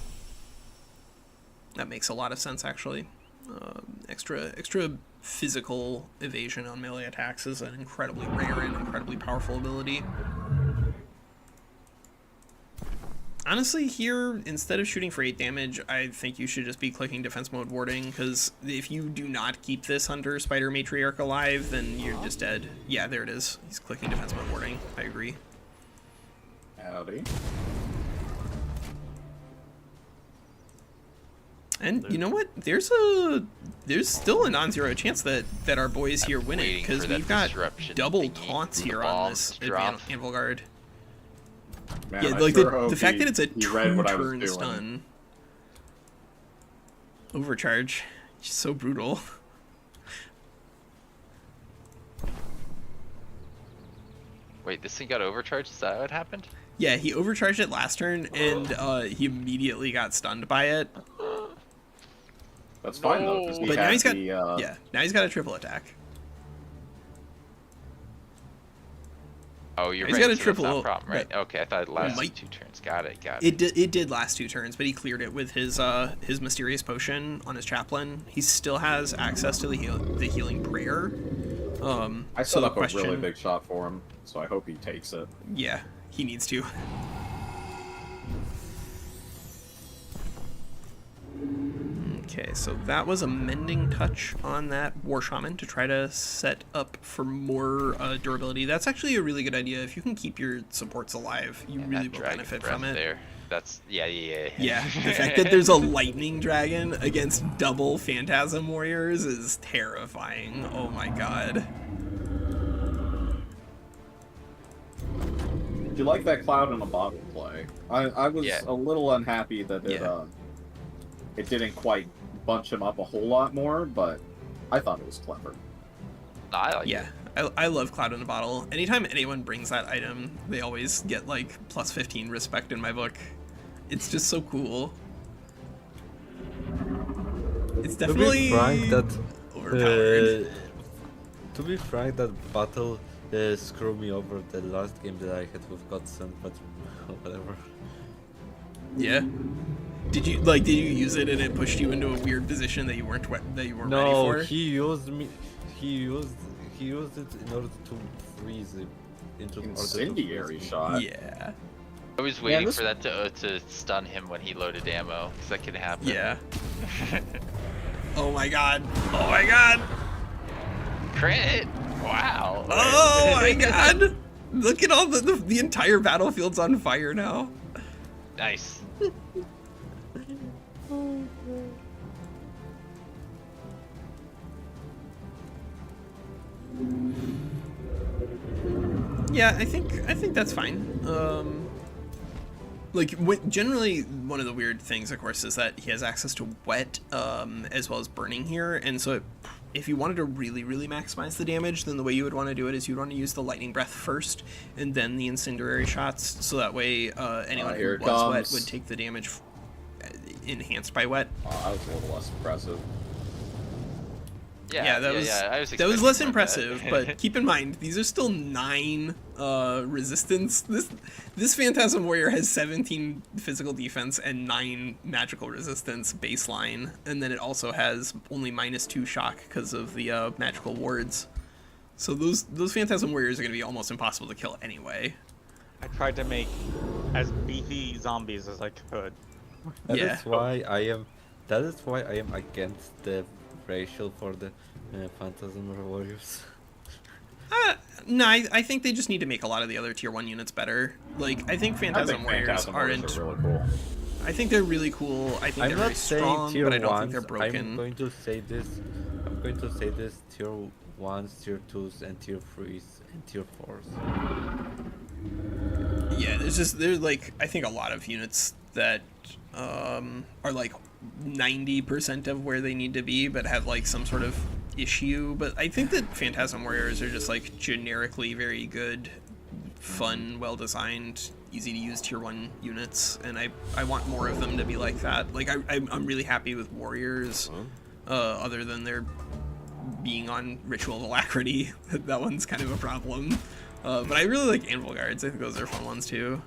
That makes a lot of sense, actually. Extra physical evasion on melee attacks is an incredibly rare and incredibly powerful ability. Honestly, here, instead of shooting for 8 damage, I think you should just be clicking defense mode warding, because if you do not keep this Hunter Spider Matriarch alive, then you're just dead. Yeah, there it is. He's clicking defense mode warding. I agree. Howdy. And you know what? There's still a non-zero chance that our boys here win it, because we've got double taunts here on this Anvil Guard. Man, yeah, like the fact that it's a 2-turn stun. Overcharge. It's so brutal. Wait, this thing got overcharged? Is that what happened? Yeah, he overcharged it last turn, and he immediately got stunned by it. That's fine though, because now he's got now he's got a triple attack. Oh, you're he's right. got a so triple. That's not a problem, right? Okay, I thought it lasted 2 turns. Got it. It did last 2 turns, but he cleared it with his mysterious potion on his chaplain. He still has access to the healing prayer. I set up a really big shot for him, so I hope he takes it. Yeah, he needs to. Okay, so that was a mending touch on that War Shaman to try to set up for more durability. That's actually a really good idea. If you can keep your supports alive, you really will benefit from it. There. That's yeah. The fact that there's a lightning dragon against double phantasm warriors is terrifying. Oh my god. Do you like that cloud in a bottle play? I was a little unhappy that it didn't quite bunch him up a whole lot more, but I thought it was clever. I like it. I love Cloud in a Bottle. Anytime anyone brings that item, they always get like plus 15 respect in my book. It's just so cool. It's definitely overpowered. To be frank, that battle screwed me over the last game that I had with Godson, but whatever. Yeah. Did you use it and it pushed you into a weird position that you weren't ready for? No, he used it in order to freeze it into incendiary shot. Yeah. I was waiting for that to stun him when he loaded ammo, because that could happen. Yeah. Oh my god. Oh my god. Crit! Wow. Oh my god. Look at all the entire battlefield's on fire now. Nice. Yeah, I think that's fine. Generally, one of the weird things, of course, is that he has access to wet as well as burning here, and so if you wanted to really, really maximize the damage, then the way you would want to do it is you'd want to use the lightning breath first, and then the incendiary shots, so that way anyone who was wet would take the damage enhanced by wet. That was a little less impressive. That was less impressive, but keep in mind, these are still 9 resistance. This Phantasm Warrior has 17 physical defense and 9 magical resistance baseline, and then it also has only -2 shock because of the magical wards. So those Phantasm Warriors are going to be almost impossible to kill anyway. I tried to make as beefy zombies as I could. That is why I am against the racial for the Phantasm Warriors. No, I think they just need to make a lot of the other tier 1 units better. Like, I think Phantasm Warriors aren't... really cool. I think they're really cool. I think they're very strong, but I don't think they're broken. I'm going to say this, tier 1s, tier 2s, and tier 3s, and tier 4s. Yeah, there's like, I think a lot of units that are like 90% of where they need to be, but have like some sort of issue. But I think that Phantasm Warriors are just like generically very good, fun, well designed, easy to use tier 1 units, and I want more of them to be like that. Like I'm really happy with Warriors, other than their being on Ritual of Alacrity. That one's kind of a problem. But I really like Anvil Guards. I think those are fun ones too.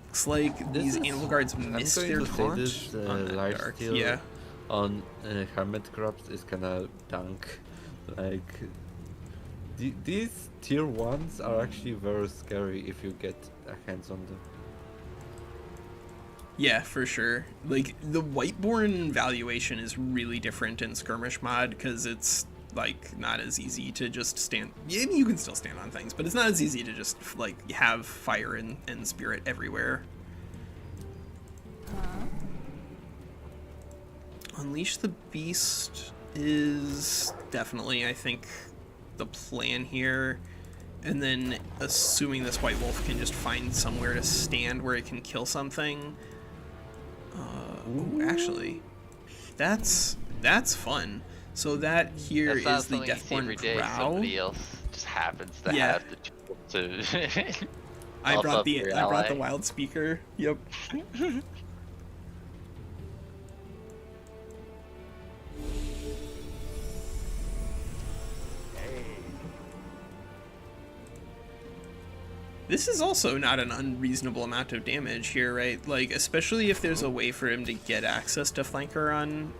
Looks like these Anvil Guards missed their taunt on the dark. Yeah. On Hermit Crops is kinda dunk. Like, These tier 1s are actually very scary if you get a hands on them. Yeah, for sure. Like, the Whiteborn valuation is really different in Skirmish mod, because it's, like, not as easy to just stand... Yeah, you can still stand on things, but it's not as easy to just, like, have fire and spirit everywhere. Unleash the Beast is definitely, I think, the plan here. And then, assuming this White Wolf can just find somewhere to stand where it can kill something... Ooh, actually, that's fun. So that here is the Deathborn Crow. Somebody else just happens to have the tool to. I brought the wild speaker. Yep. This is also not an unreasonable amount of damage here, right? Like, especially if there's a way for him to get access to flanker on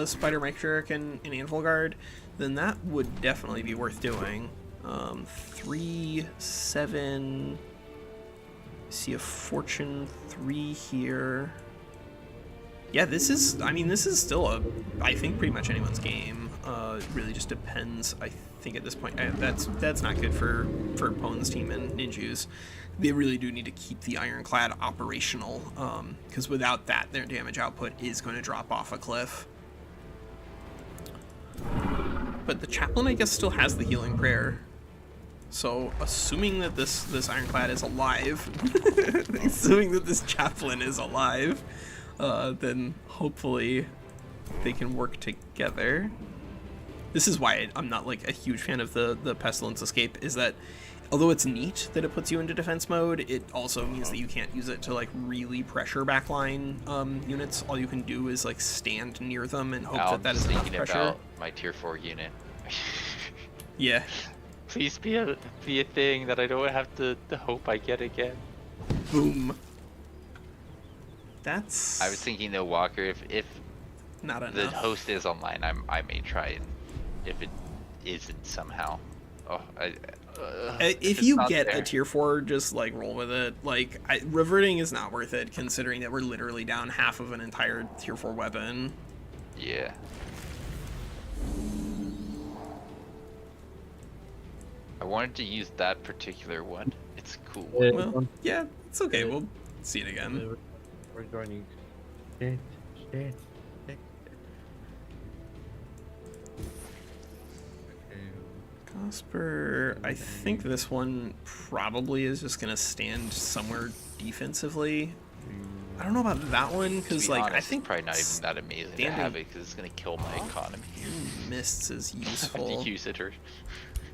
Spider Mike Jurek and Anvil Guard, then that would definitely be worth doing. 3, 7... See a Fortune 3 here. Yeah, this is still I think pretty much anyone's game. It really just depends, I think at this point. That's not good for Pone's team and Ninju's. They really do need to keep the Ironclad operational, because without that, their damage output is going to drop off a cliff. But the Chaplain, I guess, still has the Healing Prayer. So, assuming that this Ironclad is alive, assuming that this Chaplain is alive, then hopefully they can work together. This is why I'm not like a huge fan of the Pestilence Escape, is that although it's neat that it puts you into defense mode, it also means that you can't use it to like really pressure backline units. All you can do is like stand near them and hope that is enough pressure. About my tier 4 unit. Yeah. Please be a thing that I don't have to hope I get again. Boom. That's... I was thinking though, Walker, if not enough. The host is online, I may try and if it isn't somehow. If you get a tier 4, just like roll with it. Like, reverting is not worth it, considering that we're literally down half of an entire tier 4 weapon. Yeah. I wanted to use that particular one. It's cool. Well, yeah, it's okay. We'll see it again. We're joining. Shit. Cosper, I think this one probably is just gonna stand somewhere defensively. I don't know about that one, because like honest, I think it's probably not even that amazing to have it, because it's gonna kill my economy. Mists is useful. I have to use it or...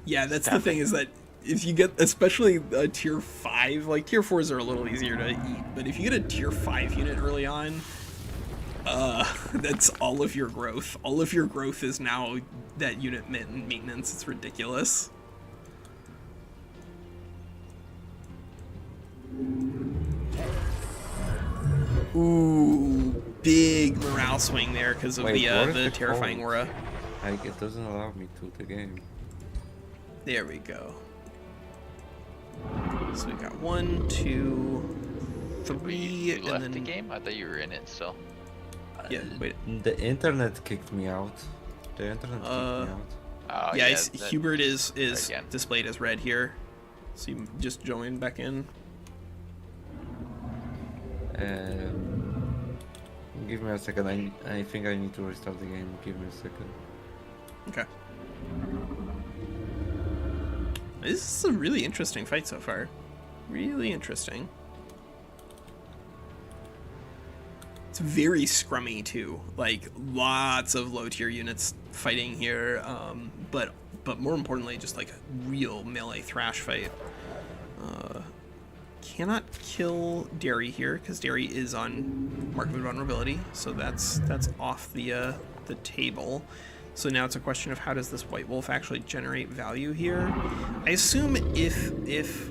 Yeah, that's the thing, is that if you get, especially a tier 5, like tier 4s are a little easier to eat, but if you get a tier 5 unit early on, that's all of your growth. All of your growth is now that unit maintenance. It's ridiculous. Ooh, big morale swing there because of the terrifying aura. Like, it doesn't allow me to the game. There we go. So we got 1, 2, 3, you left and then the game? I thought you were in it still. Yeah, wait. The internet kicked me out. The internet kicked me out. Oh, yeah, Hubert is again displayed as red here. So you just join back in. Give me a second. I think I need to restart the game. Give me a second. Okay. This is a really interesting fight so far. Really interesting. It's very scrummy too. Like lots of low tier units fighting here, but more importantly, just like a real melee thrash fight. Cannot kill Derry here because Derry is on Mark of Invulnerability, so that's off the table. So now it's a question of how does this White Wolf actually generate value here? I assume if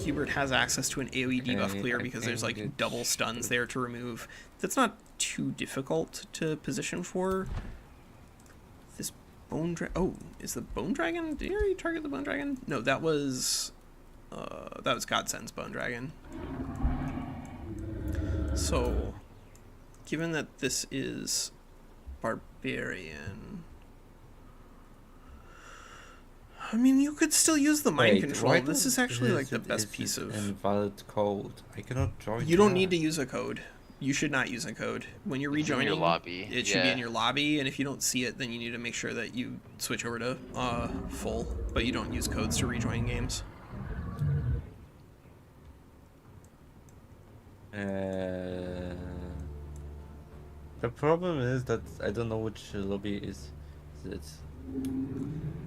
Hubert has access to an AoE debuff clear because there's like double stuns there to remove, that's not too difficult to position for. This Oh, is the bone dragon? Did you already target the bone dragon? No, that was Godsend's bone dragon. So, given that this is barbarian, I mean, you could still use the mind control. This is actually like the best piece of invalid code. I cannot join. You don't need to use a code. You should not use a code. When you're rejoining, your lobby. It should be in your lobby, and if you don't see it, then you need to make sure that you switch over to full, but you don't use codes to rejoin games. The problem is that I don't know which lobby is it.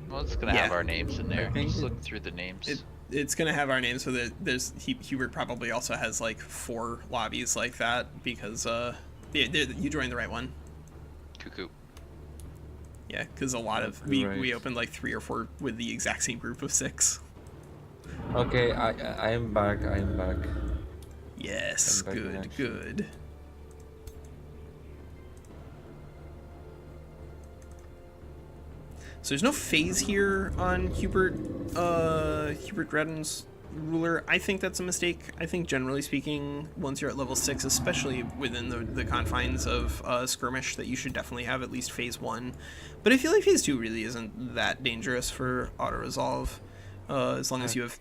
Well, it's gonna have our names in there. Just look through the names. It's gonna have our names, so that there's Hubert probably also has like 4 lobbies like that because you joined the right one. Cuckoo. Yeah, because a lot of we opened like 3 or 4 with the exact same group of 6. Okay, I am back. Yes, good. So there's no phase here on Hubert Redden's ruler. I think that's a mistake. I think generally speaking, once you're at level 6, especially within the confines of Skirmish, that you should definitely have at least phase 1. But I feel like phase 2 really isn't that dangerous for auto-resolve, as long as you have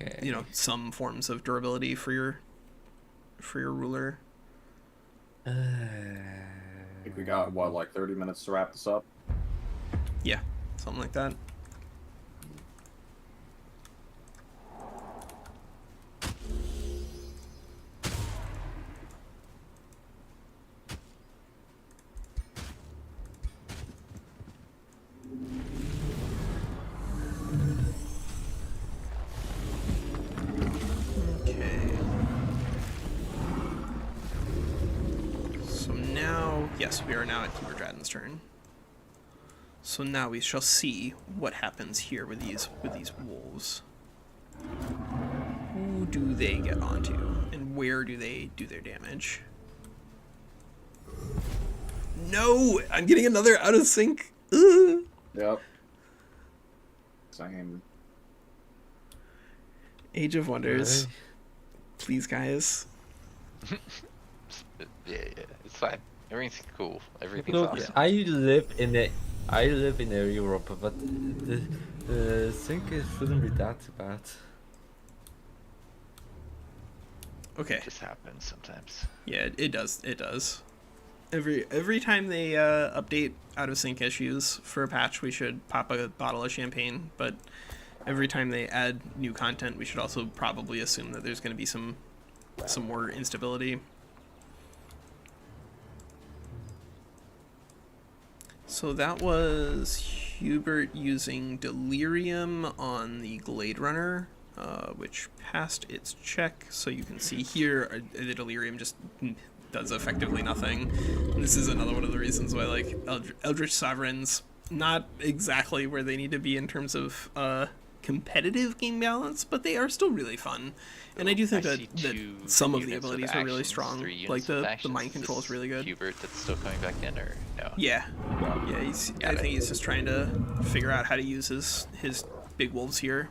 some forms of durability for your ruler. I think we got like 30 minutes to wrap this up. Yeah. Something like that. Okay. So now, yes, we are now at Hubert Dradden's turn. So now we shall see what happens here with these wolves. Who do they get onto, and where do they do their damage? No, I'm getting another out of sync. Ugh. Yep. Same. Age of Wonders. Really? Please, guys. Yeah, it's fine. Everything's cool. Everything's awesome. I live in Europe, but the sync shouldn't be that bad. Okay. It just happens sometimes. Yeah, it does. It does. Every time they update out of sync issues for a patch, we should pop a bottle of champagne. But every time they add new content, we should also probably assume that there's going to be some more instability. So that was Hubert using Delirium on the Glade Runner, which passed its check. So you can see here, the Delirium just does effectively nothing. And this is another one of the reasons why, like, Eldritch Sovereigns, not exactly where they need to be in terms of competitive game balance, but they are still really fun. And I do think that some of the abilities are really strong. Like the mind control is really good. Hubert that's still coming back in, or no? Yeah. I think he's just trying to figure out how to use his big wolves here.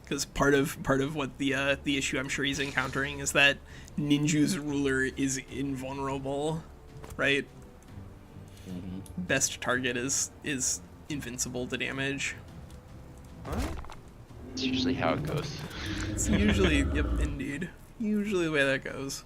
Because part of what the issue I'm sure he's encountering is that Ninju's ruler is invulnerable, right? Mm-hmm. Best target is invincible to damage. What? It's usually how it goes. It's usually, yep, indeed. Usually the way that goes.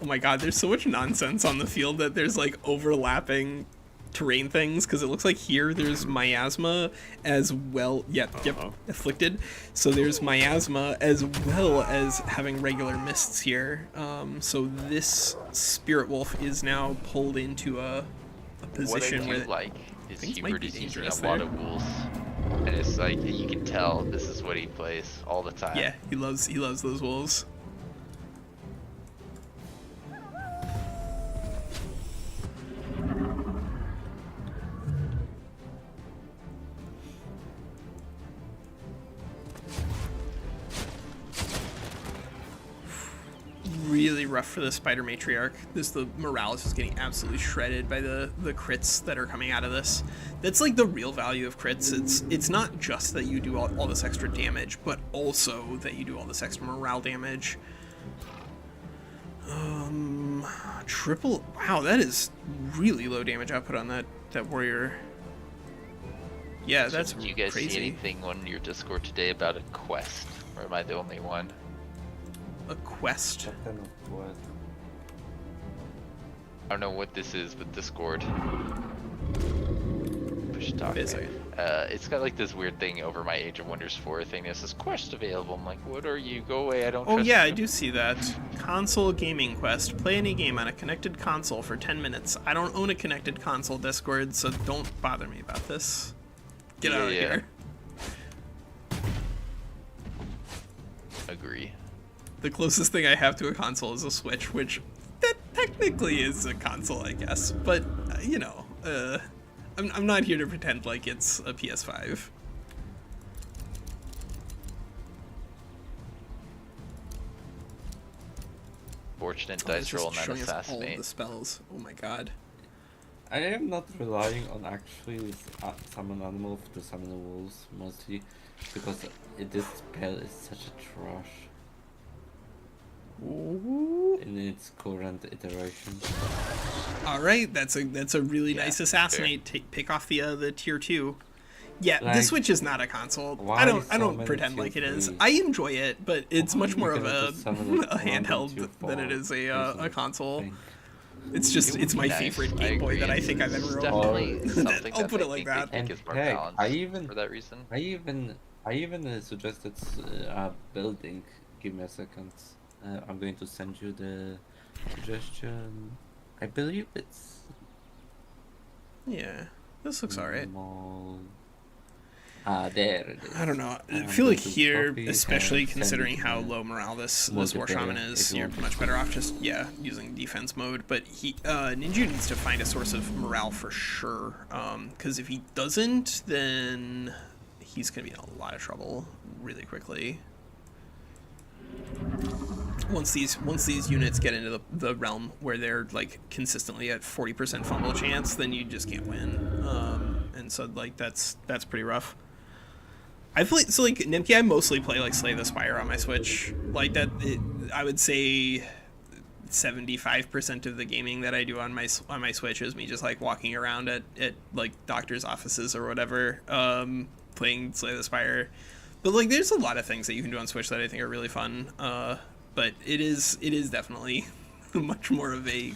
Oh my god, there's so much nonsense on the field that there's like overlapping terrain things, because it looks like here there's miasma as well. Yep, afflicted. So there's miasma as well as having regular mists here. So this spirit wolf is now pulled into a position where is Hubert is using a lot of wolves, and it's like you can tell this is what he plays all the time. Yeah, he loves those wolves. really rough for the Spider Matriarch. The morale is just getting absolutely shredded by the crits that are coming out of this. That's like the real value of crits. It's not just that you do all this extra damage, but also that you do all this extra morale damage. Triple. Wow, that is really low damage output on that warrior. Yeah, So that's did you guys crazy. see anything on your Discord today about a quest, or am I the only one? A quest. What kind of quest? I don't know what this is with Discord. Push talk. Busy. It's got like this weird thing over my Age of Wonders 4 thing that says quest available. I'm like, what are you? Go away, I don't Oh trust yeah, you. I do see that. Console gaming quest. Play any game on a connected console for 10 minutes. I don't own a connected console, Discord, so don't bother me about this. Get out of here. Agree. The closest thing I have to a console is a Switch, which that technically is a console, I guess. But, you know, I'm not here to pretend like it's a PS5. Fortunate Oh, dice it's just roll and that showing us all assassinate. the spells. Oh my god. I am not relying on actually summon animals to summon the wolves mostly because this spell is such a trash Ooh. in its current iteration. All right, that's a really Yeah, nice assassinate. Pick off the tier 2. Yeah, the Like, Switch is not a console. why I so don't many pretend tier like it is. 3s? I enjoy it, but it's Why much you more of cannot a, just summon it a from handheld tier than it 4 is a or console. something? It's just It would it's be my nice. favorite I Game Boy agree. that I It's think I've ever owned. definitely something I'll that put they it like think that. they think is more Heck, balanced for that reason. I even suggested building. Give me a second. I'm going to send you the suggestion. I believe it's Yeah, this looks alright. small. There it is. I don't know. I I'm feel going like to here, copy especially and send considering it how to low morale this War multiplayer Shaman if is, you you're want to much see. better off just using defense mode. But Ninja needs to find a source of morale for sure. Because if he doesn't, then he's gonna be in a lot of trouble really quickly. Once these units get into the realm where they're like consistently at 40% fumble chance, then you just can't win. And so like that's pretty rough. I play so like Nimki. I mostly play like Slay the Spire on my Switch. Like that, I would say 75% of the gaming that I do on my Switch is me just like walking around at like doctors' offices or whatever, playing Slay the Spire. But like, there's a lot of things that you can do on Switch that I think are really fun. But it is definitely much more of a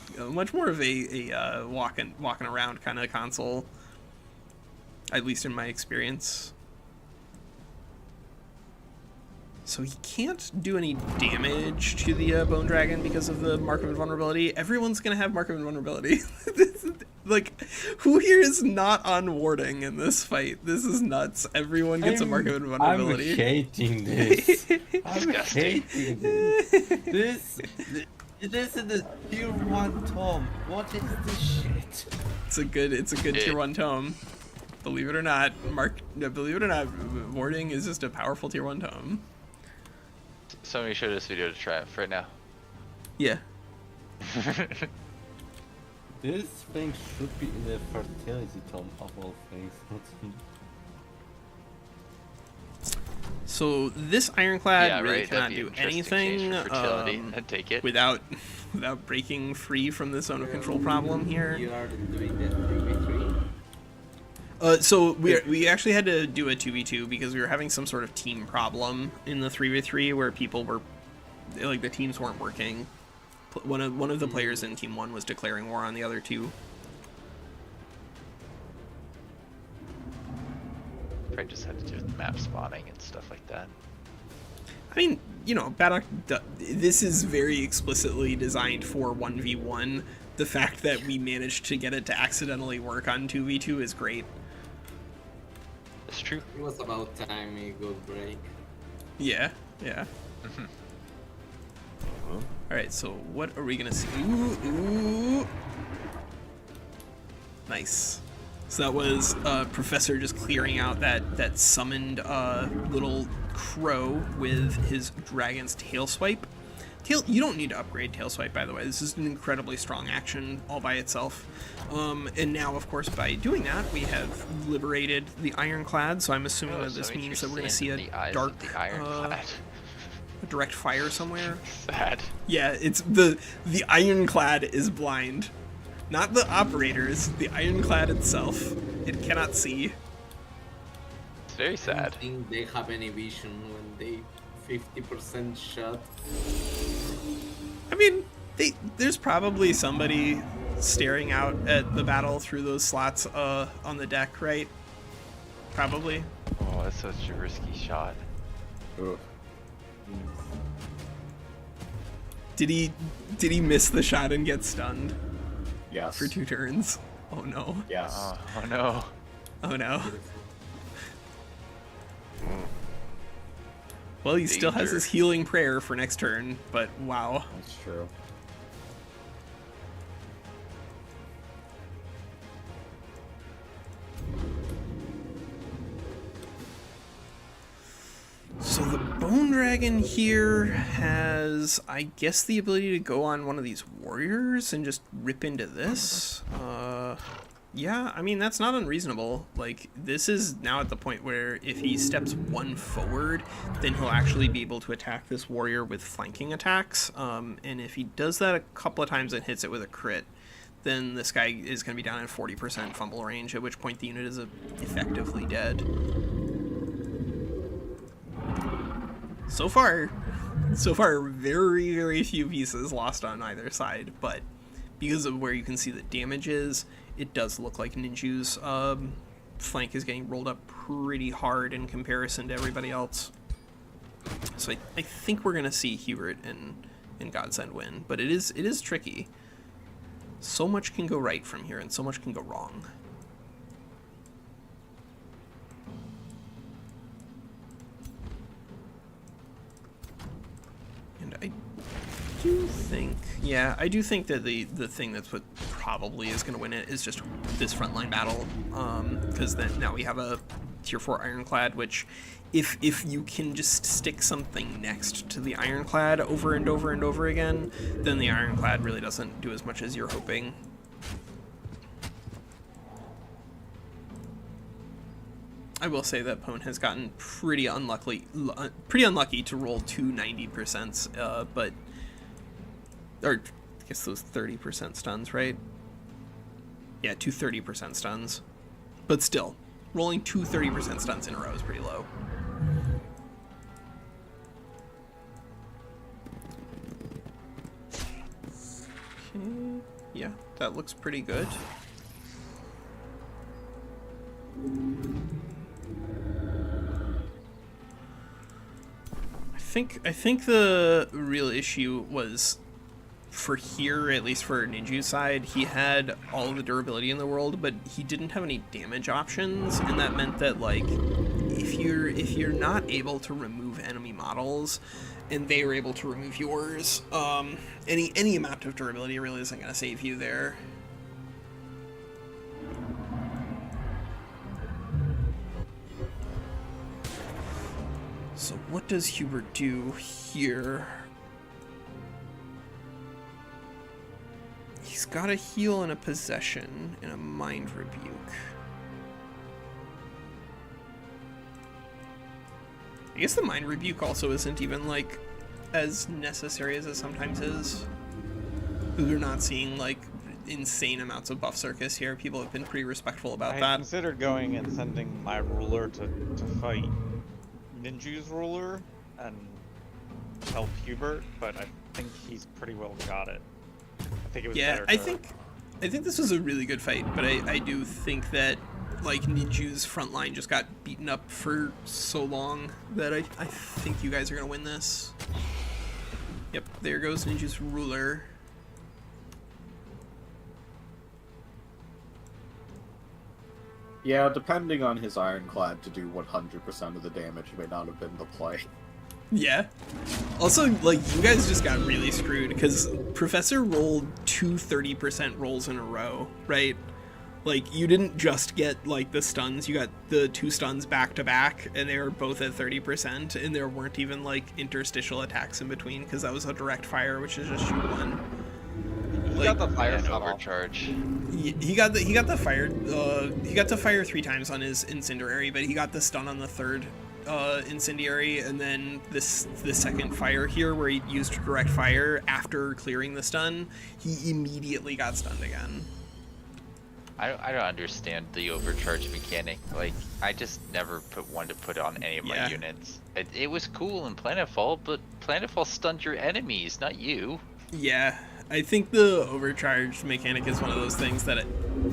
walking around kind of console, at least in my experience. So he can't do any damage to the Bone Dragon because of the Mark of Invulnerability. Everyone's gonna have Mark of Invulnerability. Like, who here is not on warding in this fight? This is nuts. Everyone gets a Mark of Invulnerability. I'm hating this. I'm Disgusting. hating this. This is the tier 1 tome. What is this shit? It's a good tier 1 tome. Believe it or not, warding is just a powerful tier 1 tome. Somebody show this video to try it right now. Yeah. This thing should be in the fertility tome of all things. So this ironclad Yeah, really right, cannot that'd be do an interesting anything case for fertility. I'd take it. without breaking free from the zone of control problem here. You are doing the 3v3? So we actually had to do a 2v2 because we were having some sort of team problem in the 3v3 where people were like the teams weren't working. One of the players in team 1 was declaring war on the other two. Probably just had to do with map spawning and stuff like that. I mean, you know, this is very explicitly designed for 1v1. The fact that we managed to get it to accidentally work on 2v2 is great. It's true. It was about time we got break. Yeah. Alright, so what are we gonna see? Ooh. Nice. So that was Professor just clearing out that summoned little crow with his dragon's tail swipe. You don't need to upgrade Tail Swipe, by the way. This is an incredibly strong action all by itself. And now, of course, by doing that, we have liberated the Ironclad, so I'm assuming that this means that we're going to see a dark, a direct fire somewhere. Sad. Yeah, it's the Ironclad is blind. Not the operators, the Ironclad itself. It cannot see. It's very sad. I don't think they have any vision when they 50% shot. I mean, there's probably somebody staring out at the battle through those slots on the deck, right? Probably. Oh, that's such a risky shot. Ugh. Did he miss the shot and get stunned? Yes. For 2 turns. Oh no. Yes. Oh no. Oh no. Well, he still has his healing prayer for next turn, but wow. That's true. So the Bone Dragon here has, I guess, the ability to go on one of these warriors and just rip into this. Yeah, I mean, that's not unreasonable. Like, this is now at the point where if he steps 1 forward, then he'll actually be able to attack this warrior with flanking attacks. And if he does that a couple of times and hits it with a crit, then this guy is going to be down in 40% fumble range, at which point the unit is effectively dead. So far, very, very few pieces lost on either side, but because of where you can see the damage is, it does look like Ninju's flank is getting rolled up pretty hard in comparison to everybody else. So I think we're going to see Hubert and Godsend win, but it is tricky. So much can go right from here, and so much can go wrong. And I do think that the thing that's what probably is going to win it is just this frontline battle, because then now we have a tier 4 Ironclad, which if you can just stick something next to the Ironclad over and over and over again, then the Ironclad really doesn't do as much as you're hoping. I will say that Pone has gotten pretty unlucky to roll 2 90%, but, or I guess those 30% stuns, right? Yeah, 2 30% stuns, but still, rolling 2 30% stuns in a row is pretty low. Okay, yeah, that looks pretty good. I think the real issue was for here, at least for Ninju's side, he had all of the durability in the world, but he didn't have any damage options, and that meant that, like, if you're not able to remove enemy models and they are able to remove yours, any amount of durability really isn't going to save you there. So what does Hubert do here? He's got a heal and a possession and a mind rebuke. I guess the mind rebuke also isn't even like as necessary as it sometimes is. We're not seeing like insane amounts of buff circus here. People have been pretty respectful about that. I considered going and sending my ruler to fight Ninju's ruler and help Hubert, but I think he's pretty well got it. I think it was better to... I think this was a really good fight, but I do think that like Ninju's front line just got beaten up for so long that I think you guys are gonna win this. Yep, there goes Ninju's ruler. Yeah, depending on his Ironclad to do 100% of the damage may not have been the play. Yeah. Also, like, you guys just got really screwed, because Professor rolled 2 30% rolls in a row, right? Like, you didn't just get, like, the stuns, you got the 2 stuns back to back, and they were both at 30%, and there weren't even, like, interstitial attacks in between, because that was a direct fire, which is just shoot one. He got the fire overcharge. He got the fire, he got to fire 3 times on his incendiary, but he got the stun on the 3rd incendiary, and then the second fire here where he used direct fire after clearing the stun, he immediately got stunned again. I don't understand the overcharge mechanic. Like, I just never wanted to put it on any of my units. It was cool in Planetfall, but Planetfall stunned your enemies, not you. Yeah, I think the overcharge mechanic is one of those things that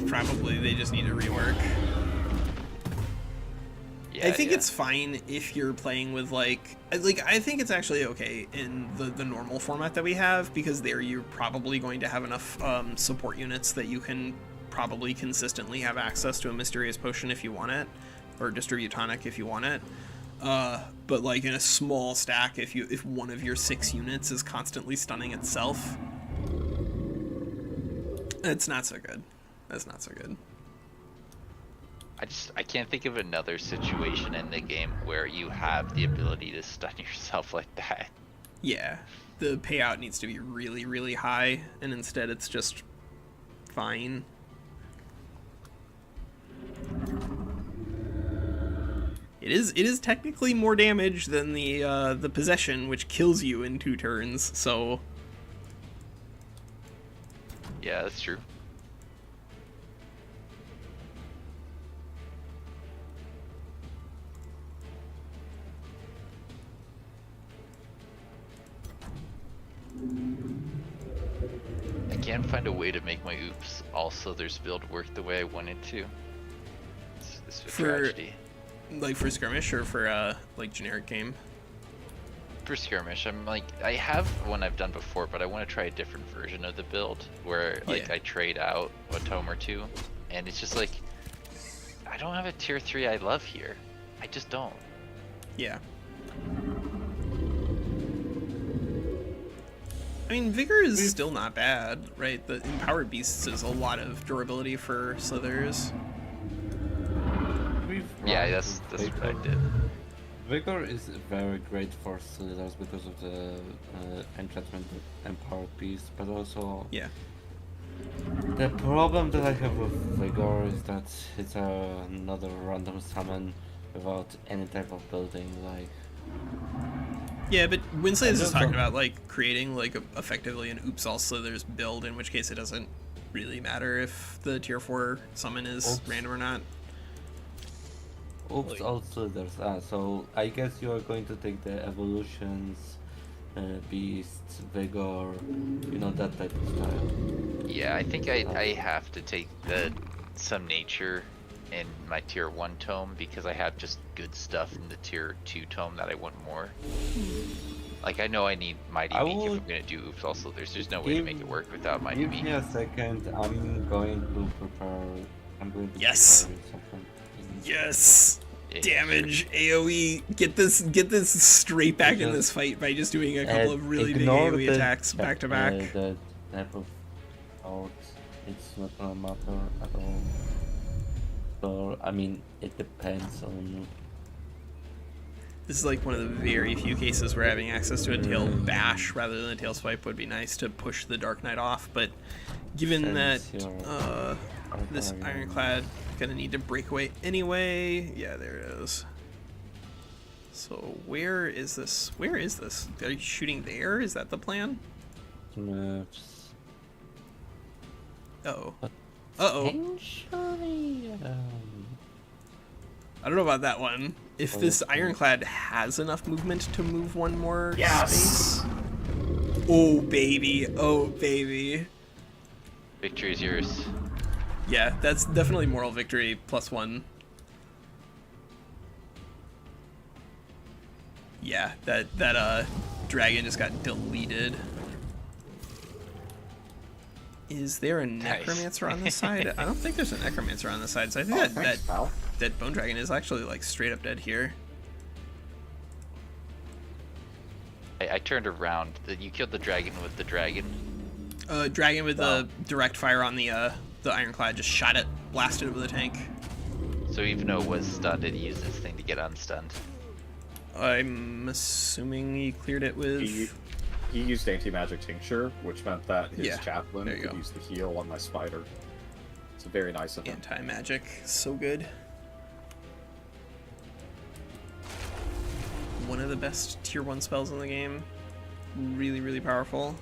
probably they just need to rework. I think it's fine if you're playing with like I think it's actually okay in the normal format that we have, because there you're probably going to have enough support units that you can probably consistently have access to a mysterious potion if you want it, or distribute tonic if you want it. But like in a small stack, if one of your 6 units is constantly stunning itself, it's not so good. That's not so good. I can't think of another situation in the game where you have the ability to stun yourself like that. Yeah, the payout needs to be really, really high, and instead it's just fine. It is technically more damage than the possession, which kills you in 2 turns. So yeah, that's true. I can't find a way to make my oops also there's build work the way I wanted to. It's a tragedy. Like for skirmish or for like generic game? For skirmish, I'm like, I have one I've done before, but I want to try a different version of the build where like I trade out a tome or 2, and it's just like I don't have a tier 3 I love here. I just don't. Yeah. I mean, Vigor is still not bad, right? The Empowered Beasts is a lot of durability for Slithers. Yeah, that's what I did. Vigor is very great for Slithers because of the enchantment of Empowered Beast, but also the problem that I have with Vigor is that it's another random summon without any type of building, like. Yeah, but Winsley is just talking about like creating like effectively an Oops All Slithers build, in which case it doesn't really matter if the tier 4 summon is random or not. Oops All Slithers. So I guess you are going to take the evolutions, beasts, vigor, you know, that type of style. Yeah, I think I have to take some nature in my tier 1 tome because I have just good stuff in the tier 2 tome that I want more. Like, I know I need Mighty Meek if I'm gonna do Oops Also. There's no way to make it work without Mighty Meek. Give me a second, I'm going to prepare something. Yes! Damage, AoE, get this straight back in this fight by just doing a couple of really big AoE attacks back to back. The type of out, it's not gonna matter at all. So, I mean, it depends on. This is like one of the very few cases where having access to a tail bash rather than a tail swipe would be nice to push the Dark Knight off, but given that this Ironclad gonna need to break away anyway, yeah, there it is. So where is this? Where is this? Are you shooting there? Is that the plan? Uh-oh. Uh-oh. I don't know about that one. If this Ironclad has enough movement to move one more space. Oh, baby. Oh, baby. Victory is yours. Yeah, that's definitely moral victory +1. Yeah, that dragon just got deleted. Is there a necromancer on this side? I don't think there's a necromancer on this side, so I think that bone dragon is actually like straight up dead here. I turned around. You killed the dragon with the dragon? Dragon with the direct fire on the Ironclad just shot it blasted it with a tank. So even though it was stunned, it used this thing to get unstunned. I'm assuming he cleared it with... He used anti-magic tincture, which meant that his chaplain could go. use the heal on my spider. It's a very nice of him. Anti-magic, so good. One of the best tier 1 spells in the game. Really, really powerful.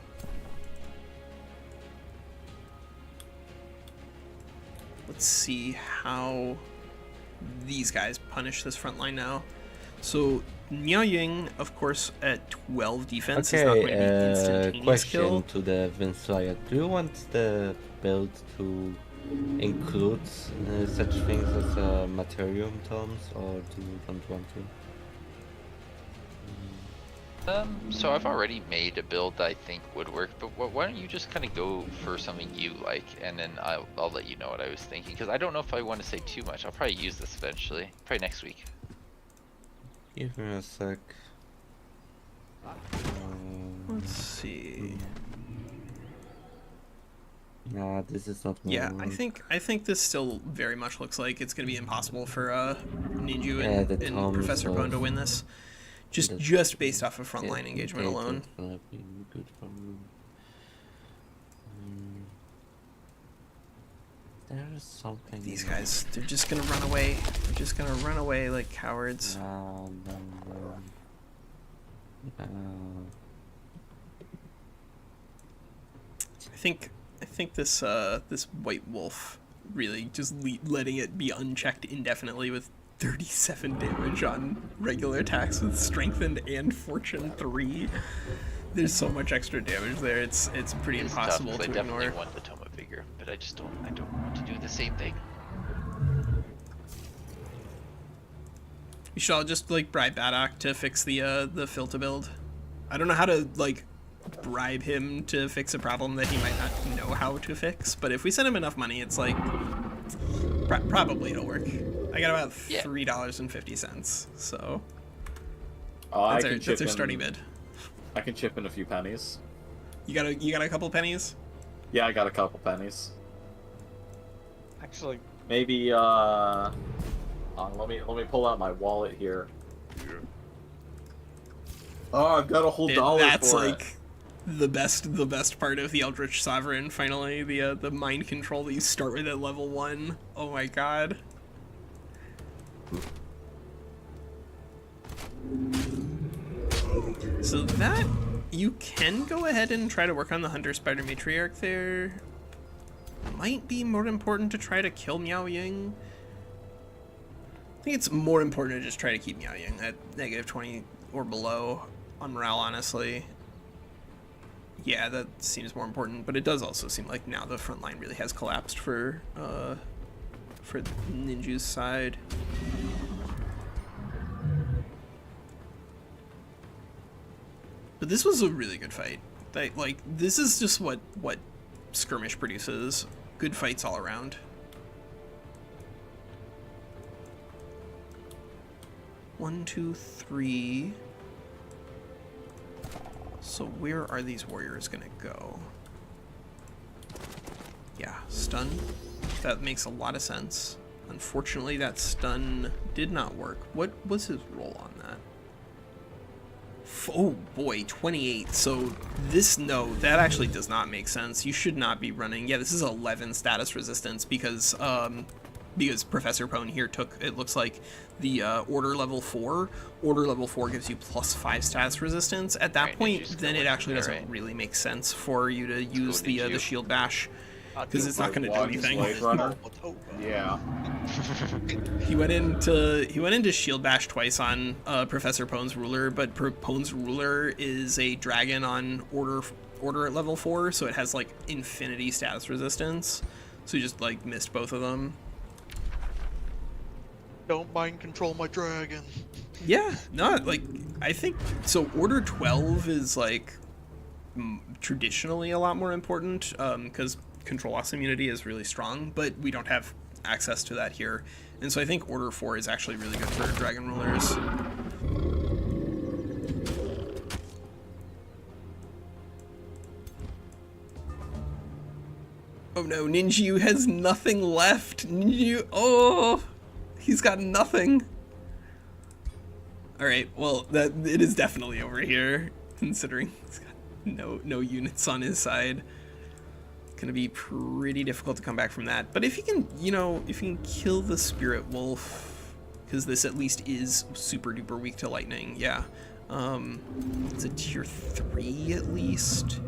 Let's see how these guys punish this front line now. So Miao Ying, of course, at 12 defense is not going to be instantaneous question kill. to the Vinslayer. Do you want the build to include such things as Materium Tomes, or do you don't want to? So I've already made a build that I think would work, but why don't you just kind of go for something you like, and then I'll let you know what I was thinking, because I don't know if I want to say too much. I'll probably use this eventually, probably next week. Give me a sec. Let's see. Nah, this is not. Yeah, I think this still very much looks like it's going to be impossible for Ninju and Professor Pone to win this. Just based off of frontline engagement alone. There's something. These guys, they're just gonna run away. They're just gonna run away like cowards. No. I think this this white wolf really just letting it be unchecked indefinitely with 37 damage on regular attacks with strengthened and fortune 3. There's so much extra damage there. It's pretty impossible to ignore. I definitely want the Tome of Vigor, but I don't want to do the same thing. You should all just like bribe Baddock to fix the filter build. I don't know how to like bribe him to fix a problem that he might not know how to fix, but if we send him enough money, it's like probably it'll work. I got about $3.50, so that's our starting bid. I can chip in a few pennies. You got a couple pennies? Yeah, I got a couple pennies. Actually, maybe let me pull out my wallet here. Oh, I've got a whole dollar that's for like it. the best part of the Eldritch Sovereign. Finally, the mind control that you start with at level 1. Oh my god. So that you can go ahead and try to work on the Hunter Spider Matriarch there. Might be more important to try to kill Miao Ying. I think it's more important to just try to keep Miao Ying at -20 or below on morale, honestly. Yeah, that seems more important, but it does also seem like now the front line really has collapsed for Ninju's side. But this was a really good fight. Like this is just what Skirmish produces. Good fights all around. One, two, three. So where are these warriors gonna go? Yeah, stun. That makes a lot of sense. Unfortunately, that stun did not work. What was his roll on that? Oh boy, 28. So this, no, that actually does not make sense. You should not be running. Yeah, this is 11 status resistance because Professor Pone here took, it looks like, the order level 4. Order level 4 gives you +5 status resistance. At that point, then it actually doesn't really make sense for you to use the shield bash, because it's not going to do anything. Yeah. He went into shield bash twice on Professor Pone's ruler, but Pone's ruler is a dragon on order at level 4, so it has like infinity status resistance. So he just like missed both of them. Don't mind control my dragon. Yeah, no, like I think so. Order 12 is like traditionally a lot more important because control loss immunity is really strong, but we don't have access to that here, and so I think Order 4 is actually really good for dragon rulers. Oh no, Ninju has nothing left. Ninju, oh, he's got nothing. All right, well, it is definitely over here, considering he's got no units on his side. It's gonna be pretty difficult to come back from that. But if he can, if he can kill the Spirit Wolf, because this at least is super duper weak to lightning. Yeah, it's a tier 3 at least.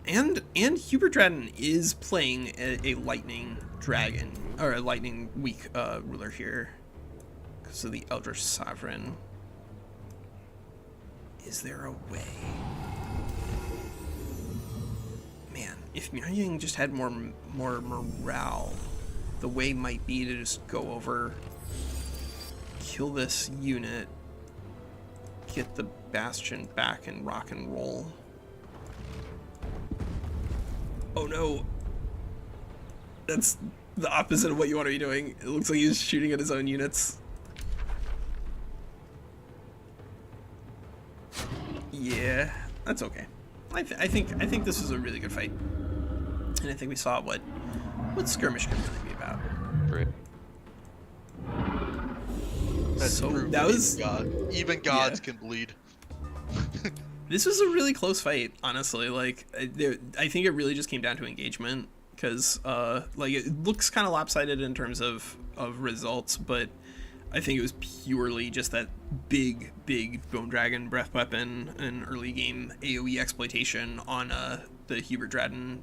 And Hubert Draden is playing a lightning dragon, or a lightning weak ruler here. So the Eldritch Sovereign. Is there a way? Man, if Myung just had more morale, the way might be to just go over, kill this unit, get the Bastion back and rock and roll. Oh no. That's the opposite of what you want to be doing. It looks like he's shooting at his own units. Yeah, that's okay. I think this is a really good fight, and I think we saw what skirmish can really be about. Right. So that was even gods can bleed. This was a really close fight, honestly. Like, I think it really just came down to engagement, because like it looks kind of lopsided in terms of results, but I think it was purely just that big Bone Dragon breath weapon and early game AoE exploitation on the Hubert Draden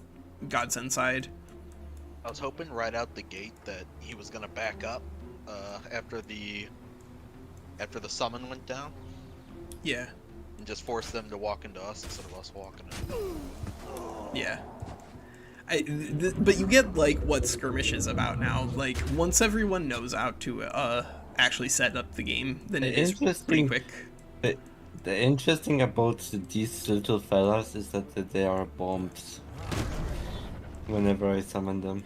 Godsend side. I was hoping right out the gate that he was gonna back up after the summon went down. Yeah. And just force them to walk into us instead of us walking in. Yeah. But you get like what Skirmish is about now. Like once everyone knows how to actually set up the game, then it is pretty quick. The interesting about these little fellas is that they are bombs. Whenever I summon them,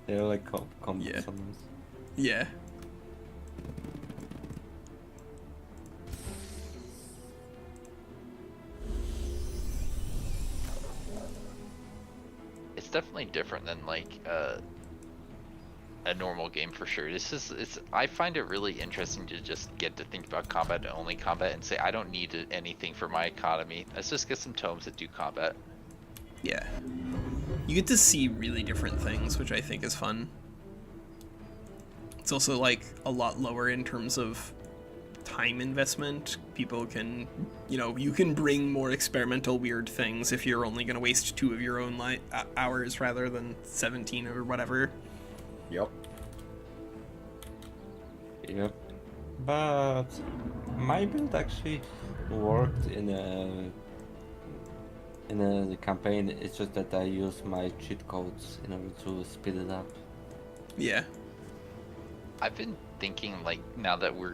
they're like combat summons. Yeah. It's definitely different than like a normal game for sure. I find it really interesting to just get to think about combat and only combat and say I don't need anything for my economy. Let's just get some tomes that do combat. Yeah. You get to see really different things, which I think is fun. It's also like a lot lower in terms of time investment. People can, you can bring more experimental weird things if you're only going to waste 2 of your own hours rather than 17 or whatever. Yep. But my build actually worked in the campaign. It's just that I use my cheat codes in order to speed it up. Yeah. I've been thinking, like, now that we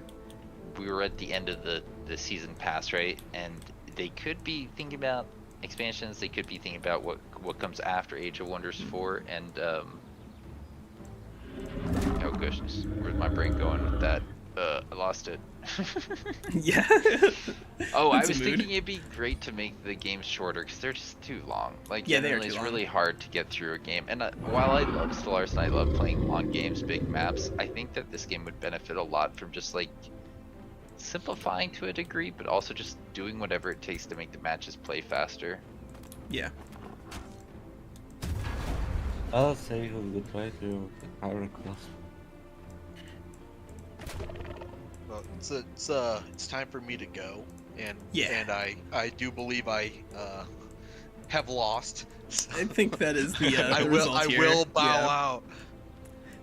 were at the end of the season pass, right? And they could be thinking about expansions. They could be thinking about what comes after Age of Wonders 4. And oh goodness, where's my brain going with that? I lost it. Yeah. Oh, I was thinking it'd be great to make the games shorter because they're just too long. Like, yeah, generally it's really hard to get through a game. And while I love Stellaris and I love playing long games, big maps, I think that this game would benefit a lot from just like simplifying to a degree, but also just doing whatever it takes to make the matches play faster. Yeah. I'll say goodbye to Iron Cross. Well, it's time for me to go, and I do believe I have lost. I think that is the I will bow out.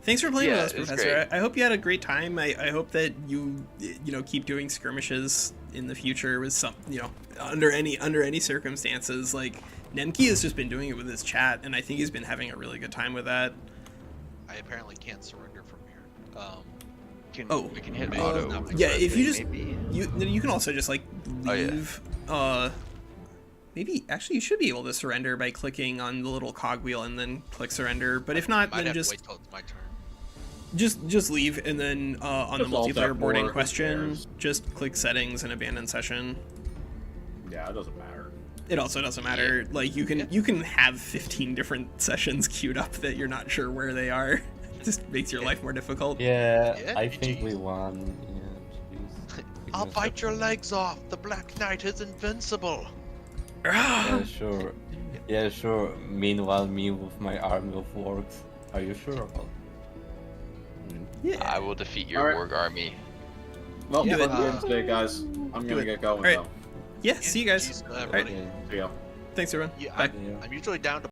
Thanks for playing with us, Professor. Great. I hope you had a great time. I hope that you keep doing skirmishes in the future with some under any circumstances. Like Nemki has just been doing it with his chat, and I think he's been having a really good time with that. I apparently can't surrender from here. We can hit auto. Yeah, if you just maybe. you can also just like leave. Maybe actually you should be able to surrender by clicking on the little cogwheel and then click surrender. But if not, then just wait till it's my turn. Just leave, and then on the Just alt multiplayer F4, boarding who question, cares? just click settings and abandon session. Yeah, it doesn't matter. It also doesn't matter. Like you can have 15 different sessions queued up that you're not sure where they are. It just makes your life more difficult. Yeah, I think we won. Yeah, I'll bite your legs off. The Black Knight is invincible. Yeah, sure. Yeah, sure. Meanwhile, me with my army of wargs. Are you sure about? Yeah. I will defeat your warg army. Well, fun game today, guys. I'm gonna get going though. Yeah, see you guys. Everybody. See ya. Thanks, everyone. Yeah, Bye. I'm usually down to